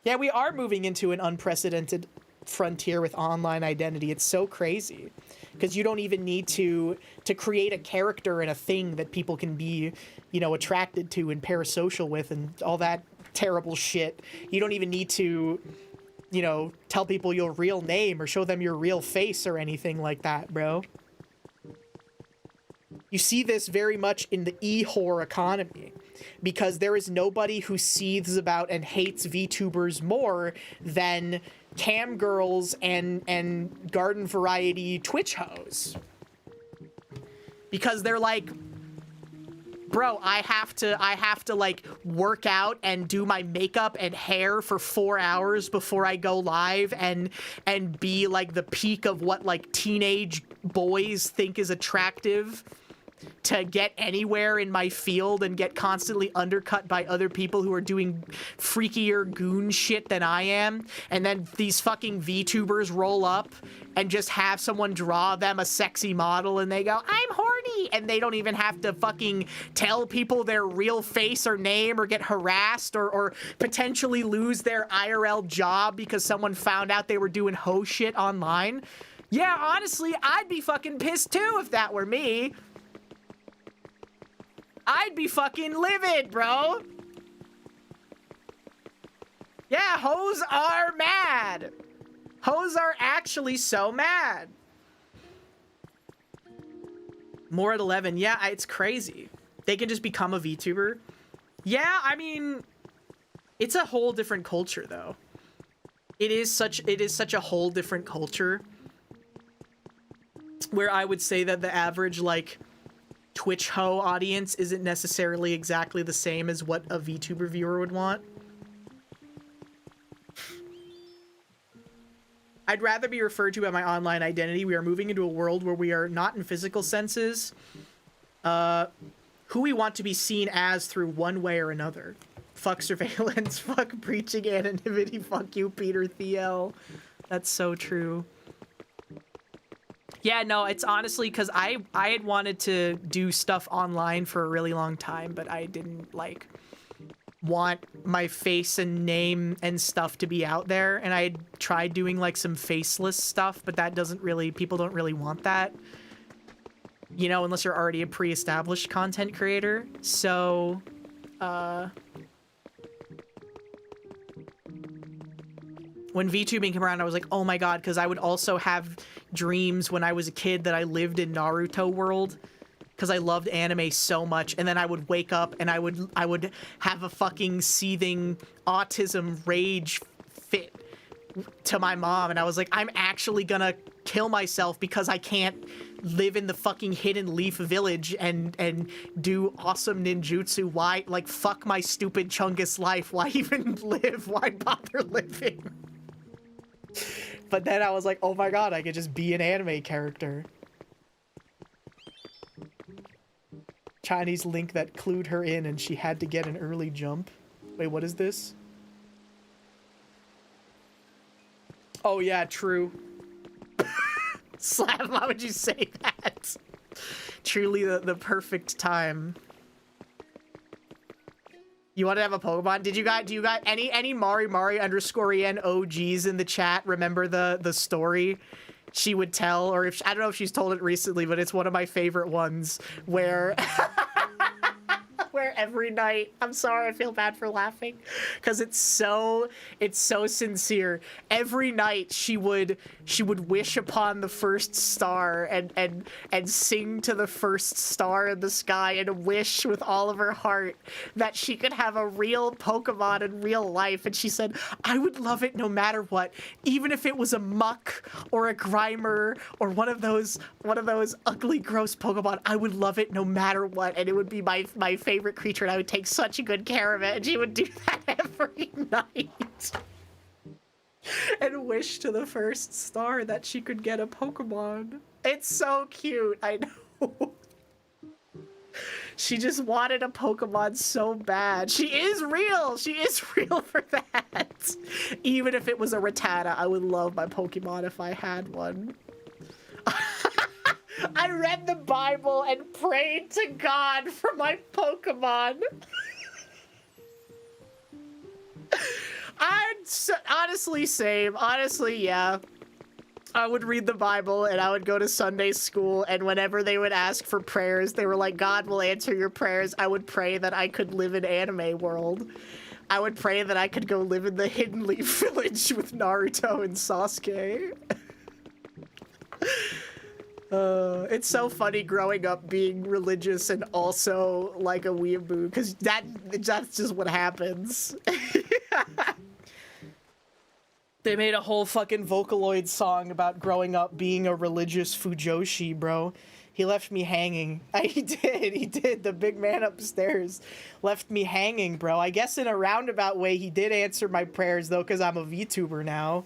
Yeah, we are moving into an unprecedented frontier with online identity. It's so crazy. Because you don't even need to create a character and a thing that people can be, you know, attracted to and parasocial with and all that terrible shit. You don't even need to, you know, tell people your real name or show them your real face or anything like that, bro. You see this very much in the e-whore economy, because there is nobody who seethes about and hates VTubers more than cam girls and garden variety Twitch hoes. Because they're like, bro, I have to like work out and do my makeup and hair for 4 hours before I go live and be like the peak of what like teenage boys think is attractive to get anywhere in my field and get constantly undercut by other people who are doing freakier goon shit than I am. And then these fucking VTubers roll up and just have someone draw them a sexy model and they go, I'm horny. And they don't even have to fucking tell people their real face or name or get harassed or potentially lose their IRL job because someone found out they were doing hoe shit online. Yeah, honestly, I'd be fucking pissed too if that were me. I'd be fucking livid, bro. Yeah, hoes are mad. Hoes are actually so mad. More at 11. Yeah, it's crazy. They can just become a VTuber. Yeah, I mean, it's a whole different culture, though. It is such a whole different culture. Where I would say that the average, like, Twitch hoe audience isn't necessarily exactly the same as what a VTuber viewer would want. I'd rather be referred to by my online identity. We are moving into a world where we are not in physical senses, who we want to be seen as through one way or another. Fuck surveillance, fuck preaching anonymity, fuck you, Peter Thiel. That's so true. Yeah, no, it's honestly because I had wanted to do stuff online for a really long time, but I didn't like want my face and name and stuff to be out there, and I had tried doing like some faceless stuff, but that doesn't really, people don't really want that, you know, unless you're already a pre-established content creator. So when VTubing came around, I was like, oh my god, because I would also have dreams when I was a kid that I lived in Naruto world, because I loved anime so much, and then I would wake up and I would have a fucking seething autism rage fit to my mom, and I was like, I'm actually gonna kill myself because I can't live in the fucking Hidden Leaf Village and do awesome ninjutsu. Why, like, fuck my stupid Chungus life. Why even live? Why bother living? But then I was like, oh my god, I could just be an anime character. Chinese link that clued her in and she had to get an early jump. Wait, what is this? Oh yeah, true. Slab, why would you say that? Truly the perfect time. You want to have a Pokemon? Do you got any Mari _en OGs in the chat? Remember the story she would tell, or if I don't know if she's told it recently, but it's one of my favorite ones where where every night, I'm sorry, I feel bad for laughing because it's so sincere. Every night she would wish upon the first star and sing to the first star in the sky and wish with all of her heart that she could have a real Pokemon in real life. And she said, I would love it no matter what, even if it was a Muck or a Grimer or one of those ugly, gross Pokemon. I would love it no matter what, and it would be my favorite creature, and I would take such a good care of it. And she would do that every night and wish to the first star that she could get a Pokemon. It's so cute, I know. She just wanted a Pokemon so bad. She is real for that. Even if it was a Rattata, I would love my Pokemon if I had one. I read the Bible and prayed to God for my Pokemon. Honestly, same. Honestly, yeah. I would read the Bible and I would go to Sunday school, and whenever they would ask for prayers, they were like, God will answer your prayers. I would pray that I could live in anime world. I would pray that I could go live in the Hidden Leaf Village with Naruto and Sasuke. It's so funny growing up being religious and also like a weeaboo, because that's just what happens. They made a whole fucking Vocaloid song about growing up being a religious Fujoshi, bro. He left me hanging. He did. The big man upstairs left me hanging, bro. I guess in a roundabout way he did answer my prayers, though, because I'm a VTuber now.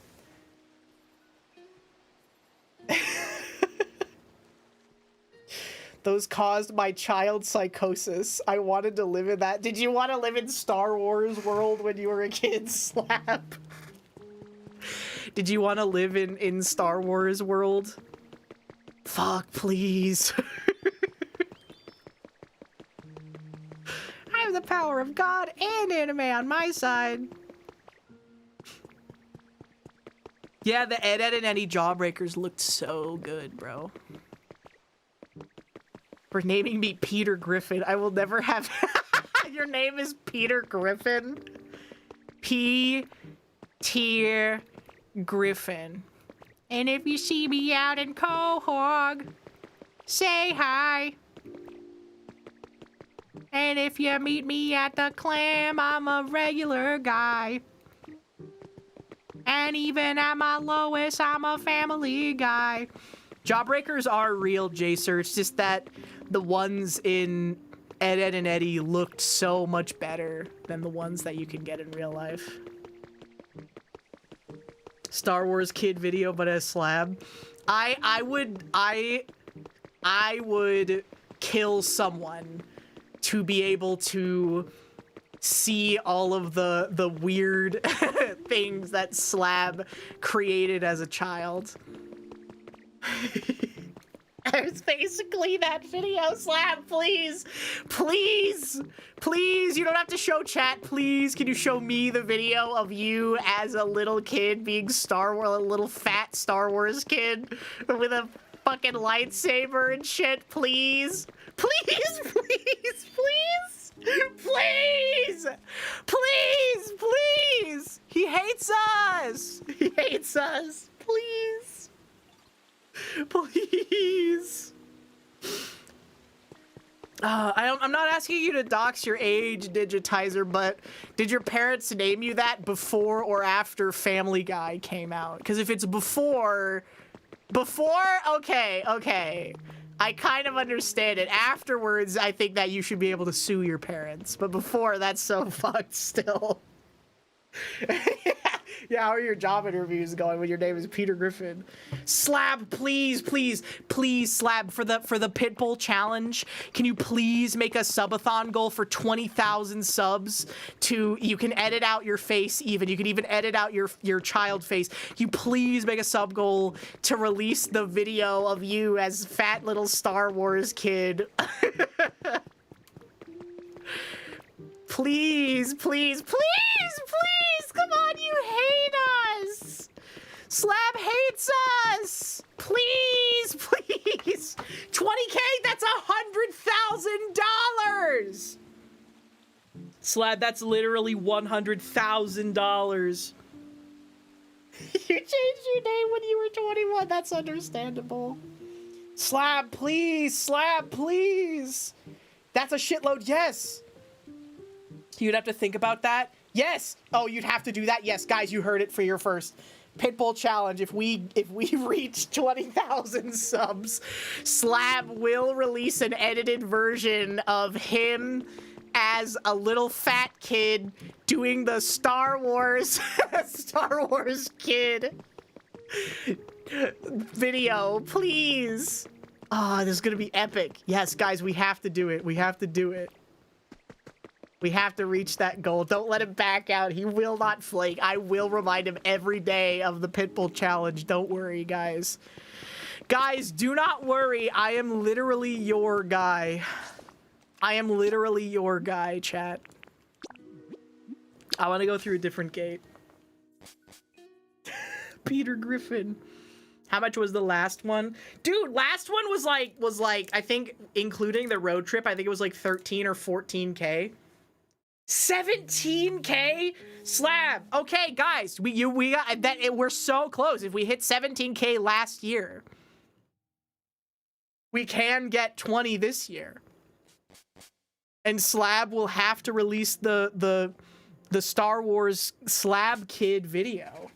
Those caused my child psychosis. I wanted to live in that. Did you want to live in Star Wars world when you were a kid, Slap? Did you want to live in Star Wars world? Fuck, please. I have the power of God and anime on my side. Yeah, the Ed and Eddie Jawbreakers looked so good, bro. For naming me Peter Griffin, I will never have... Your name is Peter Griffin? P-tier Griffin. And if you see me out in Quahog, say hi. And if you meet me at the Clam, I'm a regular guy. And even at my lowest, I'm a family guy. Jawbreakers are real, Jacer. It's just that the ones in Ed, and Eddie looked so much better than the ones that you can get in real life. Star Wars kid video, but as Slab. I would kill someone to be able to see all of the weird things that Slab created as a child. It's basically that video. Slab, please. Please. Please. You don't have to show chat. Please. Can you show me the video of you as a little kid being Star Wars, a little fat Star Wars kid with a fucking lightsaber and shit? Please. Please. Please. Please. Please. Please. Please. He hates us. He hates us. Please. Please. I'm not asking you to dox your age, Digitizer, but did your parents name you that before or after Family Guy came out? Because if it's before, okay. I kind of understand it. Afterwards, I think that you should be able to sue your parents. But before, that's so fucked still. Yeah, how are your job interviews going when your name is Peter Griffin? Slab, please, please, please, Slab, for the Pitbull challenge, can you please make a subathon goal for 20,000 subs you can edit out your face even. You can even edit out your child face. You please make a sub goal to release the video of you as fat little Star Wars kid. Please, please, please, please, come on, you hate us. Slab hates us. Please, please. 20K, that's $100,000. Slab, that's literally $100,000. You changed your name when you were 21, that's understandable. Slab, please, Slab, please. That's a shitload, yes. You'd have to think about that. Yes. Oh, you'd have to do that. Yes, guys, you heard it for your first Pitbull challenge. If we reach 20,000 subs, Slab will release an edited version of him as a little fat kid doing the Star Wars kid video. Please. Ah, this is gonna be epic. Yes, guys, we have to do it. We have to do it. We have to reach that goal. Don't let him back out. He will not flake. I will remind him every day of the Pitbull challenge. Don't worry, guys. Guys, do not worry. I am literally your guy. I am literally your guy, chat. I want to go through a different gate. Peter Griffin. How much was the last one? Dude, last one was like, I think, including the road trip, I think it was like 13 or 14K. 17K? Slab. Okay, guys, we got that. We're so close. If we hit 17K last year, we can get 20 this year. And Slab will have to release the Star Wars Slab Kid video.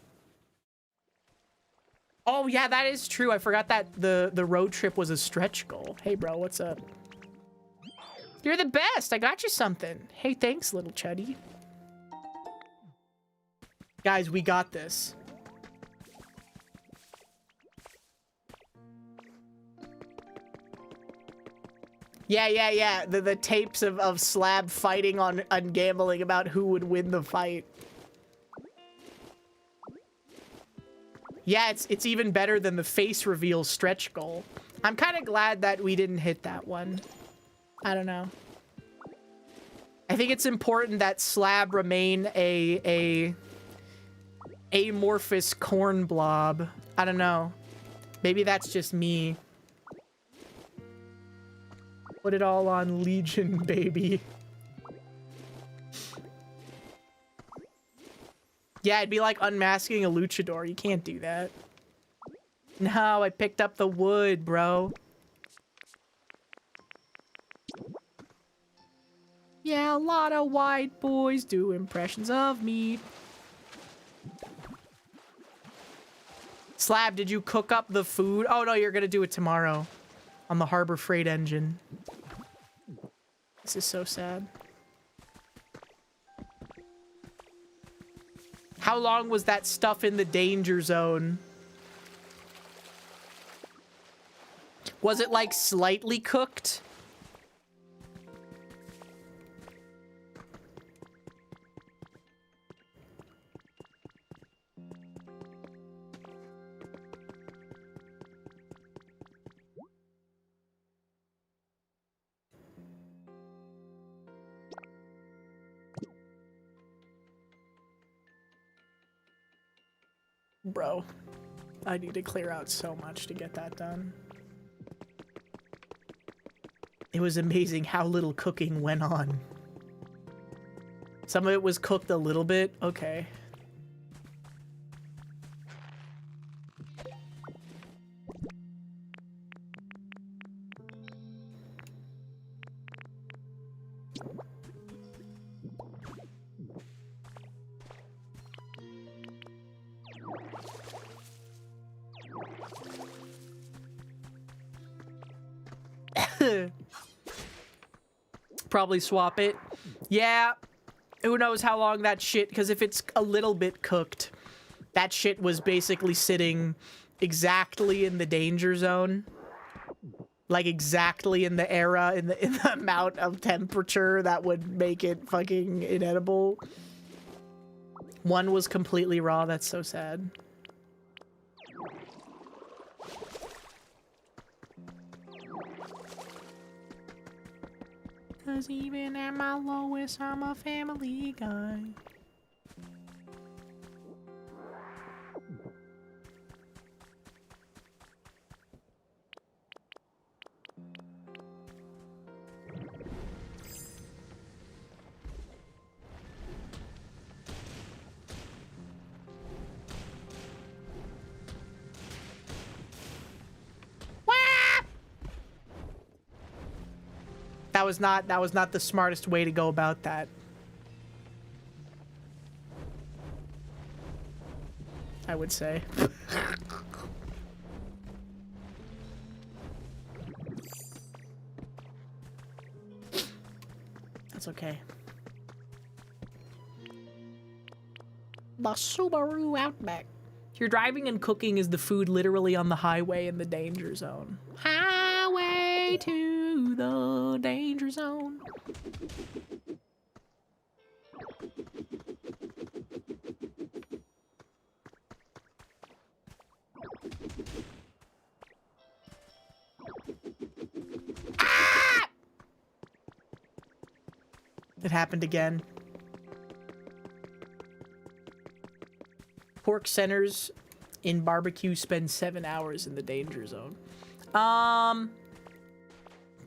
Oh yeah, that is true. I forgot that the road trip was a stretch goal. Hey bro, what's up? You're the best. I got you something. Hey, thanks, little chuddy. Guys, we got this. Yeah. The tapes of Slab fighting on gambling about who would win the fight. Yeah, it's even better than the face reveal stretch goal. I'm kind of glad that we didn't hit that one. I don't know. I think it's important that Slab remain a amorphous corn blob. I don't know. Maybe that's just me. Put it all on Legion, baby. Yeah, it'd be like unmasking a luchador. You can't do that. No, I picked up the wood, bro. Yeah, a lot of white boys do impressions of me. Slab, did you cook up the food? Oh, no, you're gonna do it tomorrow on the Harbor Freight engine. This is so sad. How long was that stuff in the danger zone? Was it, like, slightly cooked? Bro, I need to clear out so much to get that done. It was amazing how little cooking went on. Some of it was cooked a little bit. Okay. Probably swap it. Yeah. Who knows how long that shit, because if it's a little bit cooked, that shit was basically sitting exactly in the danger zone. Like exactly in the era, in the amount of temperature that would make it fucking inedible. One was completely raw. That's so sad. 'Cause even at my lowest, I'm a family guy. That was not the smartest way to go about that. I would say. That's okay. The Subaru Outback. You're driving and cooking is the food literally on the highway in the danger zone. Highway to the danger zone. Ah! It happened again. Pork centers in barbecue spend 7 hours in the danger zone.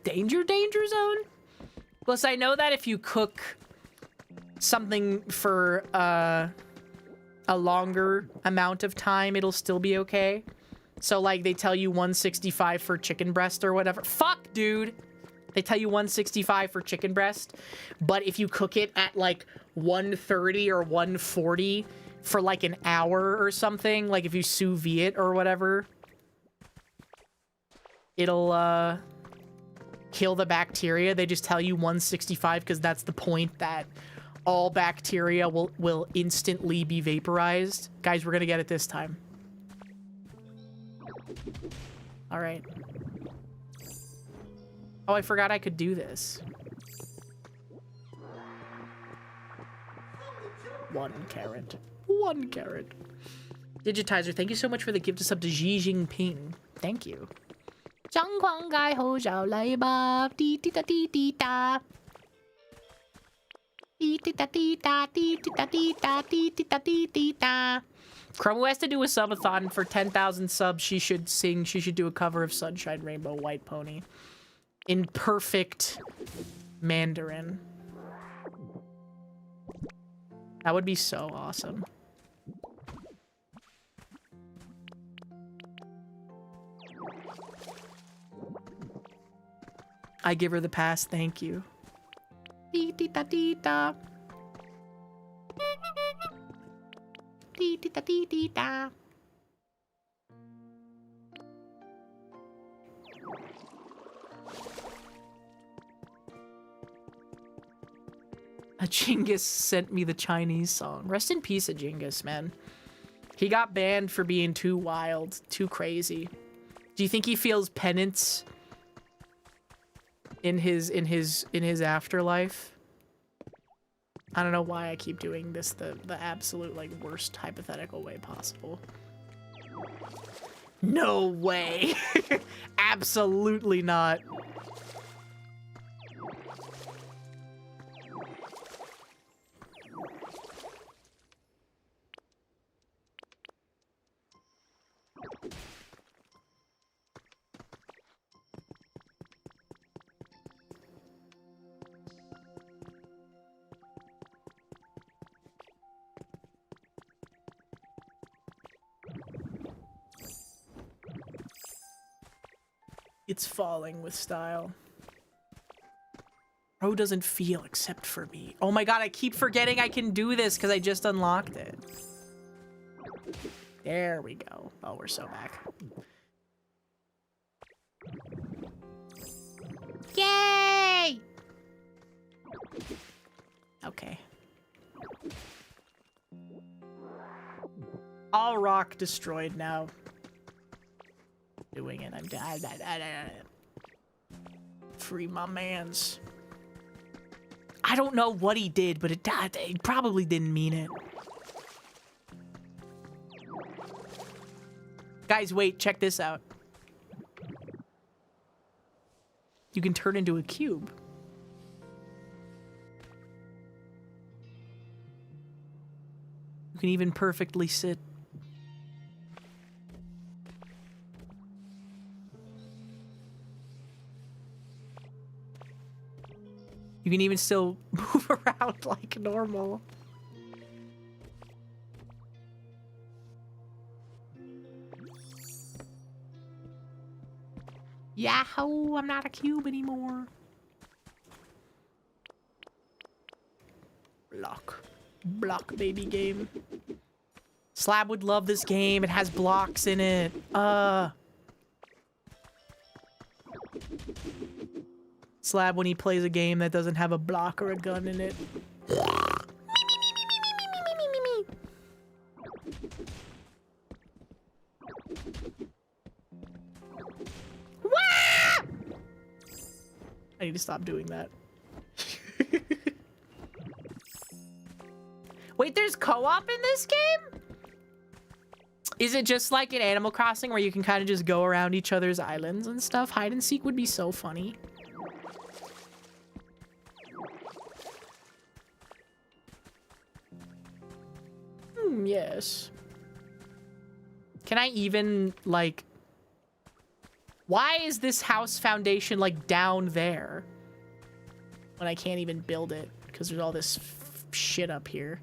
Danger zone? Plus, I know that if you cook something for a longer amount of time, it'll still be okay. So, like, they tell you 165 for chicken breast or whatever. Fuck, dude! They tell you 165 for chicken breast, but if you cook it at, like, 130 or 140 for, like, an hour or something, like, if you sous vide it or whatever, it'll, kill the bacteria. They just tell you 165 because that's the point, that all bacteria will instantly be vaporized. Guys, we're gonna get it this time. All right. Oh, I forgot I could do this. 1 carrot. 1 carrot. Digitizer, thank you so much for the gift of sub to Xi Jinping. Thank you. 张狂盖后绕来吧，滴滴答滴滴答，滴滴答滴答，滴滴答滴答，滴滴答滴滴答。Chrome, who has to do a subathon for 10,000 subs, she should do a cover of Sunshine Rainbow White Pony in perfect Mandarin. That would be so awesome. I give her the pass, thank you. Dee dee da dee da. Dee dee da dee dee da. A Genghis sent me the Chinese song. Rest in peace, a Genghis, man. He got banned for being too wild, too crazy. Do you think he feels penance in his afterlife? I don't know why I keep doing this the absolute, like, worst hypothetical way possible. No way. Absolutely not. It's falling with style. Row doesn't feel except for me. Oh my god, I keep forgetting I can do this because I just unlocked it. There we go. Oh, we're so back. Yay! Okay. All rock destroyed now. Doing it. I'm free my mans. I don't know what he did, but it probably didn't mean it. Guys, wait, check this out. You can turn into a cube. You can even perfectly sit. You can even still move around like normal. Yahoo! I'm not a cube anymore. Block baby game. Slab would love this game. It has blocks in it. Slab when he plays a game that doesn't have a block or a gun in it. I need to stop doing that. Wait, there's co-op in this game? Is it just like in Animal Crossing where you can kind of just go around each other's islands and stuff? Hide and seek would be so funny. Yes. Can I even, like... Why is this house foundation, like, down there? When I can't even build it, because there's all this shit up here.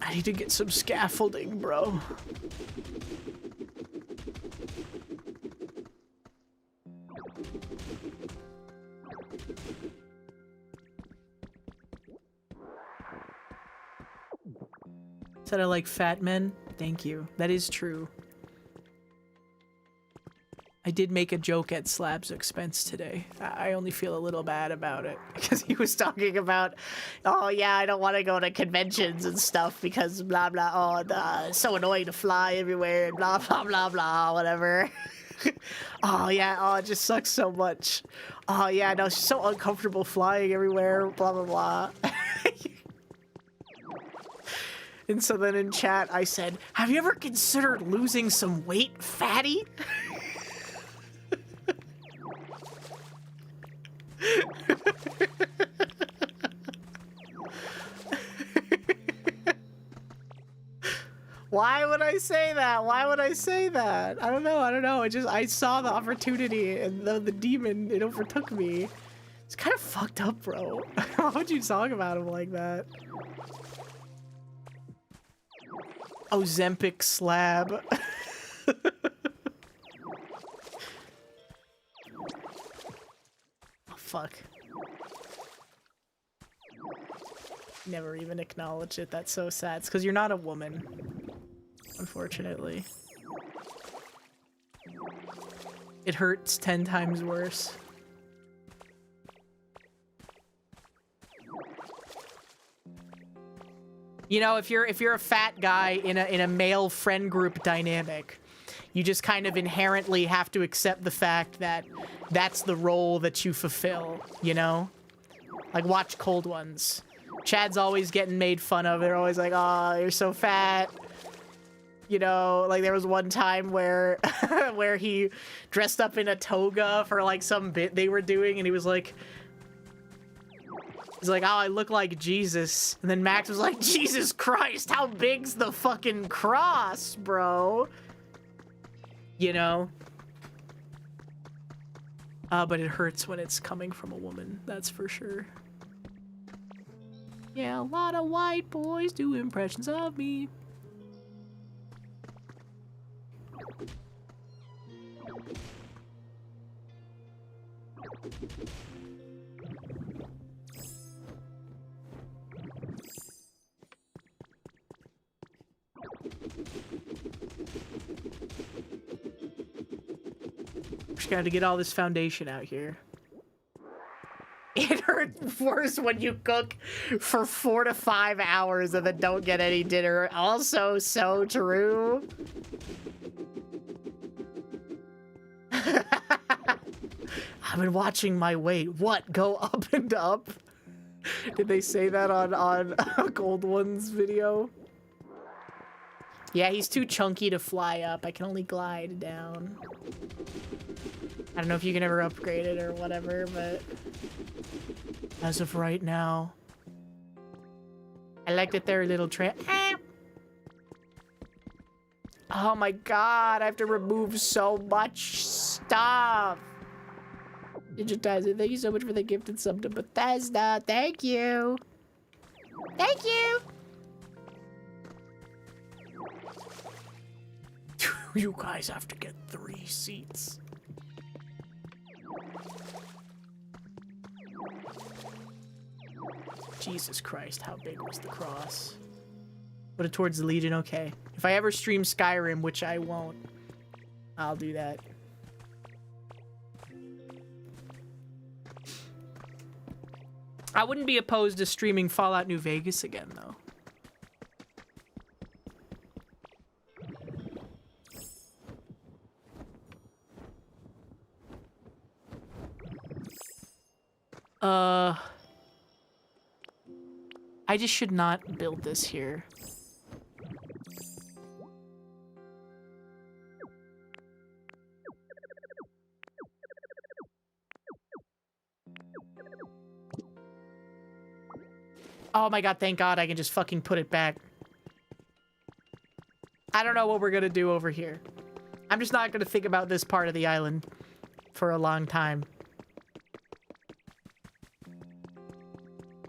I need to get some scaffolding, bro. Said I like fat men? Thank you. That is true. I did make a joke at Slab's expense today. I only feel a little bad about it because he was talking about, oh yeah, I don't want to go to conventions and stuff because blah blah. Oh, it's so annoying to fly everywhere and blah blah blah blah whatever. Oh yeah, oh it just sucks so much. Oh yeah, no, it's so uncomfortable flying everywhere. Blah blah blah. And so then in chat I said, have you ever considered losing some weight, fatty? Why would I say that? Why would I say that? I don't know. I saw the opportunity and the demon, it overtook me. It's kind of fucked up, bro. Why would you talk about him like that? Ozempic Slab. Oh, fuck. Never even acknowledge it. That's so sad. It's because you're not a woman. Unfortunately. It hurts 10 times worse. You know, if you're a fat guy in a male friend group dynamic, you just kind of inherently have to accept the fact that that's the role that you fulfill, you know? Like, watch Cold Ones. Chad's always getting made fun of. They're always like, oh, you're so fat. You know, like there was one time where where he dressed up in a toga for like some bit they were doing, and he's like, oh, I look like Jesus. And then Max was like, Jesus Christ, how big's the fucking cross, bro? You know? But it hurts when it's coming from a woman, that's for sure. Yeah, a lot of white boys do impressions of me. Just got to get all this foundation out here. It hurts worse when you cook for 4 to 5 hours and then don't get any dinner. Also so true. I've been watching my weight. What? Go up and up? Did they say that on Gold One's video? Yeah, he's too chunky to fly up. I can only glide down. I don't know if you can ever upgrade it or whatever, but as of right now, I like that they're a little Oh my god, I have to remove so much stuff. Digitize it. Thank you so much for the gifted sub to Bethesda. Thank you. Thank you. You guys have to get 3 seats. Jesus Christ, how big was the cross? Put it towards the Legion, okay. If I ever stream Skyrim, which I won't, I'll do that. I wouldn't be opposed to streaming Fallout New Vegas again, though. I just should not build this here. Oh my god, thank god I can just fucking put it back. I don't know what we're gonna do over here. I'm just not gonna think about this part of the island for a long time.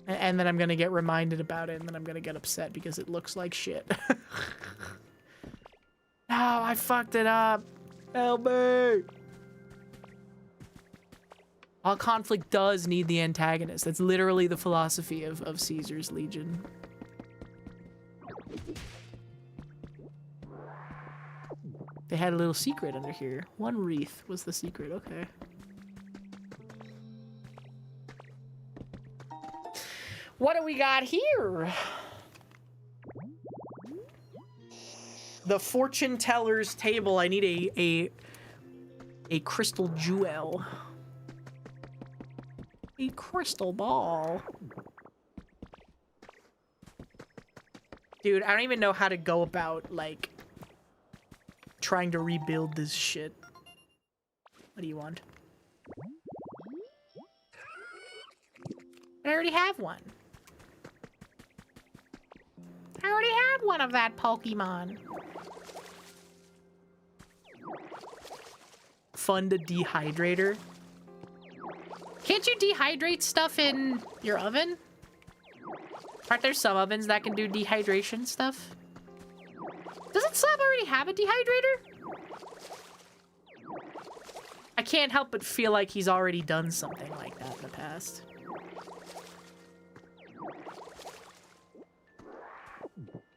And then I'm gonna get reminded about it, and then I'm gonna get upset because it looks like shit. No, I fucked it up. Help me! All conflict does need the antagonist. That's literally the philosophy of Caesar's Legion. They had a little secret under here. 1 wreath was the secret, okay. What do we got here? The fortune teller's table. I need a crystal jewel. A crystal ball. Dude, I don't even know how to go about, like, trying to rebuild this shit. What do you want? I already have one. I already had one of that Pokemon. Fund a dehydrator. Can't you dehydrate stuff in your oven? Aren't there some ovens that can do dehydration stuff? Doesn't Slab already have a dehydrator? I can't help but feel like he's already done something like that in the past.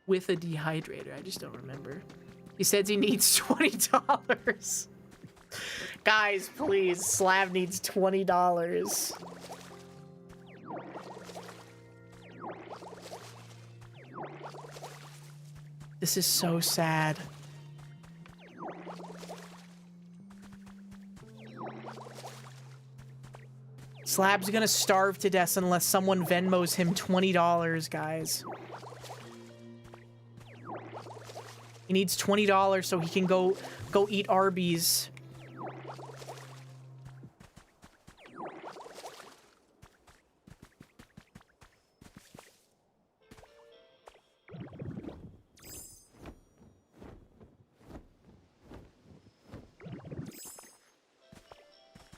With a dehydrator, I just don't remember. He says he needs $20. Guys, please, Slab needs $20. This is so sad. Slab's gonna starve to death unless someone Venmos him $20, guys. He needs $20 so he can go eat Arby's.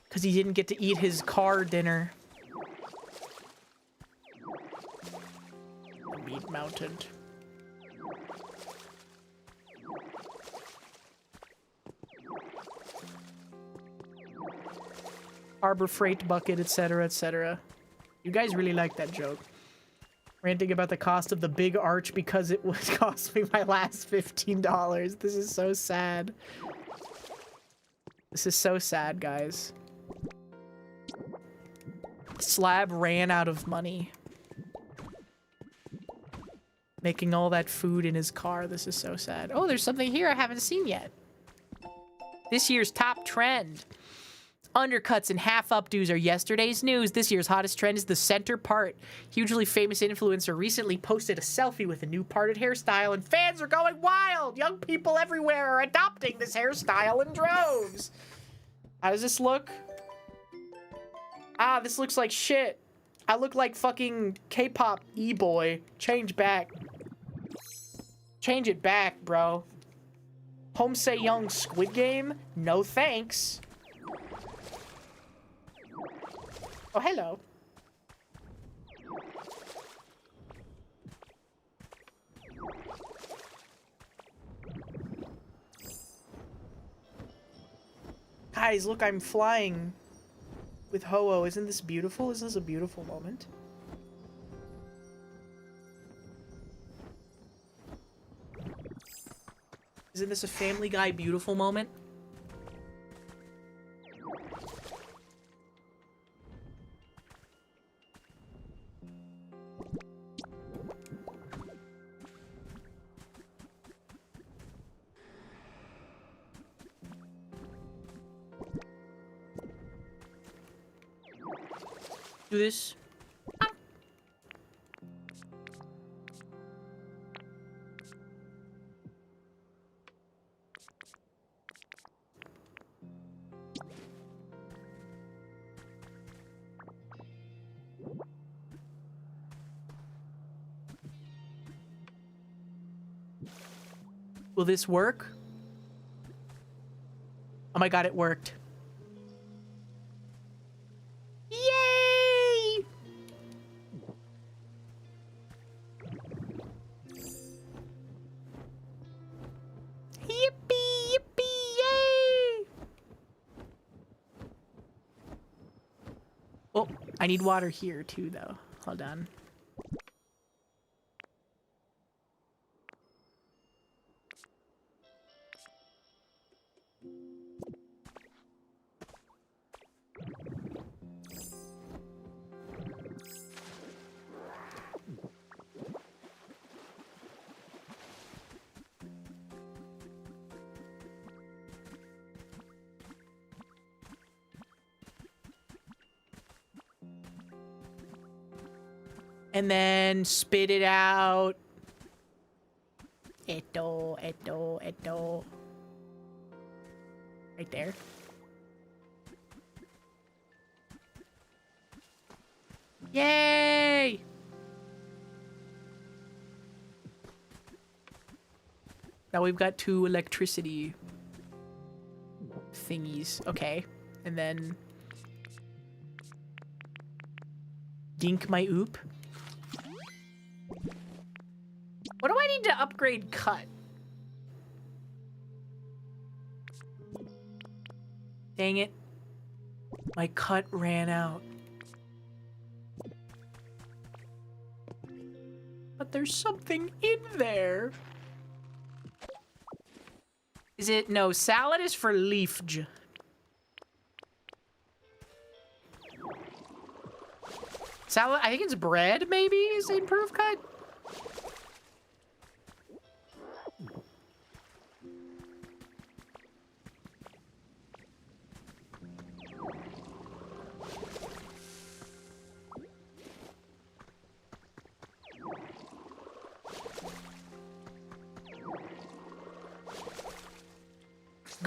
Because he didn't get to eat his car dinner. Meat Mountain. Harbor Freight Bucket, etc., etc. You guys really like that joke. Ranting about the cost of the big arch because it would cost me my last $15. This is so sad. This is so sad, guys. Slab ran out of money. Making all that food in his car. This is so sad. Oh, there's something here I haven't seen yet. This year's top trend. Undercuts and half updos are yesterday's news. This year's hottest trend is the center part. Hugely famous influencer recently posted a selfie with a new parted hairstyle, and fans are going wild. Young people everywhere are adopting this hairstyle in droves. How does this look? Ah, this looks like shit. I look like fucking K-pop e-boy. Change back. Change it back, bro. Homesay Young Squid Game? No thanks. Oh, hello. Guys, look, I'm flying with Ho-Oh. Isn't this beautiful? Isn't this a beautiful moment? Isn't this a Family Guy beautiful moment? Do this. Will this work? Oh my god, it worked. Yay! Yippee, yippee, yay! Oh, I need water here too, though. Hold on. And then spit it out. Eto. Right there. Yay! Now we've got 2 electricity thingies. Okay. And then dink my oop. What do I need to upgrade cut? Dang it. My cut ran out. But there's something in there. Is it? No, salad is for leafj. Salad, I think it's bread, maybe, is improved cut?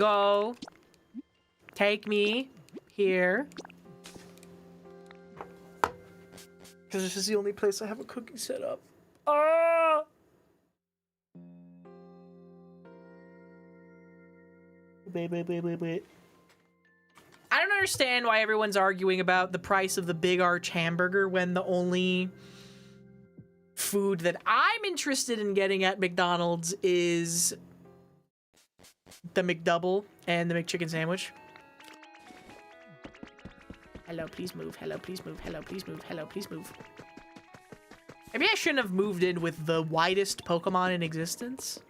go. Take me here. Because this is the only place I have a cooking set up. Oh! Wait. I don't understand why everyone's arguing about the price of the Big Arch hamburger when the only food that I'm interested in getting at McDonald's is the McDouble and the McChicken sandwich. Hello, please move. Hello, please move. Hello, please move. Hello, please move. Maybe I shouldn't have moved in with the widest Pokemon in existence.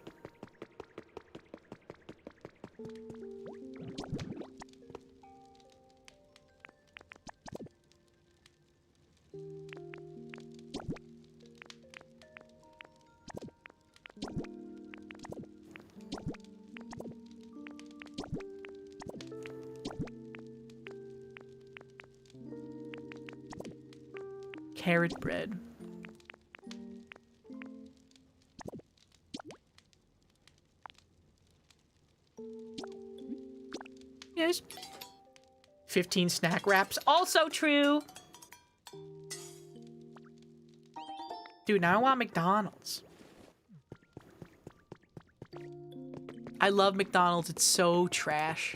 Carrot bread. Yes. 15 snack wraps. Also true. Dude, now I want McDonald's. I love McDonald's. It's so trash.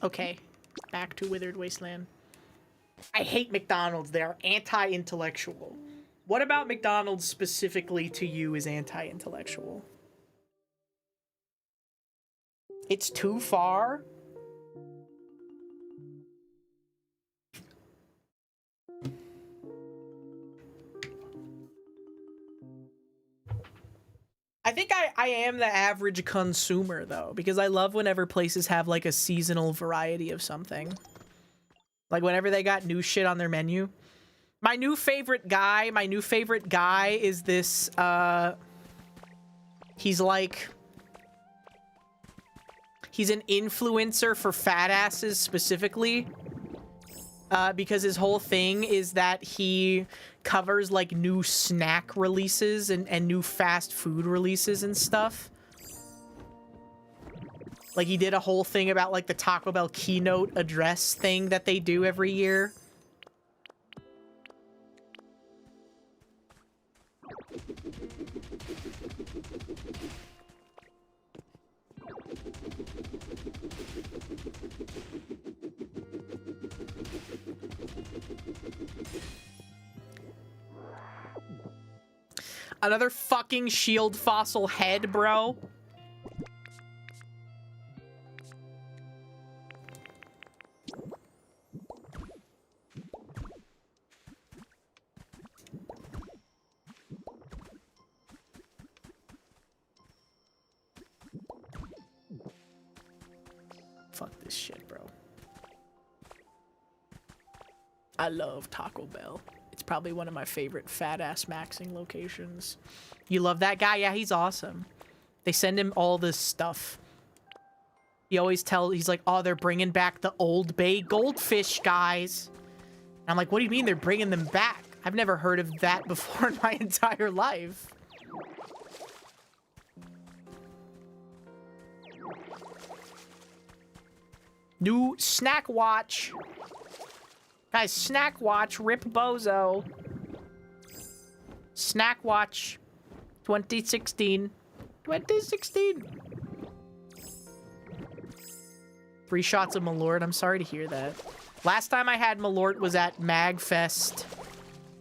Okay, back to Withered Wasteland. I hate McDonald's. They are anti-intellectual. What about McDonald's specifically to you is anti-intellectual? It's too far? I think I am the average consumer, though, because I love whenever places have, like, a seasonal variety of something. Like, whenever they got new shit on their menu. My new favorite guy is this, he's like... He's an influencer for fat asses, specifically. Because his whole thing is that he covers like new snack releases and new fast food releases and stuff. Like he did a whole thing about like the Taco Bell keynote address thing that they do every year. Another fucking shield fossil head, bro. Fuck this shit, bro. I love Taco Bell. It's probably one of my favorite fat-ass maxing locations. You love that guy? Yeah, he's awesome. They send him all this stuff. He always he's like, oh, they're bringing back the Old Bay goldfish, guys. And I'm like, what do you mean they're bringing them back? I've never heard of that before in my entire life. New Snack Watch. Guys, Snack Watch, Rip Bozo. Snack Watch 2016. 2016. 3 shots of Malort. I'm sorry to hear that. Last time I had Malort was at MagFest,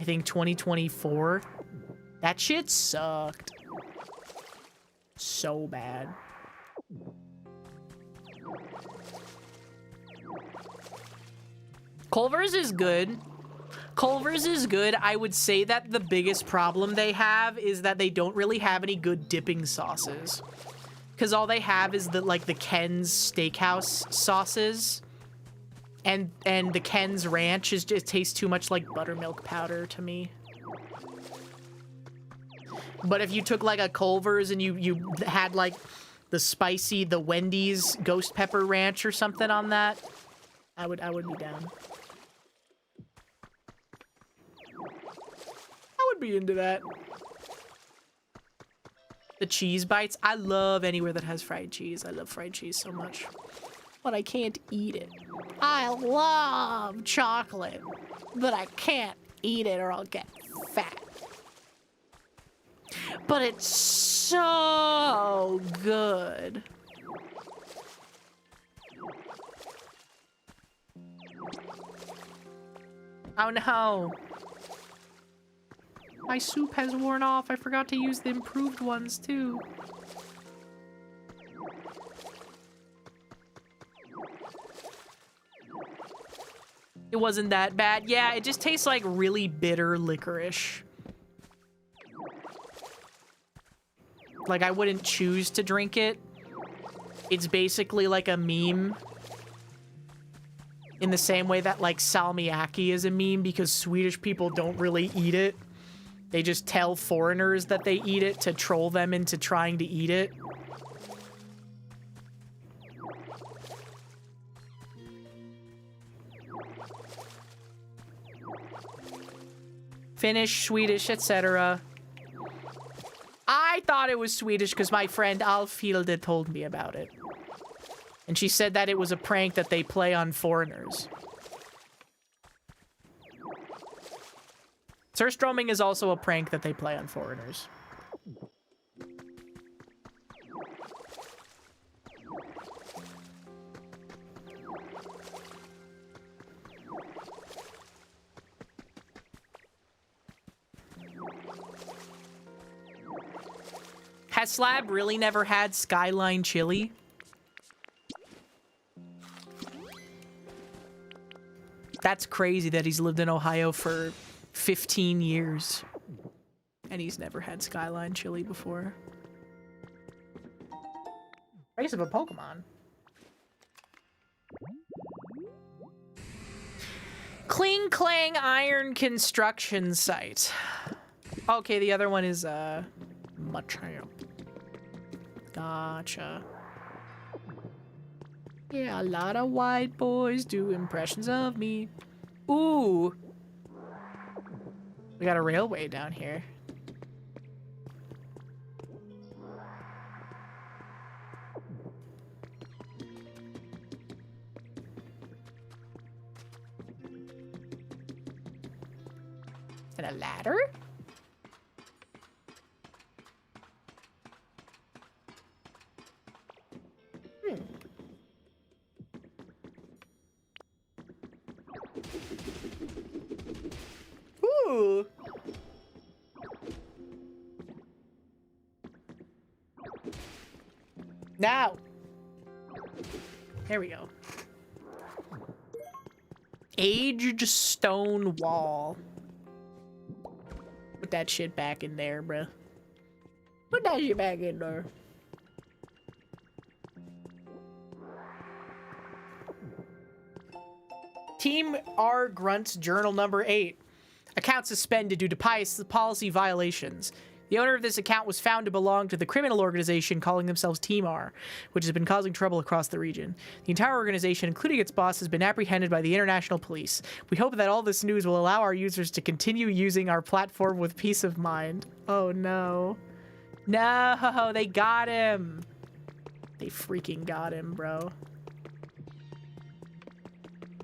I think 2024. That shit sucked. So bad. Culver's is good. Culver's is good. I would say that the biggest problem they have is that they don't really have any good dipping sauces. Because all they have is the Ken's Steakhouse sauces. And the Ken's Ranch it tastes too much like buttermilk powder to me. But if you took like a Culver's and you had like the Wendy's Ghost Pepper Ranch or something on that, I would be down. would be into that. The cheese bites. I love anywhere that has fried cheese. I love fried cheese so much. But I can't eat it. I love chocolate, but I can't eat it or I'll get fat. But it's so good. Oh no. My soup has worn off. I forgot to use the improved ones too. It wasn't that bad. Yeah, it just tastes like really bitter licorice. Like, I wouldn't choose to drink it. It's basically like a meme. In the same way that, like, salmiakki is a meme because Swedish people don't really eat it. They just tell foreigners that they eat it to troll them into trying to eat it. Finnish, Swedish, etc. I thought it was Swedish because my friend Alfilde told me about it. And she said that it was a prank that they play on foreigners. Surströmming is also a prank that they play on foreigners. Has Slab really never had Skyline chili? That's crazy that he's lived in Ohio for 15 years. And he's never had Skyline chili before. Race of a Pokemon. Kling Clang Iron Construction Site. Okay, the other one is, Machamp. Gotcha. Yeah, a lot of white boys do impressions of me. Ooh. We got a railway down here. Is that a ladder? Ooh. Now. There we go. Aged stone wall. Put that shit back in there, bruh. Put that shit back in there. Team R Grunt's journal number 8. Account suspended due to policy violations. The owner of this account was found to belong to the criminal organization calling themselves Team R, which has been causing trouble across the region. The entire organization, including its boss, has been apprehended by the international police. We hope that all this news will allow our users to continue using our platform with peace of mind. Oh no. No, they got him. They freaking got him, bro.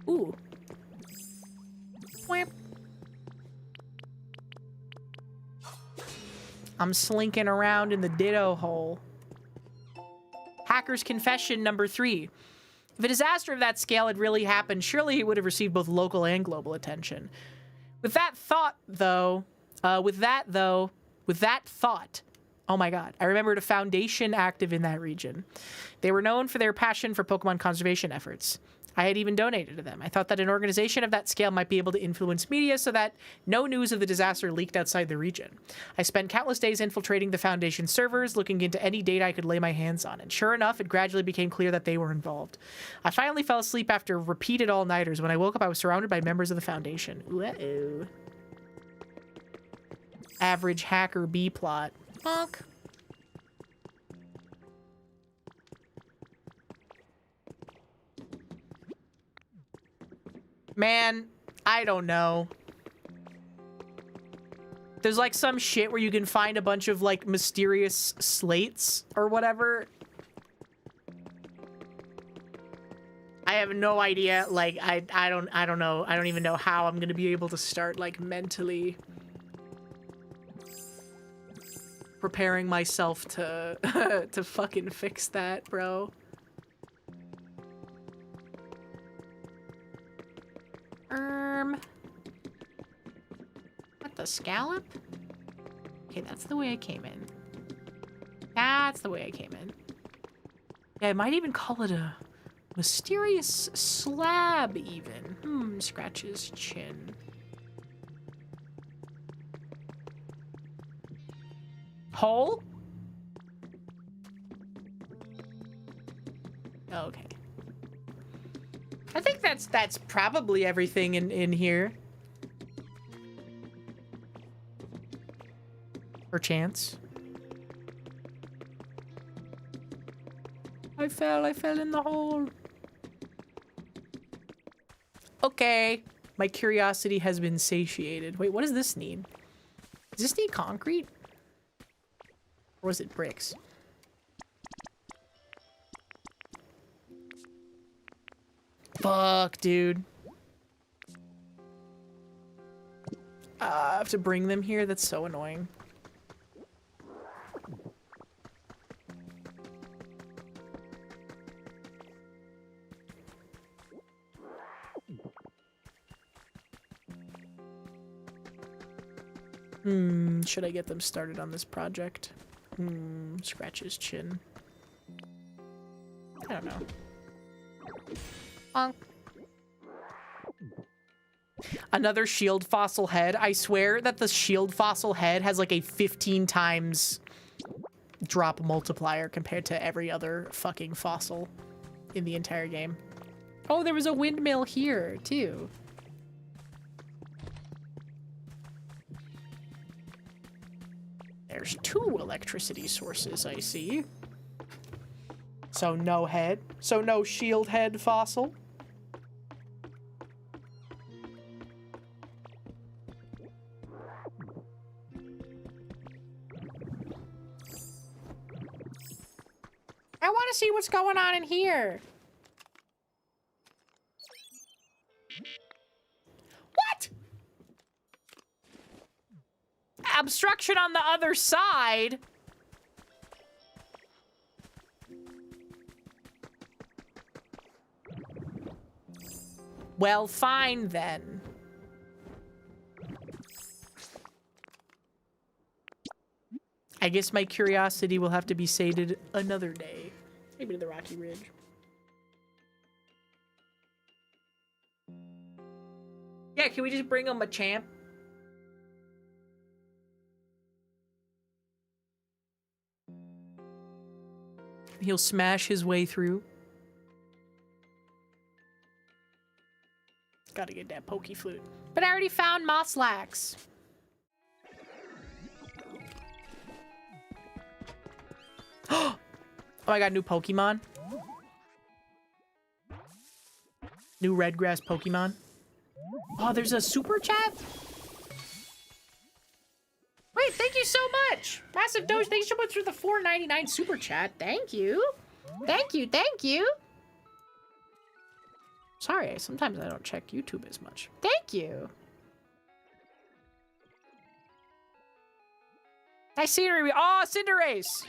Ooh. Wham. I'm slinking around in the ditto hole. Hacker's confession number 3. If a disaster of that scale had really happened, surely it would have received both local and global attention. With that thought, oh my god, I remembered a foundation active in that region. They were known for their passion for Pokemon conservation efforts. I had even donated to them. I thought that an organization of that scale might be able to influence media so that no news of the disaster leaked outside the region. I spent countless days infiltrating the Foundation servers, looking into any data I could lay my hands on, and sure enough, it gradually became clear that they were involved. I finally fell asleep after repeated all-nighters. When I woke up, I was surrounded by members of the Foundation. Uh-oh. Average hacker B-plot. Honk. Man, I don't know. There's like some shit where you can find a bunch of like mysterious slates or whatever. I have no idea. Like I don't know. I don't even know how I'm gonna be able to start like mentally preparing myself to to fucking fix that, bro. What the scallop? Okay, that's the way I came in. That's the way I came in. Yeah, I might even call it a mysterious slab even. Scratch his chin. Hole? Okay. I think that's probably everything in here. Perchance. I fell in the hole. Okay. My curiosity has been satiated. Wait, what does this need? Does this need concrete? Or was it bricks? Fuck, dude. I have to bring them here? That's so annoying. Should I get them started on this project? Scratch his chin. I don't know. Another shield fossil head. I swear that the shield fossil head has like a 15 times drop multiplier compared to every other fucking fossil in the entire game. Oh, there was a windmill here too. There's 2 electricity sources, I see. So no head. So no shield head fossil. I want to see what's going on in here. What? Obstruction on the other side? Well, fine then. I guess my curiosity will have to be sated another day. Maybe to the Rocky Ridge. Yeah, can we just bring him a champ? He'll smash his way through. Gotta get that pokey flute. But I already found Mosslax. Oh, I got new Pokemon. New red grass Pokemon. Oh, there's a super chat? Wait, thank you so much. Massive Doge, thank you so much for the $4.99 super chat. Thank you. Thank you, thank you. Sorry, sometimes I don't check YouTube as much. Thank you. Nice scenery. Oh, Cinderace.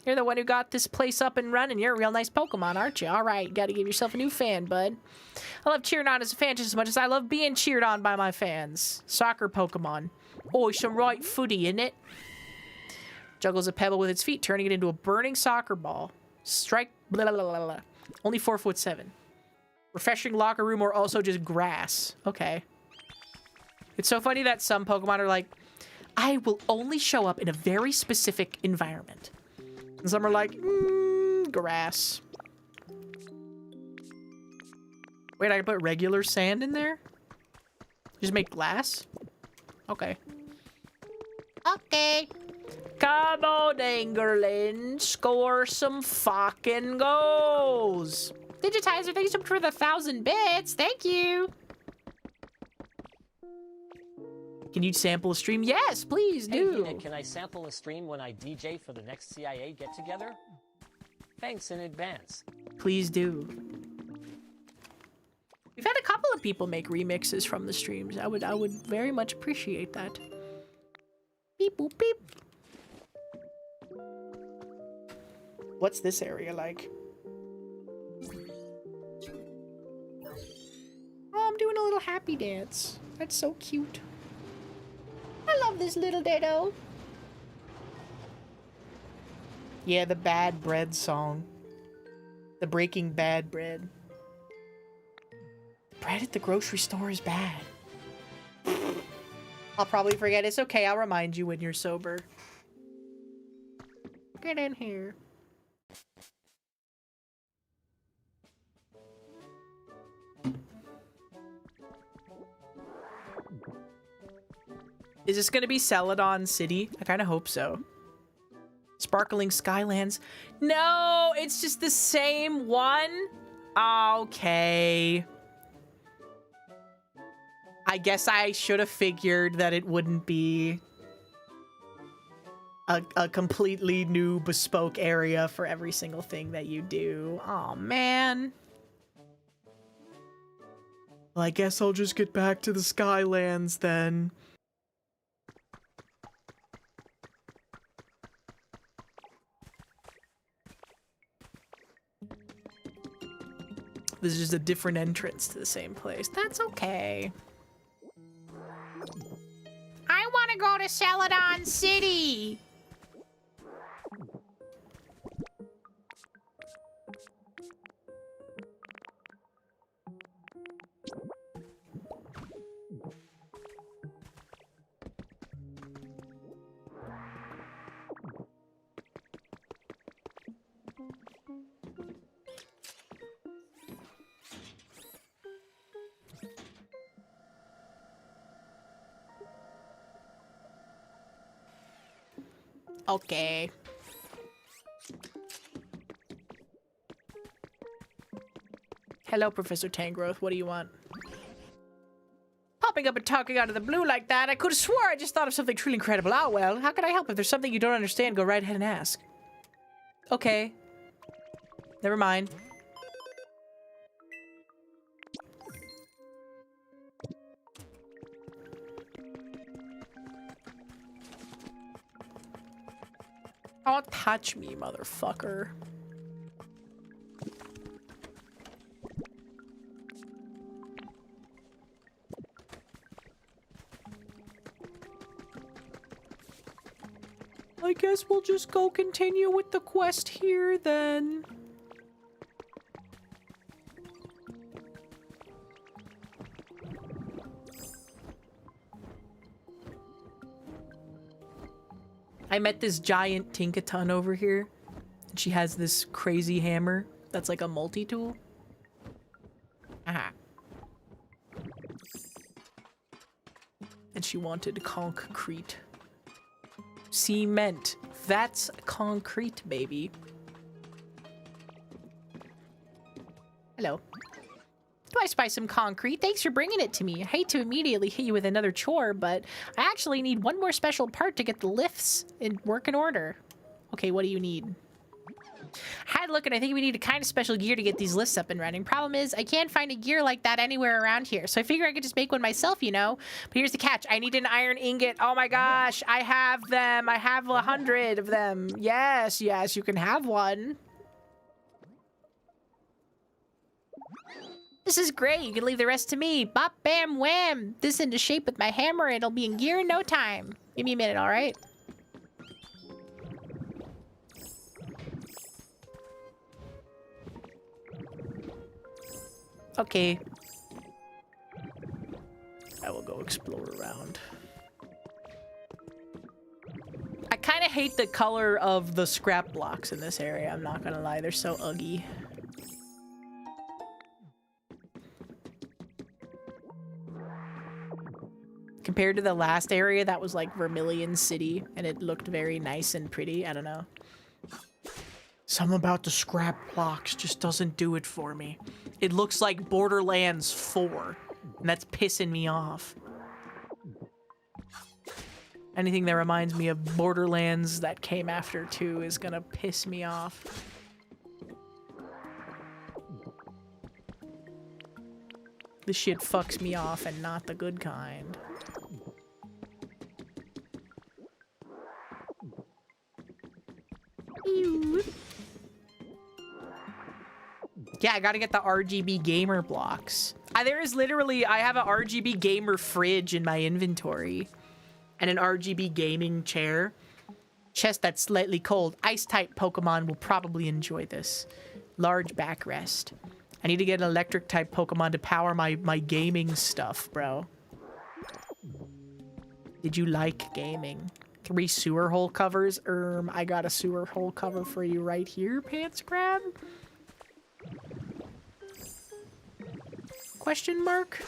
You're the one who got this place up and running. You're a real nice Pokemon, aren't you? All right, got to give yourself a new fan, bud. I love cheering on as a fan just as much as I love being cheered on by my fans. Soccer Pokemon. Oh, some right footy, in it? Juggles a pebble with its feet, turning it into a burning soccer ball. Strike. Blah, blah, blah, blah. Only 4'7". Refreshing locker room or also just grass. Okay. It's so funny that some Pokemon are like, I will only show up in a very specific environment. And some are like, grass. Wait, I can put regular sand in there? Just make glass? Okay. Okay. Come on, Angerlin. Score some fucking goals. Digitizer, thank you so much for the 1,000 bits. Thank you. Can you sample a stream? Yes, please Hey, do. Hina, can I sample a stream when I DJ for the next CIA get-together? Thanks in advance. Please do. We've had a couple of people make remixes from the streams. I would very much appreciate that. Beep boop beep. What's this area like? Oh, I'm doing a little happy dance. That's so cute. I love this little ditto. Yeah, the Bad Bread song. The Breaking Bad bread. Bread at the grocery store is bad. I'll probably forget. It's okay. I'll remind you when you're sober. Get in here. Is this gonna be Celadon City? I kind of hope so. Sparkling Skylands. No, it's just the same one? Okay. I guess I should have figured that it wouldn't be a completely new bespoke area for every single thing that you do. Aw, man. Well, I guess I'll just get back to the Skylands then. This is just a different entrance to the same place. That's okay. I want to go to Celadon City. Okay. Hello, Professor Tangrowth. What do you want? Popping up and talking out of the blue like that, I could have swore I just thought of something truly incredible. Oh, well, how can I help? If there's something you don't understand, go right ahead and ask. Okay. Never mind. Don't touch me, motherfucker. I guess we'll just go continue with the quest here then. I met this giant Tinkaton over here. And she has this crazy hammer that's like a multi-tool. Aha. And she wanted concrete. Cement. That's concrete, baby. Hello. Do I spy some concrete? Thanks for bringing it to me. I hate to immediately hit you with another chore, but I actually need one more special part to get the lifts in working order. Okay, what do you need? I had a look and I think we need a kind of special gear to get these lifts up and running. Problem is, I can't find a gear like that anywhere around here, so I figure I could just make one myself, you know? But here's the catch. I need an iron ingot. Oh my gosh, I have them. I have 100 of them. Yes, yes, you can have one. This is great. You can leave the rest to me. Bop, bam, wham. This into shape with my hammer. It'll be in gear in no time. Give me a minute, all right? Okay. I will go explore around. I kind of hate the color of the scrap blocks in this area. I'm not gonna lie. They're so ugly. Compared to the last area that was like Vermilion City and it looked very nice and pretty. I don't know. Something about the scrap blocks just doesn't do it for me. It looks like Borderlands 4 and that's pissing me off. Anything that reminds me of Borderlands that came after 2 is gonna piss me off. This shit fucks me off and not the good kind. Yeah, I gotta get the RGB gamer blocks. There is literally, I have an RGB gamer fridge in my inventory. And an RGB gaming chair. Chest that's slightly cold. Ice-type Pokemon will probably enjoy this. Large backrest. I need to get an electric-type Pokemon to power my gaming stuff, bro. Did you like gaming? 3 sewer hole covers? I got a sewer hole cover for you right here, Pants Grab. Question mark?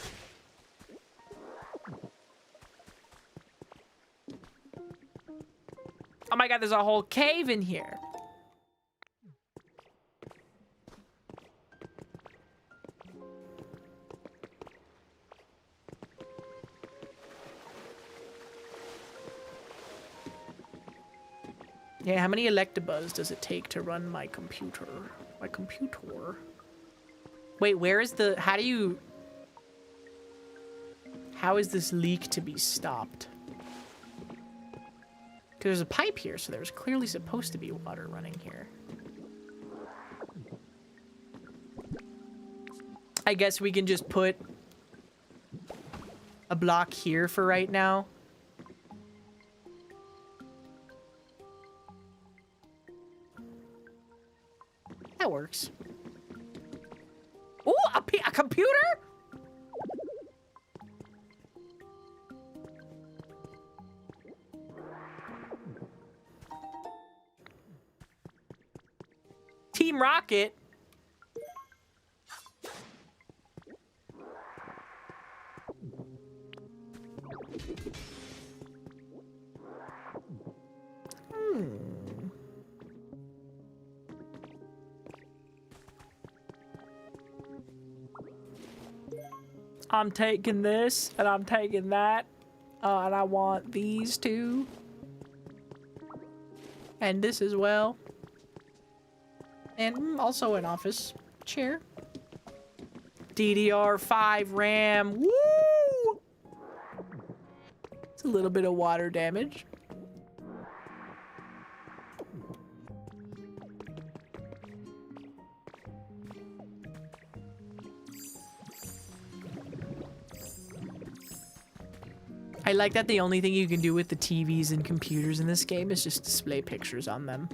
Oh my god, there's a whole cave in here. Yeah, how many Electabuzz does it take to run my computer? My computer? Wait, where is the... How is this leak to be stopped? There's a pipe here, so there's clearly supposed to be water running here. I guess we can just put a block here for right now. That works. Ooh, a computer? Team Rocket. I'm taking this, and I'm taking that, and I want these two. And this as well. And also an office chair. DDR5 RAM. Woo! It's a little bit of water damage. I like that the only thing you can do with the TVs and computers in this game is just display pictures on them.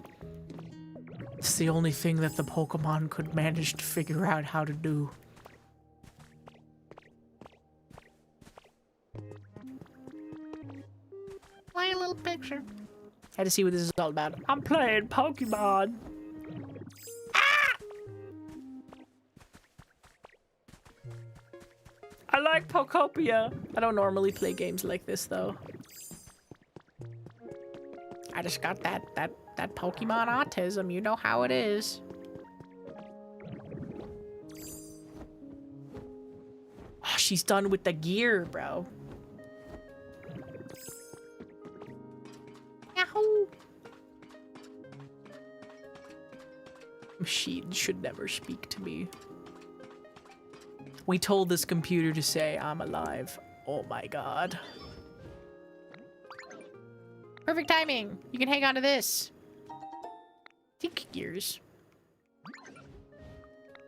It's the only thing that the Pokemon could manage to figure out how to do. Play a little picture. Had to see what this is all about. I'm playing Pokemon. Ah! I like Pokopia. I don't normally play games like this though. I just got that Pokemon autism, you know how it is. Oh, she's done with the gear, bro. Yahoo! Machine should never speak to me. We told this computer to say, I'm alive. Oh my god. Perfect timing. You can hang on to this. Think gears.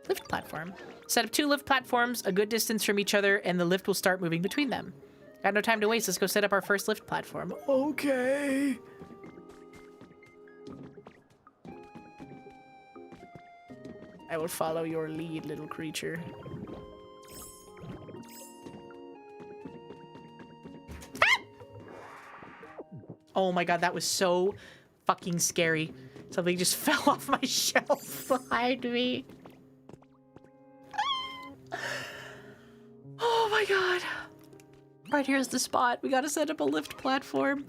Lift platform. Set up 2 lift platforms a good distance from each other, and the lift will start moving between them. Got no time to waste. Let's go set up our first lift platform. Okay. I will follow your lead, little creature. Oh my god, that was so fucking scary. Something just fell off my shelf behind me. Oh my god. Right here's the spot. We gotta set up a lift platform.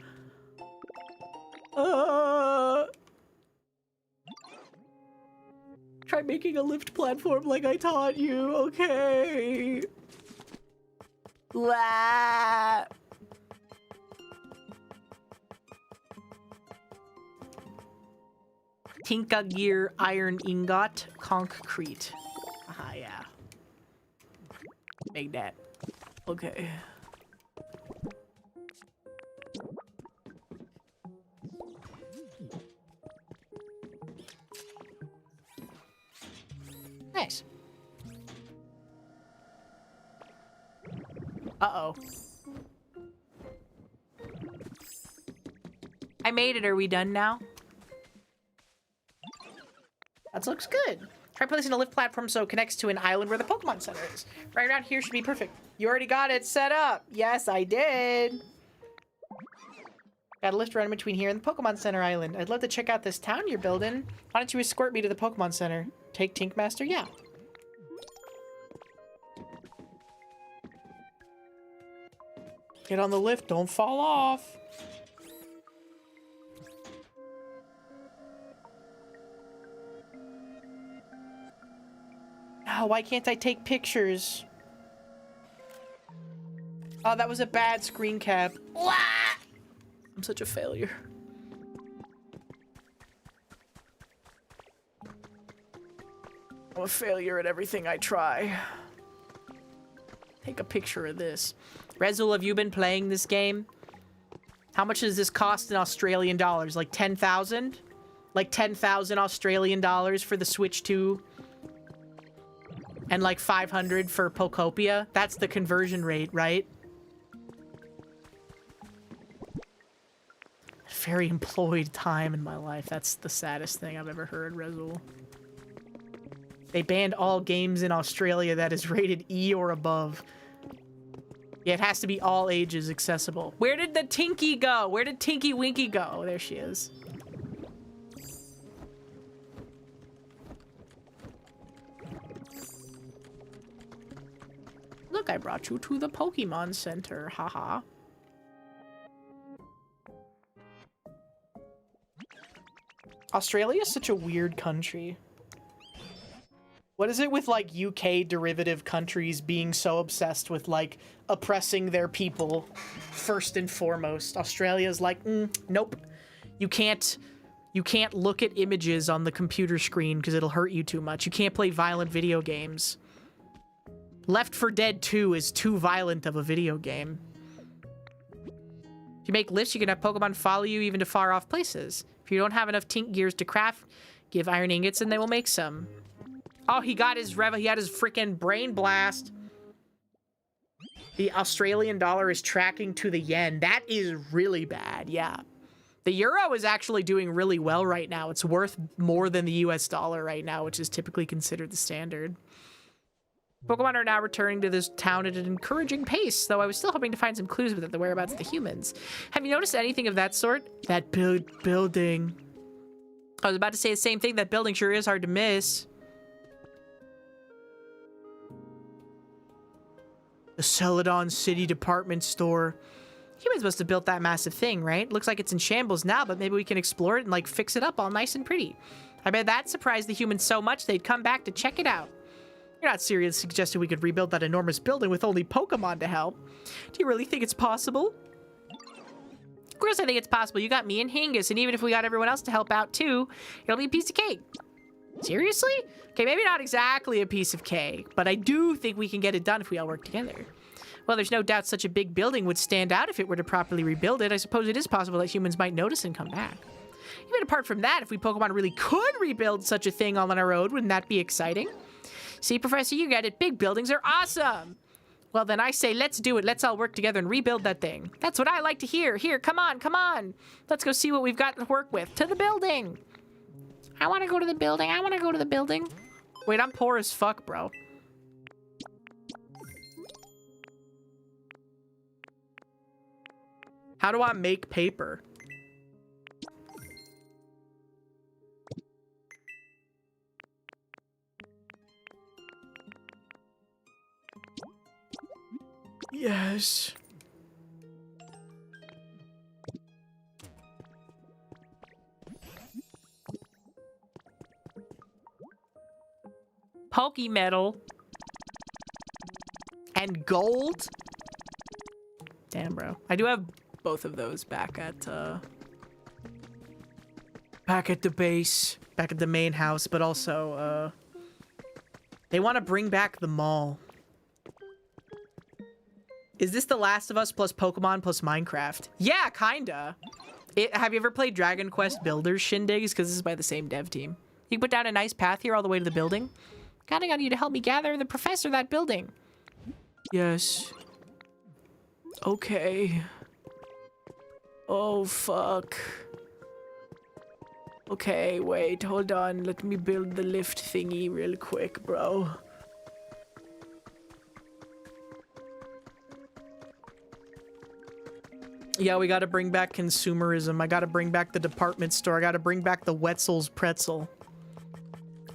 Try making a lift platform like I taught you, okay? Blah. Tinka gear, iron ingot, concrete. Ah, yeah. Make that. Okay. Nice. Uh-oh. I made it. Are we done now? That looks good. Try placing a lift platform so it connects to an island where the Pokemon Center is. Right around here should be perfect. You already got it set up. Yes, I did. Got a lift run between here and the Pokemon Center Island. I'd love to check out this town you're building. Why don't you escort me to the Pokemon Center? Take Tinkmaster? Yeah. Get on the lift. Don't fall off. Oh, why can't I take pictures? Oh, that was a bad screen cap. Wah! I'm such a failure. I'm a failure at everything I try. Take a picture of this. Rezul, have you been playing this game? How much does this cost in Australian dollars? Like 10,000? Like 10,000 Australian dollars for the Switch 2? And like 500 for Pokopia? That's the conversion rate, right? Very employed time in my life. That's the saddest thing I've ever heard, Rezul. They banned all games in Australia that is rated E or above. Yeah, it has to be all ages accessible. Where did the Tinky go? Where did Tinky Winky go? Oh, there she is. Look, I brought you to the Pokemon Center. Haha. Australia is such a weird country. What is it with, like, UK derivative countries being so obsessed with, like, oppressing their people first and foremost? Australia's like, nope. You can't look at images on the computer screen because it'll hurt you too much. You can't play violent video games. Left 4 Dead 2 is too violent of a video game. If you make lifts, you can have Pokemon follow you even to far off places. If you don't have enough Tink gears to craft, give iron ingots and they will make some. Oh, he had his freaking brain blast. The Australian dollar is tracking to the yen. That is really bad, yeah. The euro is actually doing really well right now. It's worth more than the US dollar right now, which is typically considered the standard. Pokemon are now returning to this town at an encouraging pace, though I was still hoping to find some clues about the whereabouts of the humans. Have you noticed anything of that sort? That building. I was about to say the same thing. That building sure is hard to miss. The Celadon City Department Store. Humans must have built that massive thing, right? Looks like it's in shambles now, but maybe we can explore it and, like, fix it up all nice and pretty. I bet that surprised the humans so much they'd come back to check it out. You're not serious suggesting we could rebuild that enormous building with only Pokemon to help. Do you really think it's possible? Of course I think it's possible. You got me and Hingus, and even if we got everyone else to help out too, it'll be a piece of cake. Seriously? Okay, maybe not exactly a piece of cake, but I do think we can get it done if we all work together. Well, there's no doubt such a big building would stand out if it were to properly rebuild it. I suppose it is possible that humans might notice and come back. Even apart from that, if we Pokemon really could rebuild such a thing on our own, wouldn't that be exciting? See, Professor, you get it. Big buildings are awesome. Well, then I say let's do it. Let's all work together and rebuild that thing. That's what I like to hear. Here, come on, come on. Let's go see what we've got to work with. To the building. I want to go to the building. I want to go to the building. Wait, I'm poor as fuck, bro. How do I make paper? Yes. Pokemetal. And gold? Damn, bro. I do have both of those back at the base. back at the main house, but also, they want to bring back the mall. Is this The Last of Us plus Pokemon plus Minecraft? Yeah, kinda. Have you ever played Dragon Quest Builders Shindigs? Because this is by the same dev team. You can put down a nice path here all the way to the building. Counting on you to help me gather the professor of that building. Yes. Okay. Oh, fuck. Okay, wait, hold on. Let me build the lift thingy real quick, bro. Yeah, we gotta bring back consumerism. I gotta bring back the department store. I gotta bring back the Wetzel's pretzel.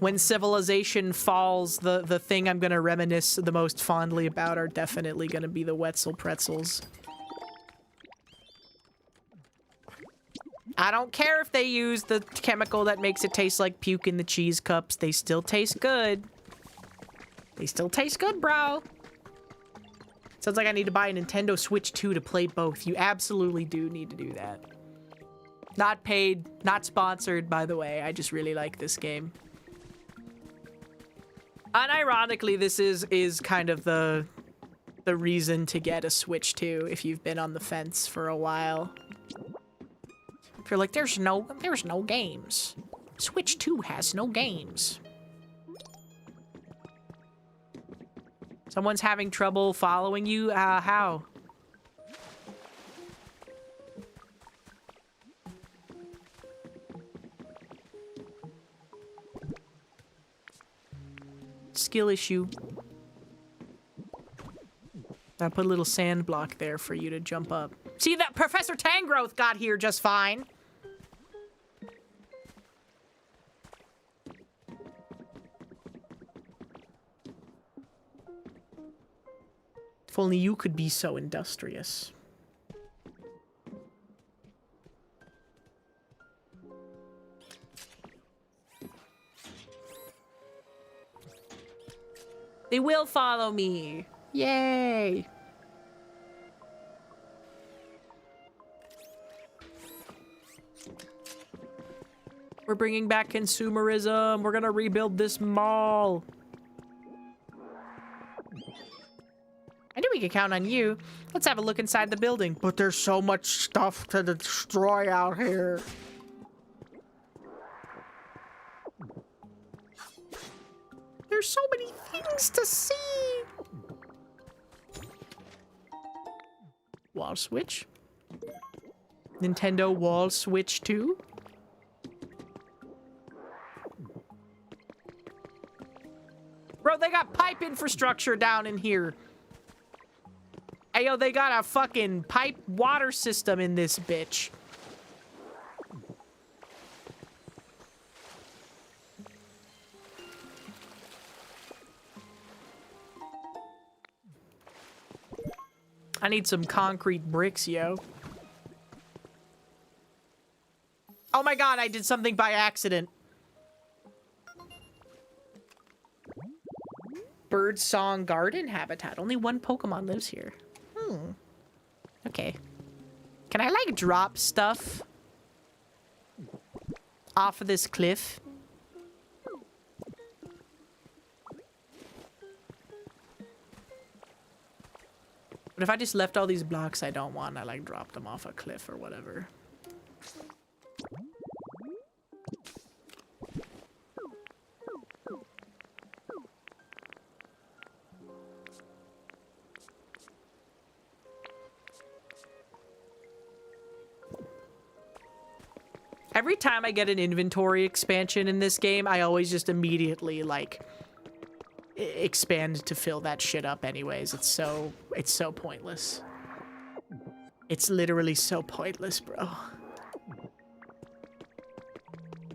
When civilization falls, the thing I'm gonna reminisce the most fondly about are definitely gonna be the Wetzel pretzels. I don't care if they use the chemical that makes it taste like puke in the cheese cups. They still taste good. They still taste good, bro. Sounds like I need to buy a Nintendo Switch 2 to play both. You absolutely do need to do that. Not paid, not sponsored, by the way. I just really like this game. Unironically, this is kind of the reason to get a Switch 2 if you've been on the fence for a while. If you're like, there's no games. Switch 2 has no games. Someone's having trouble following you? How? Skill issue. I put a little sand block there for you to jump up. See, that Professor Tangrowth got here just fine. If only you could be so industrious. They will follow me. Yay. We're bringing back consumerism. We're gonna rebuild this mall. I knew we could count on you. Let's have a look inside the building. But there's so much stuff to destroy out here. There's so many things to see. Wall switch. Nintendo wall switch 2. Bro, they got pipe infrastructure down in here. Hey, yo, they got a fucking pipe water system in this bitch. I need some concrete bricks, yo. Oh my god, I did something by accident. Birdsong Garden Habitat. Only one Pokemon lives here. Okay. Can I, like, drop stuff off of this cliff? But if I just left all these blocks I don't want, I, like, dropped them off a cliff or whatever. Every time I get an inventory expansion in this game, I always just immediately, like, expand to fill that shit up anyways. It's so pointless. It's literally so pointless, bro.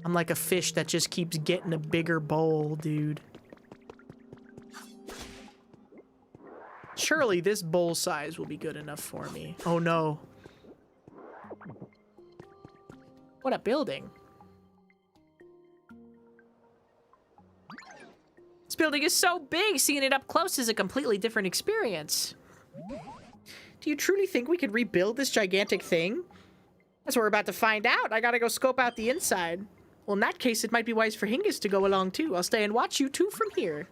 I'm like a fish that just keeps getting a bigger bowl, dude. Surely this bowl size will be good enough for me. Oh no. What a building. This building is so big, seeing it up close is a completely different experience. Do you truly think we could rebuild this gigantic thing? That's what we're about to find out. I gotta go scope out the inside. Well, in that case, it might be wise for Hingis to go along too. I'll stay and watch you two from here.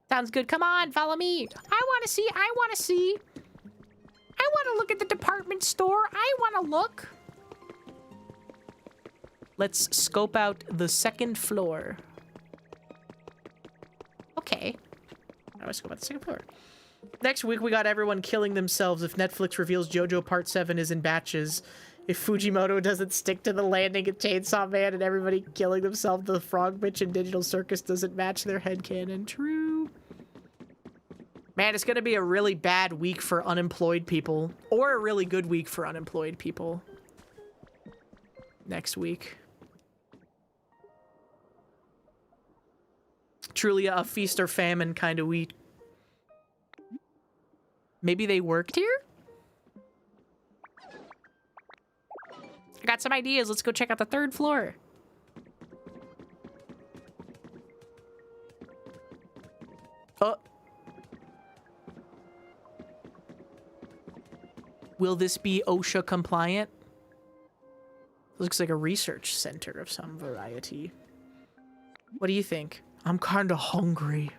Sounds good. Come on, follow me. I want to see. I want to see. I want to look at the department store. I want to look. Let's scope out the second floor. Okay. How do I scope out the second floor? Next week, we got everyone killing themselves if Netflix reveals JoJo Part 7 is in batches. If Fujimoto doesn't stick to the landing at Chainsaw Man and everybody killing themselves, the Frog Bitch and Digital Circus doesn't match their headcanon. True. Man, it's gonna be a really bad week for unemployed people. Or a really good week for unemployed people. Next week. Truly a feast or famine kind of week. Maybe they worked here? I got some ideas. Let's go check out the third floor. Oh. Will this be OSHA compliant? Looks like a research center of some variety. What do you think? I'm kind of hungry.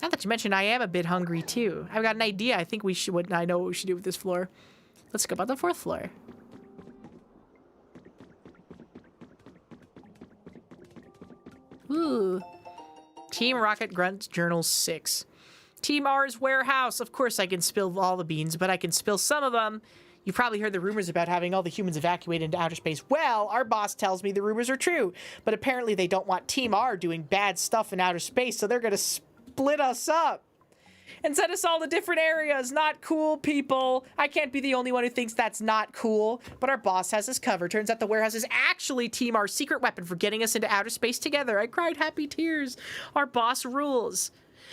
Now that you mentioned, I am a bit hungry too. I've got an idea. I think we should. I know what we should do with this floor. Let's go about the fourth floor. Ooh. Team Rocket Grunt Journal 6. Team R's warehouse. Of course I can spill all the beans, but I can spill some of them. You've probably heard the rumors about having all the humans evacuated into outer space. Well, our boss tells me the rumors are true, but apparently they don't want Team R doing bad stuff in outer space, so they're gonna split us up and send us all to different areas. Not cool, people. I can't be the only one who thinks that's not cool, but our boss has us covered. Turns out the warehouse is actually Team R's secret weapon for getting us into outer space together. I cried happy tears. Our boss rules.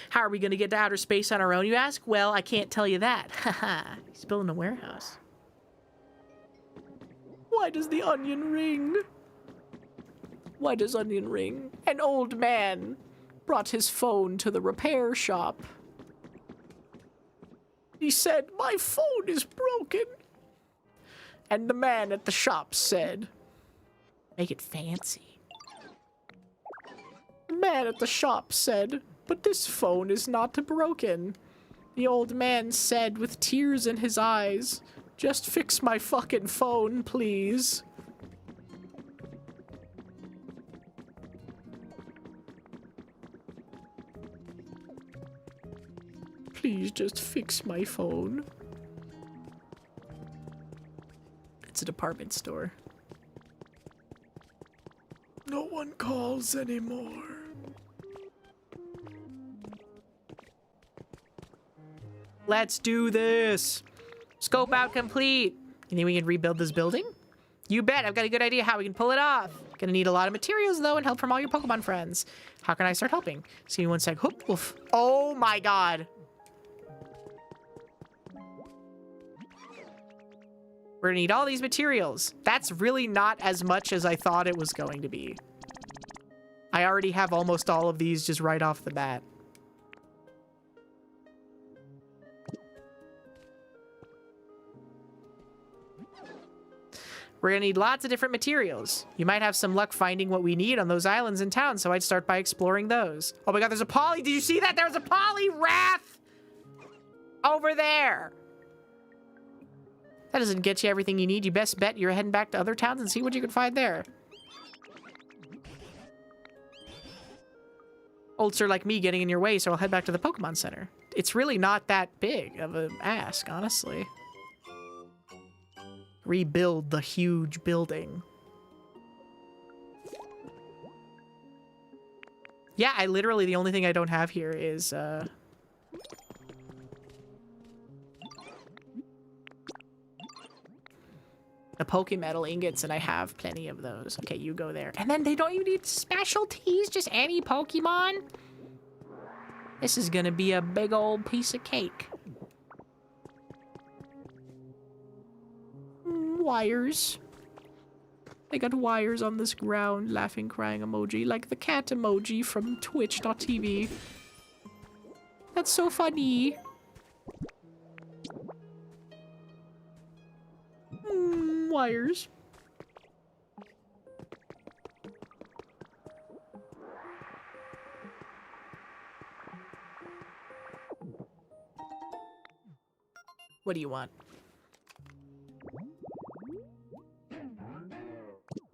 How are we gonna get to outer space on our own, you ask? Well, I can't tell you that. Haha. He's building a warehouse. Why does the onion ring? Why does onion ring? An old man brought his phone to the repair shop. He said, "My phone is broken." And the man at the shop said, "Make it fancy." The man at the shop said, "But this phone is not broken." The old man said with tears in his eyes, "Just fix my fucking phone, please." Please just fix my phone. It's a department store. No one calls anymore. Let's do this. Scope out complete. You think we can rebuild this building? You bet. I've got a good idea how we can pull it off. Gonna need a lot of materials, though, and help from all your Pokemon friends. How can I start helping? See me one sec. Whoop, woof. Oh my god. We're gonna need all these materials. That's really not as much as I thought it was going to be. I already have almost all of these just right off the bat. We're gonna need lots of different materials. You might have some luck finding what we need on those islands in town, so I'd start by exploring those. Oh my god, there's a poly! Did you see that? There's a Poliwrath! Over there! That doesn't get you everything you need. You best bet you're heading back to other towns and see what you can find there. Old sir like me getting in your way, so I'll head back to the Pokemon Center. It's really not that big of an ask, honestly. Rebuild the huge building. Yeah, I literally, the only thing I don't have here is, the Pokemetal ingots, and I have plenty of those. Okay, you go there. And then they don't even need specialties, just any Pokemon. This is gonna be a big old piece of cake. Wires. They got wires on this ground, laughing, crying emoji, like the cat emoji from Twitch.tv. That's so funny. Wires. What do you want?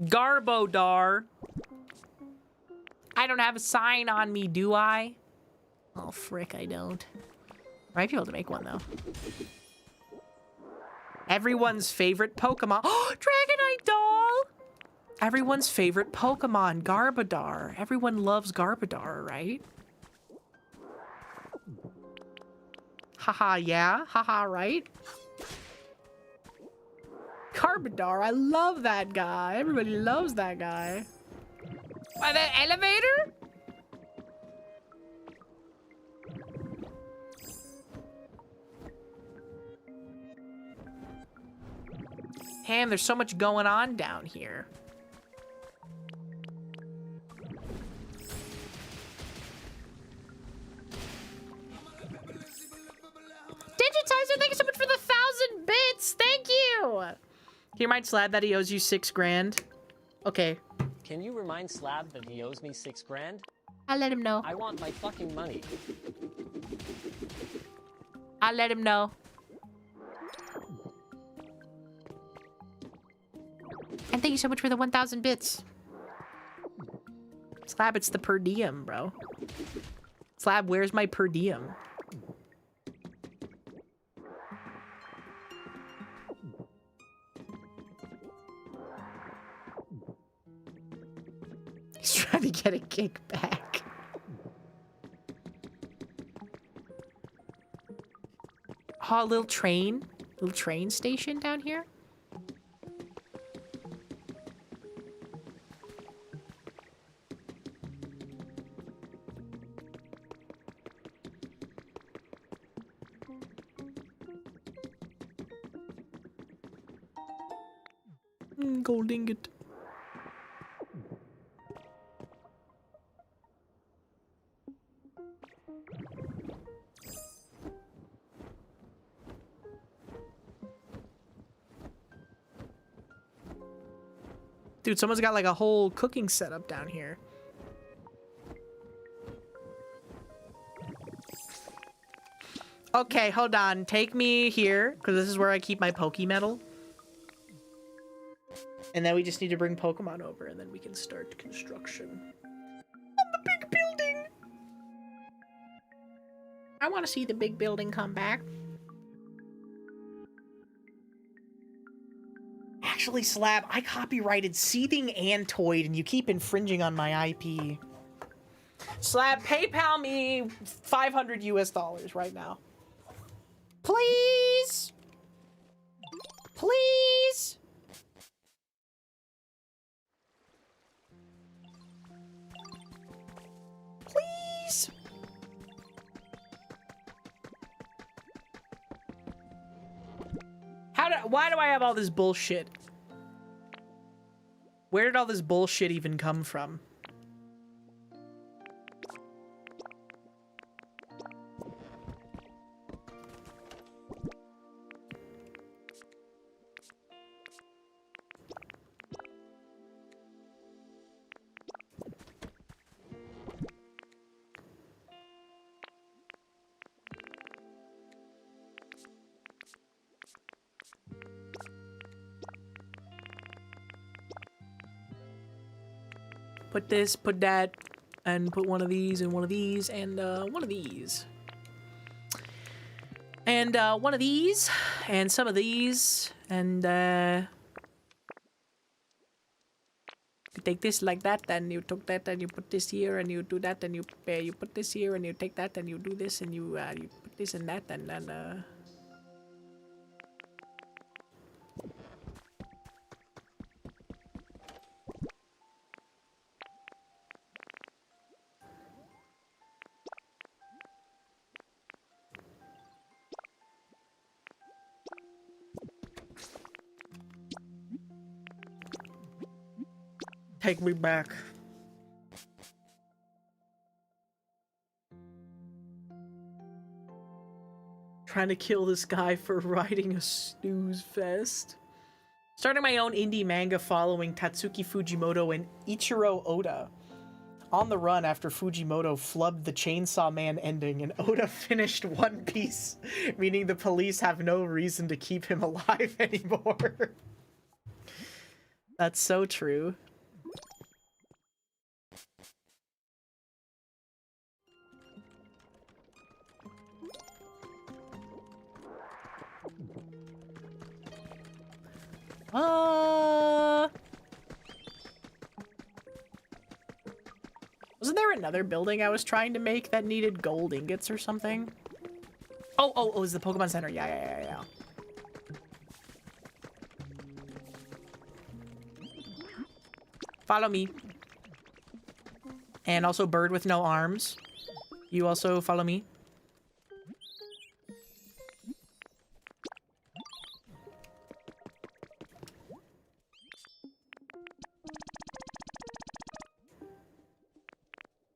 Garbodar. I don't have a sign on me, do I? Oh, frick, I don't. I might be able to make one, though. Everyone's favorite Pokemon. Oh, Dragonite doll! Everyone's favorite Pokemon, Garbodar. Everyone loves Garbodar, right? Haha, yeah? Haha, right? Garbodar, I love that guy. Everybody loves that guy. By the elevator? Damn, there's so much going on down here. Digitizer, thank you so much for the 1,000 bits. Thank you. He reminds Slab that he owes you 6 grand. Okay. Can you remind Slab that he owes me 6 grand? I'll let him know. I want my fucking money. I'll let him know. And thank you so much for the 1,000 bits. Slab, it's the per diem, bro. Slab, where's my per diem? He's trying to get a kickback. Oh, a little train station down here. Gold ingot. Dude, someone's got like a whole cooking setup down here. Okay, hold on. Take me here, because this is where I keep my Pokemetal. And then we just need to bring Pokemon over, and then we can start construction. On the big building! I want to see the big building come back. Actually, Slab, I copyrighted Seething Antoid, and you keep infringing on my IP. Slab, PayPal me 500 US dollars right now. Please! Please! Please! Why do I have all this bullshit? Where did all this bullshit even come from? Put this, put that, and put one of these, and one of these, and one of these. And one of these, and some of these, and you take this like that, and you took that, and you put this here, and you do that, and you put this here, and you take that, and you do this, and you put this and that, and then take me back. Trying to kill this guy for riding a snooze fest. Starting my own indie manga following Tatsuki Fujimoto and Ichiro Oda. On the run after Fujimoto flubbed the Chainsaw Man ending and Oda finished One Piece, meaning the police have no reason to keep him alive anymore. That's so true. Wasn't there another building I was trying to make that needed gold ingots or something? Oh, it was the Pokemon Center. Yeah. Follow me. And also bird with no arms. You also follow me.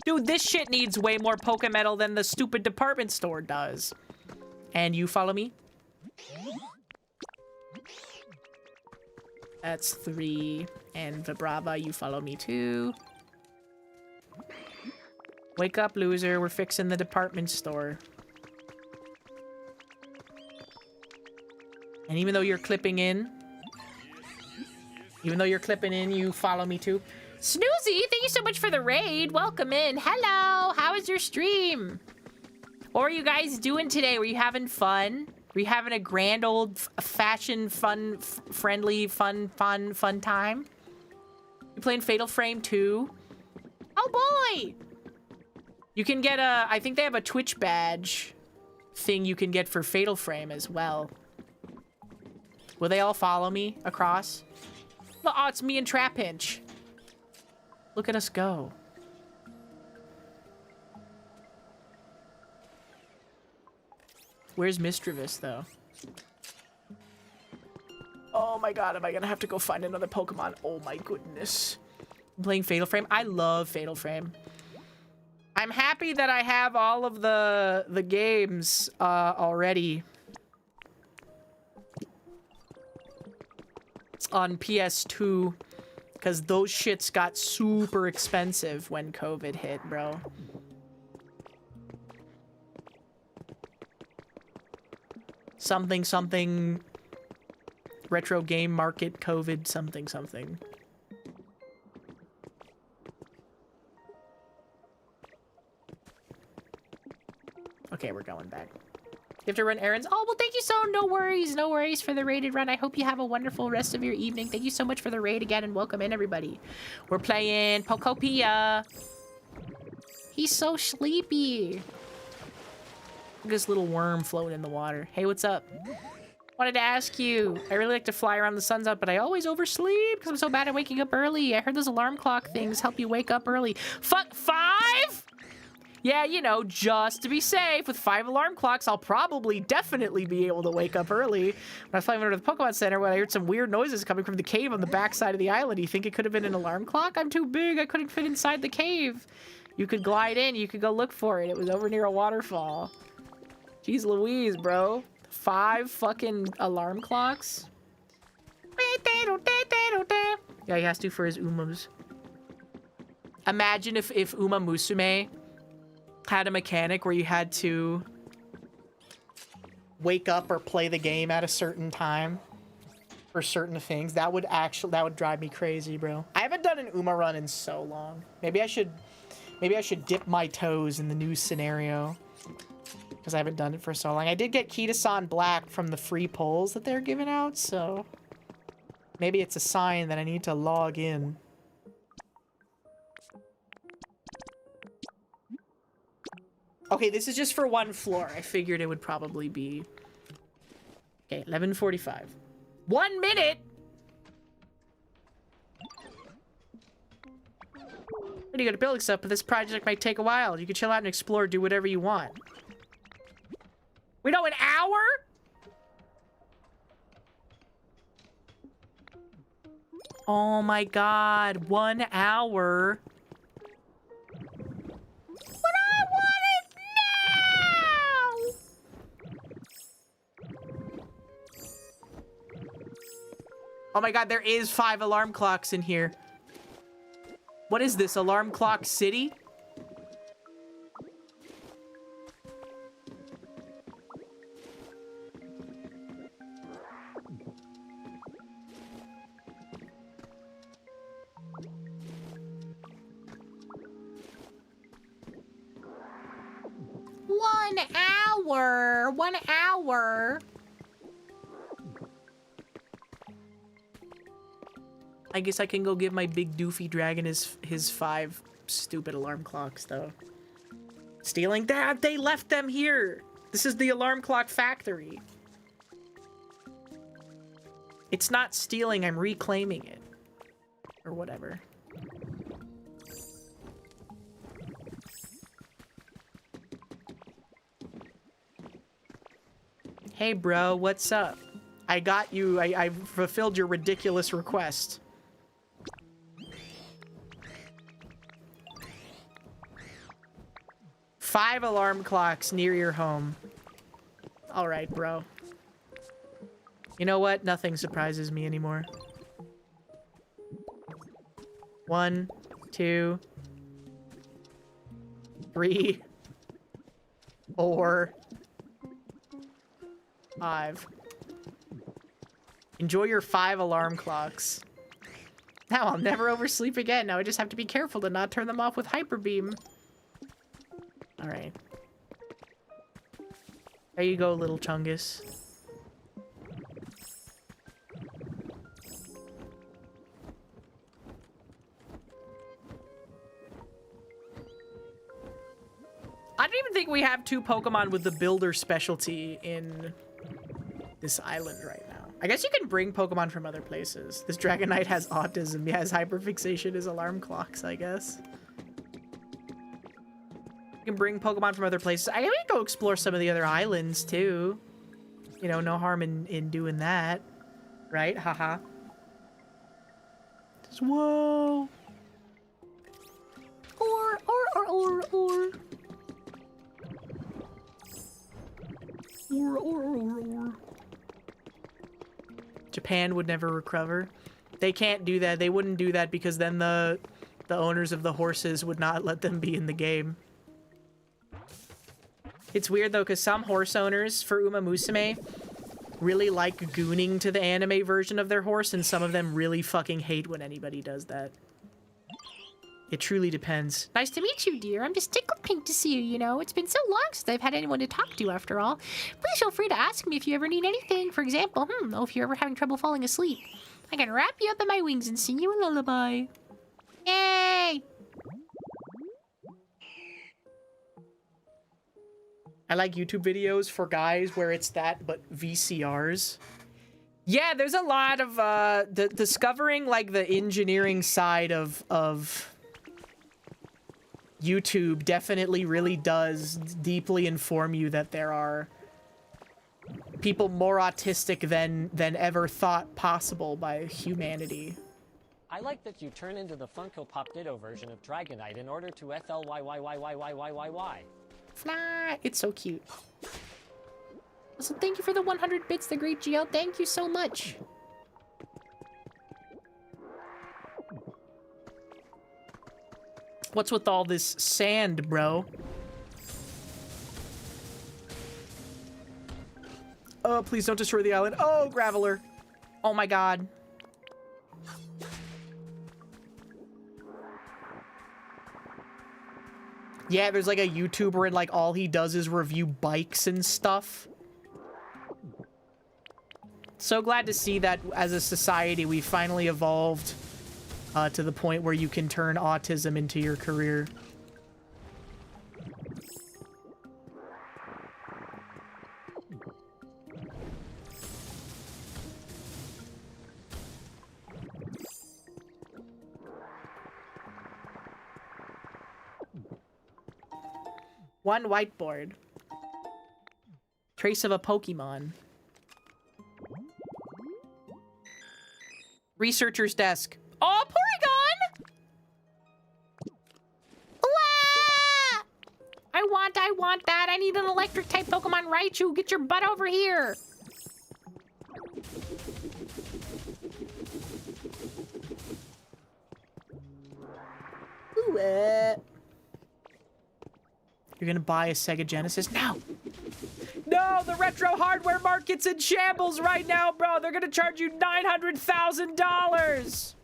Dude, this shit needs way more Pokemetal than the stupid department store does. And you follow me? That's 3. And Vibrava, you follow me too. Wake up, loser. We're fixing the department store. And even though you're clipping in, you follow me too. Snoozy, thank you so much for the raid. Welcome in. Hello. How was your stream? What were you guys doing today? Were you having fun? Were you having a grand old fashion, friendly, fun time? You playing Fatal Frame 2? Oh boy! You can get a, I think they have a Twitch badge thing you can get for Fatal Frame as well. Will they all follow me across? Oh, it's me and Trapinch. Look at us go. Where's Misdreavus, though? Oh my god, am I gonna have to go find another Pokemon? Oh my goodness. I'm playing Fatal Frame. I love Fatal Frame. I'm happy that I have all of the games already on PS2. Because those shits got super expensive when COVID hit, bro. Something. Retro game market COVID something. Okay, we're going back. You have to run errands? Oh, well, thank you so... No worries for the raided run. I hope you have a wonderful rest of your evening. Thank you so much for the raid again, and welcome in, everybody. We're playing Pokopia. He's so sleepy. Look at this little worm floating in the water. Hey, what's up? Wanted to ask you. I really like to fly around the sun's up, but I always oversleep because I'm so bad at waking up early. I heard those alarm clock things help you wake up early. 5? Yeah, you know, just to be safe, with 5 alarm clocks, I'll definitely be able to wake up early. When I was flying over to the Pokemon Center, when I heard some weird noises coming from the cave on the back side of the island, you think it could have been an alarm clock? I'm too big, I couldn't fit inside the cave. You could glide in, you could go look for it. It was over near a waterfall. Jeez Louise, bro. 5 fucking alarm clocks? Yeah, he has to for his Umams. Imagine if Uma Musume had a mechanic where you had to wake up or play the game at a certain time for certain things. That would drive me crazy, bro. I haven't done an Uma run in so long. Maybe I should dip my toes in the new scenario because I haven't done it for so long. I did get Kitasan Black from the free polls that they're giving out, so maybe it's a sign that I need to log in. Okay, this is just for 1 floor. I figured it would probably be... Okay, 11:45. 1 minute! Pretty good at building stuff, but this project might take a while. You can chill out and explore, do whatever you want. We know an hour? Oh my god, 1 hour. But I want it now! Oh my god, there is 5 alarm clocks in here. What is this, Alarm Clock City? One hour. I guess I can go give my big doofy dragon his 5 stupid alarm clocks, though. Stealing? They left them here. This is the alarm clock factory. It's not stealing, I'm reclaiming it. Or whatever. Hey bro, what's up? I got you, I fulfilled your ridiculous request. Five alarm clocks near your home. All right, bro. You know what? Nothing surprises me anymore. 1, 2, 3, 4, 5. Enjoy your 5 alarm clocks. Now I'll never oversleep again. Now I just have to be careful to not turn them off with Hyper Beam. All right. There you go, little Chungus. I don't even think we have 2 Pokemon with the builder specialty in this island right now. I guess you can bring Pokemon from other places. This Dragonite has autism. He has hyperfixation as alarm clocks, I guess. You can bring Pokemon from other places. I can go explore some of the other islands, too. You know, no harm in doing that. Right? Haha. Whoa. Or. Japan would never recover. They can't do that. They wouldn't do that because then the owners of the horses would not let them be in the game. It's weird though, because some horse owners for Uma Musume really like gooning to the anime version of their horse, and some of them really fucking hate when anybody does that. It truly depends. Nice to meet you, dear. I'm just tickled pink to see you, you know. It's been so long since I've had anyone to talk to, after all. Please feel free to ask me if you ever need anything. For example, if you're ever having trouble falling asleep. I can wrap you up in my wings and sing you a lullaby. Yay! I like YouTube videos for guys where it's that, but VCRs. Yeah, there's a lot of, discovering, like, the engineering side of YouTube definitely really does deeply inform you that there are people more autistic than ever thought possible by humanity. I like that you turn into the Funko Pop Ditto version of Dragonite in order to FLYYYYYYYY. Fly! It's so cute. Also, thank you for the 100 bits, the great GL. Thank you so much. What's with all this sand, bro? Oh, please don't destroy the island. Oh, Graveler. Oh my god. Yeah, there's like a YouTuber and like all he does is review bikes and stuff. So glad to see that as a society we finally evolved to the point where you can turn autism into your career. One whiteboard. Trace of a Pokemon. Researcher's desk. Oh, Porygon! Wah! I want that. I need an electric type Pokemon Raichu. Get your butt over here. You're gonna buy a Sega Genesis? No! No, the retro hardware market's in shambles right now, bro. They're gonna charge you $900,000.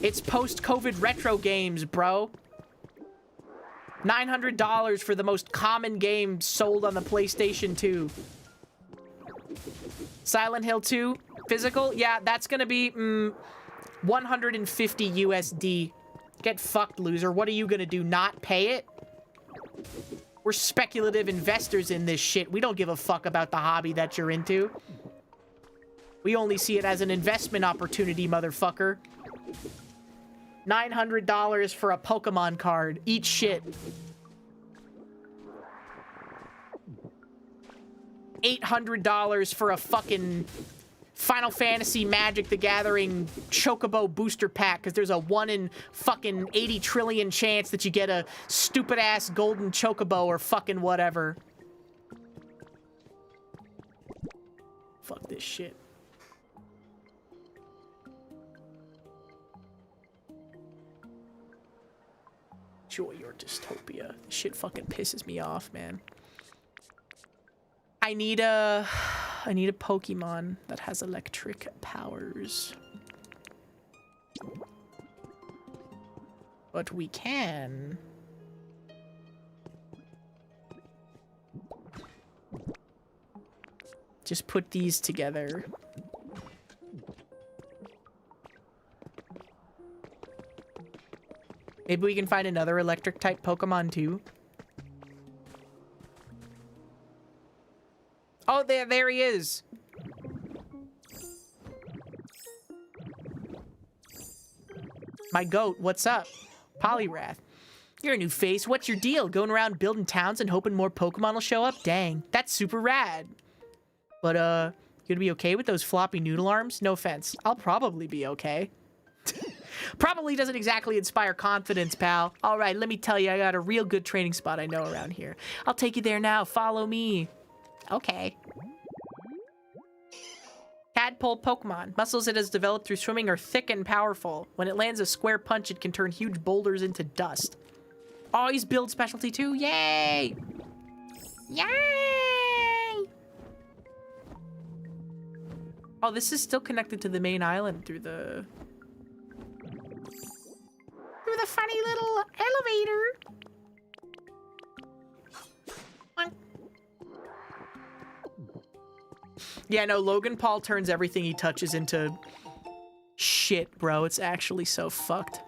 It's post-COVID retro games, bro. $900 for the most common game sold on the PlayStation 2. Silent Hill 2, physical? Yeah, that's gonna be 150 USD. Get fucked, loser. What are you gonna do, not pay it? We're speculative investors in this shit. We don't give a fuck about the hobby that you're into. We only see it as an investment opportunity, motherfucker. $900 for a Pokemon card. Eat shit. $800 for a fucking Final Fantasy Magic the Gathering Chocobo booster pack because there's a 1 in fucking 80 trillion chance that you get a stupid ass golden Chocobo or fucking whatever. Fuck this shit. Enjoy your dystopia. This shit fucking pisses me off, man. I need a Pokemon that has electric powers. But we can. Just put these together. Maybe we can find another electric type Pokemon too. Oh, there he is. My goat, what's up? Poliwrath. You're a new face. What's your deal? Going around building towns and hoping more Pokemon will show up? Dang, that's super rad. But, you gonna be okay with those floppy noodle arms? No offense. I'll probably be okay. Probably doesn't exactly inspire confidence, pal. All right, let me tell you, I got a real good training spot I know around here. I'll take you there now. Follow me. Okay. Tadpole Pokemon. Muscles it has developed through swimming are thick and powerful. When it lands a square punch, it can turn huge boulders into dust. Oh, he's build specialty too. Yay! Yay! Oh, this is still connected to the main island through the funny little elevator. Yeah, no, Logan Paul turns everything he touches into shit, bro. It's actually so fucked.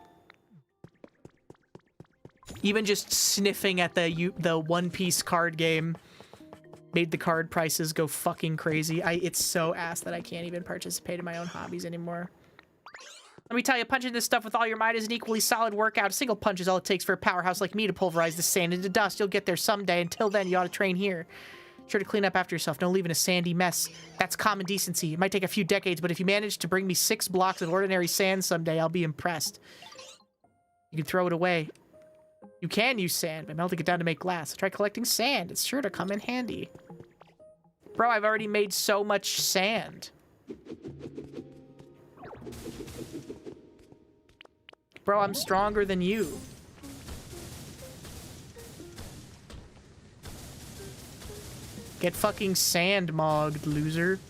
Even just sniffing at the One Piece card game made the card prices go fucking crazy. It's so ass that I can't even participate in my own hobbies anymore. Let me tell you, punching this stuff with all your might is an equally solid workout. A single punch is all it takes for a powerhouse like me to pulverize the sand into dust. You'll get there someday. Until then, you ought to train here. Sure to clean up after yourself. Don't leave in a sandy mess. That's common decency. It might take a few decades, but if you manage to bring me 6 blocks of ordinary sand someday, I'll be impressed. You can throw it away. You can use sand by melting it down to make glass. Try collecting sand. It's sure to come in handy. Bro, I've already made so much sand. Bro, I'm stronger than you. Get fucking sand mogged, loser.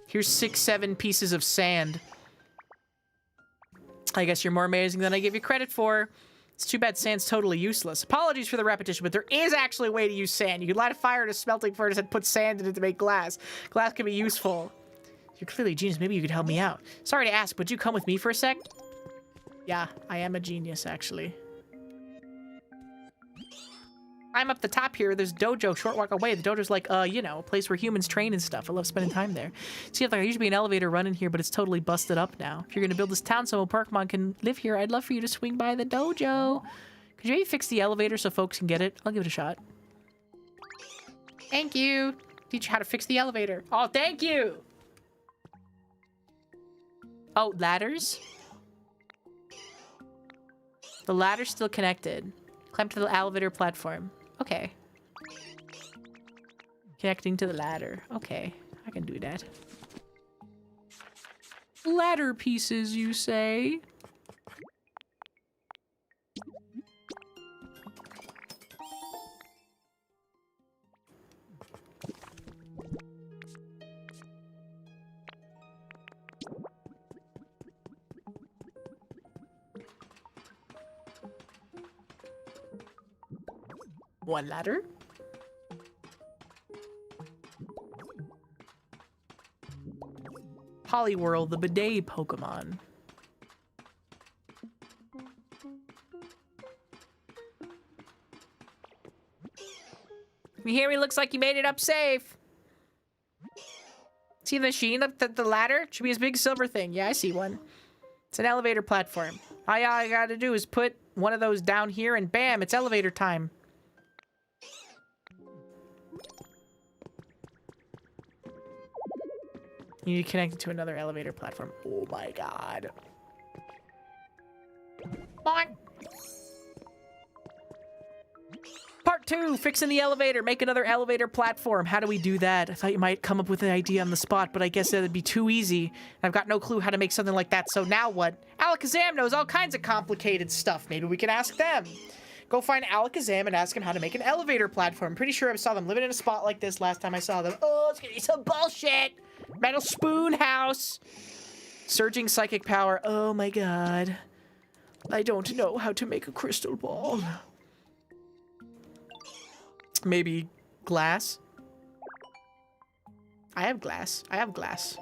Here's 6-7 pieces of sand. I guess you're more amazing than I give you credit for. It's too bad sand's totally useless. Apologies for the repetition, but there is actually a way to use sand. You can light a fire at a smelting furnace and put sand in it to make glass. Glass can be useful. You're clearly a genius. Maybe you could help me out. Sorry to ask, would you come with me for a sec? Yeah, I am a genius, actually. I'm up the top here. There's a dojo short walk away. The dojo's like, you know, a place where humans train and stuff. I love spending time there. See, there used to be an elevator running here, but it's totally busted up now. If you're gonna build this town so Pokemon can live here, I'd love for you to swing by the dojo. Could you maybe fix the elevator so folks can get it? I'll give it a shot. Thank you. Teach you how to fix the elevator. Oh, thank you. Oh, ladders? The ladder's still connected. Climb to the elevator platform. Okay. Connecting to the ladder. Okay, I can do that. Ladder pieces, you say? One ladder. Poliwhirl, the bidet Pokemon. You hear me? Looks like you made it up safe. See the machine up the ladder? It should be this big silver thing. Yeah, I see one. It's an elevator platform. All I gotta do is put one of those down here and bam, it's elevator time. You need to connect it to another elevator platform. Oh my god. Boing. Part 2, fixing the elevator. Make another elevator platform. How do we do that? I thought you might come up with an idea on the spot, but I guess that'd be too easy. I've got no clue how to make something like that, so now what? Alakazam knows all kinds of complicated stuff. Maybe we can ask them. Go find Alakazam and ask him how to make an elevator platform. Pretty sure I saw them living in a spot like this last time I saw them. Oh, it's gonna be some bullshit! Metal spoon house! Surging psychic power. Oh my god. I don't know how to make a crystal ball. Maybe glass? I have glass. I have glass.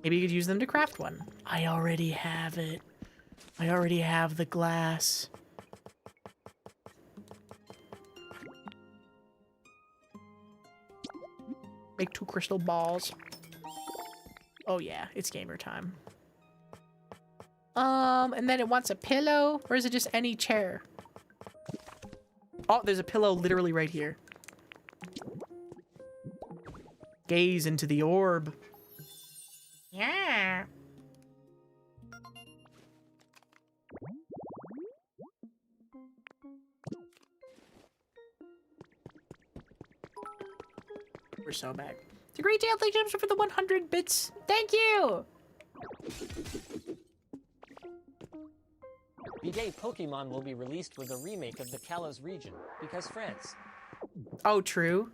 Maybe you could use them to craft one. I already have it. I already have the glass. Make 2 crystal balls. Oh yeah, it's gamer time. And then it wants a pillow, or is it just any chair? Oh, there's a pillow literally right here. Gaze into the orb. Yeah. We're so back. It's a great deal. Thank you for the 100 bits. Thank you. Bidet Pokemon will be released with a remake of the Kalos region, because France. Oh, true.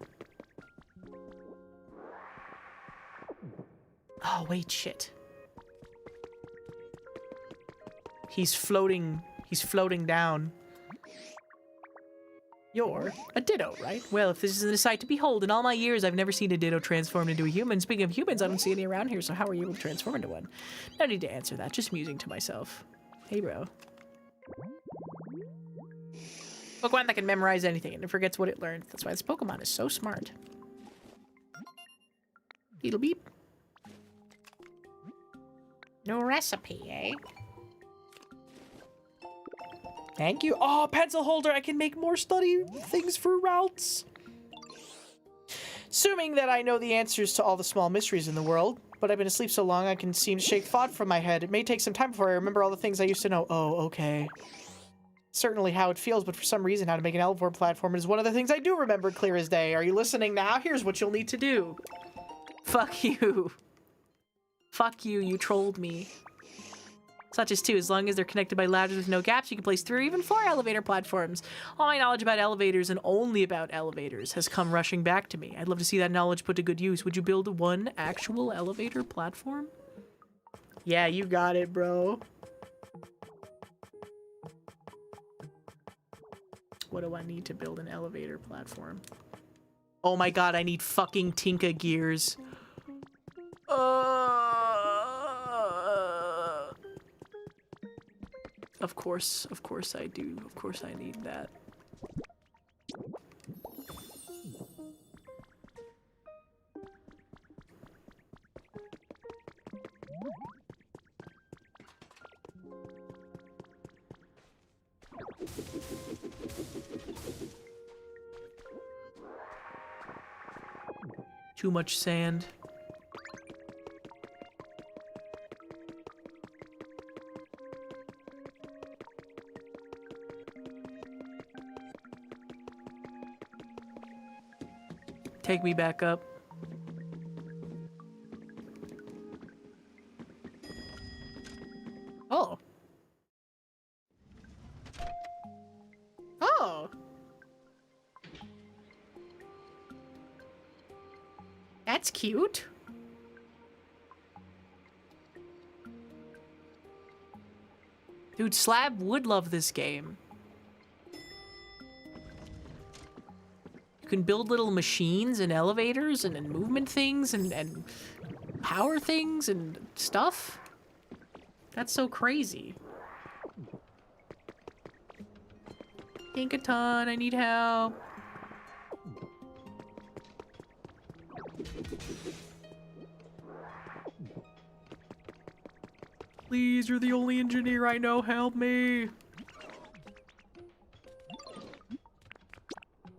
Oh, wait, shit. He's floating down. You're a Ditto, right? Well, if this isn't a sight to behold, in all my years, I've never seen a Ditto transformed into a human. Speaking of humans, I don't see any around here, so how are you able to transform into one? No need to answer that, just musing to myself. Hey, bro. Pokemon that can memorize anything and it forgets what it learned. That's why this Pokemon is so smart. Beetle beep. No recipe, eh? Thank you. Oh, pencil holder. I can make more study things for routes. Assuming that I know the answers to all the small mysteries in the world, but I've been asleep so long I can seem to shake thought from my head. It may take some time before I remember all the things I used to know. Oh, okay. Certainly how it feels, but for some reason how to make an L4 platform is one of the things I do remember clear as day. Are you listening now? Here's what you'll need to do. Fuck you. Fuck you, you trolled me. Such as 2, as long as they're connected by ladders with no gaps, you can place 3 or even 4 elevator platforms. All my knowledge about elevators, and only about elevators, has come rushing back to me. I'd love to see that knowledge put to good use. Would you build one actual elevator platform? Yeah, you got it, bro. What do I need to build an elevator platform? Oh my god, I need fucking Tinka gears. Of course I do. Of course I need that. Too much sand. Take me back up. Oh. Oh. That's cute. Dude, Slab would love this game. You can build little machines and elevators and movement things and power things and stuff. That's so crazy. Pinkaton, I need help. Please, you're the only engineer I know. Help me.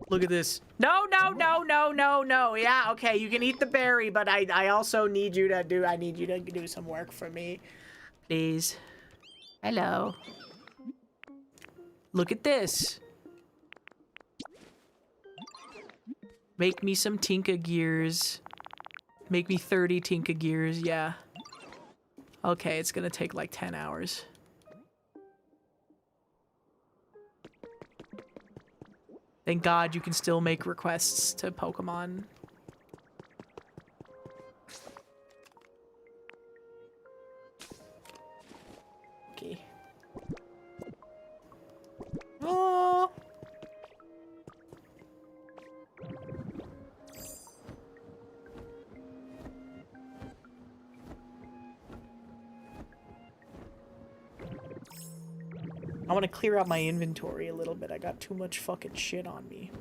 Look at this. No, no, no, no, no, no. Yeah, okay, you can eat the berry, but I also need you to do some work for me. Please. Hello. Look at this. Make me some Tinka gears. Make me 30 Tinka gears, yeah. Okay, it's gonna take like 10 hours. Thank God you can still make requests to Pokemon. Okay. Oh. I want to clear out my inventory a little bit. I got too much fucking shit on me.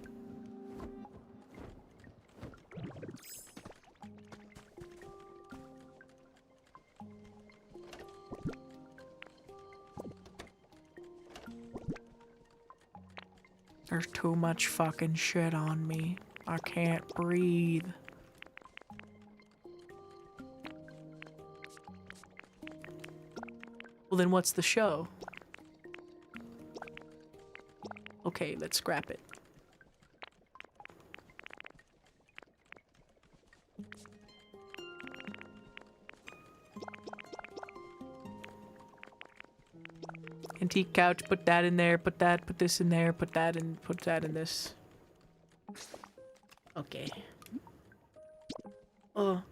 There's too much fucking shit on me. I can't breathe. Well, then what's the show? Okay, let's scrap it. Antique couch, put that in there, put this in there, put that in this. Okay. Oh.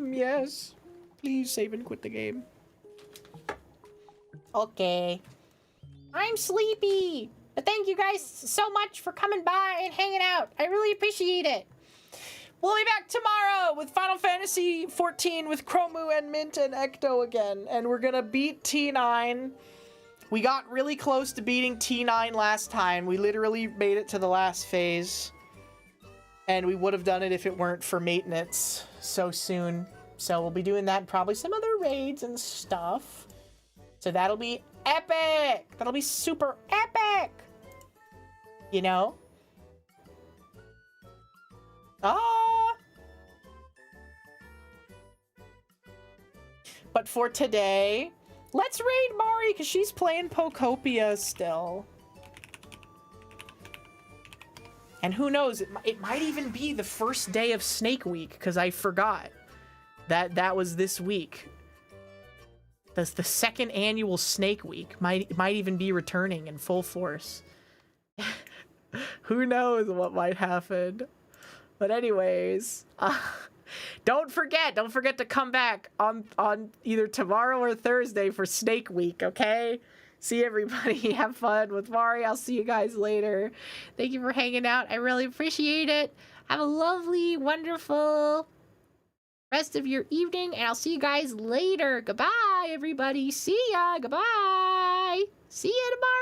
Yes. Please save and quit the game. Okay. I'm sleepy. But thank you guys so much for coming by and hanging out. I really appreciate it. We'll be back tomorrow with Final Fantasy XIV with Chromu and Mint and Ecto again. And we're gonna beat T9. We got really close to beating T9 last time. We literally made it to the last phase. And we would have done it if it weren't for maintenance so soon. So we'll be doing that and probably some other raids and stuff. So that'll be epic! That'll be super epic! You know? Ah! But for today, let's raid Mari because she's playing Pokopia still. And who knows, it might even be the first day of Snake Week because I forgot that was this week. That's the second annual Snake Week. Might even be returning in full force. Who knows what might happen. But anyways, don't forget to come back on either tomorrow or Thursday for Snake Week, okay? See everybody. Have fun with Mari. I'll see you guys later. Thank you for hanging out. I really appreciate it. Have a lovely, wonderful rest of your evening, and I'll see you guys later. Goodbye, everybody. See ya. Goodbye. See ya tomorrow.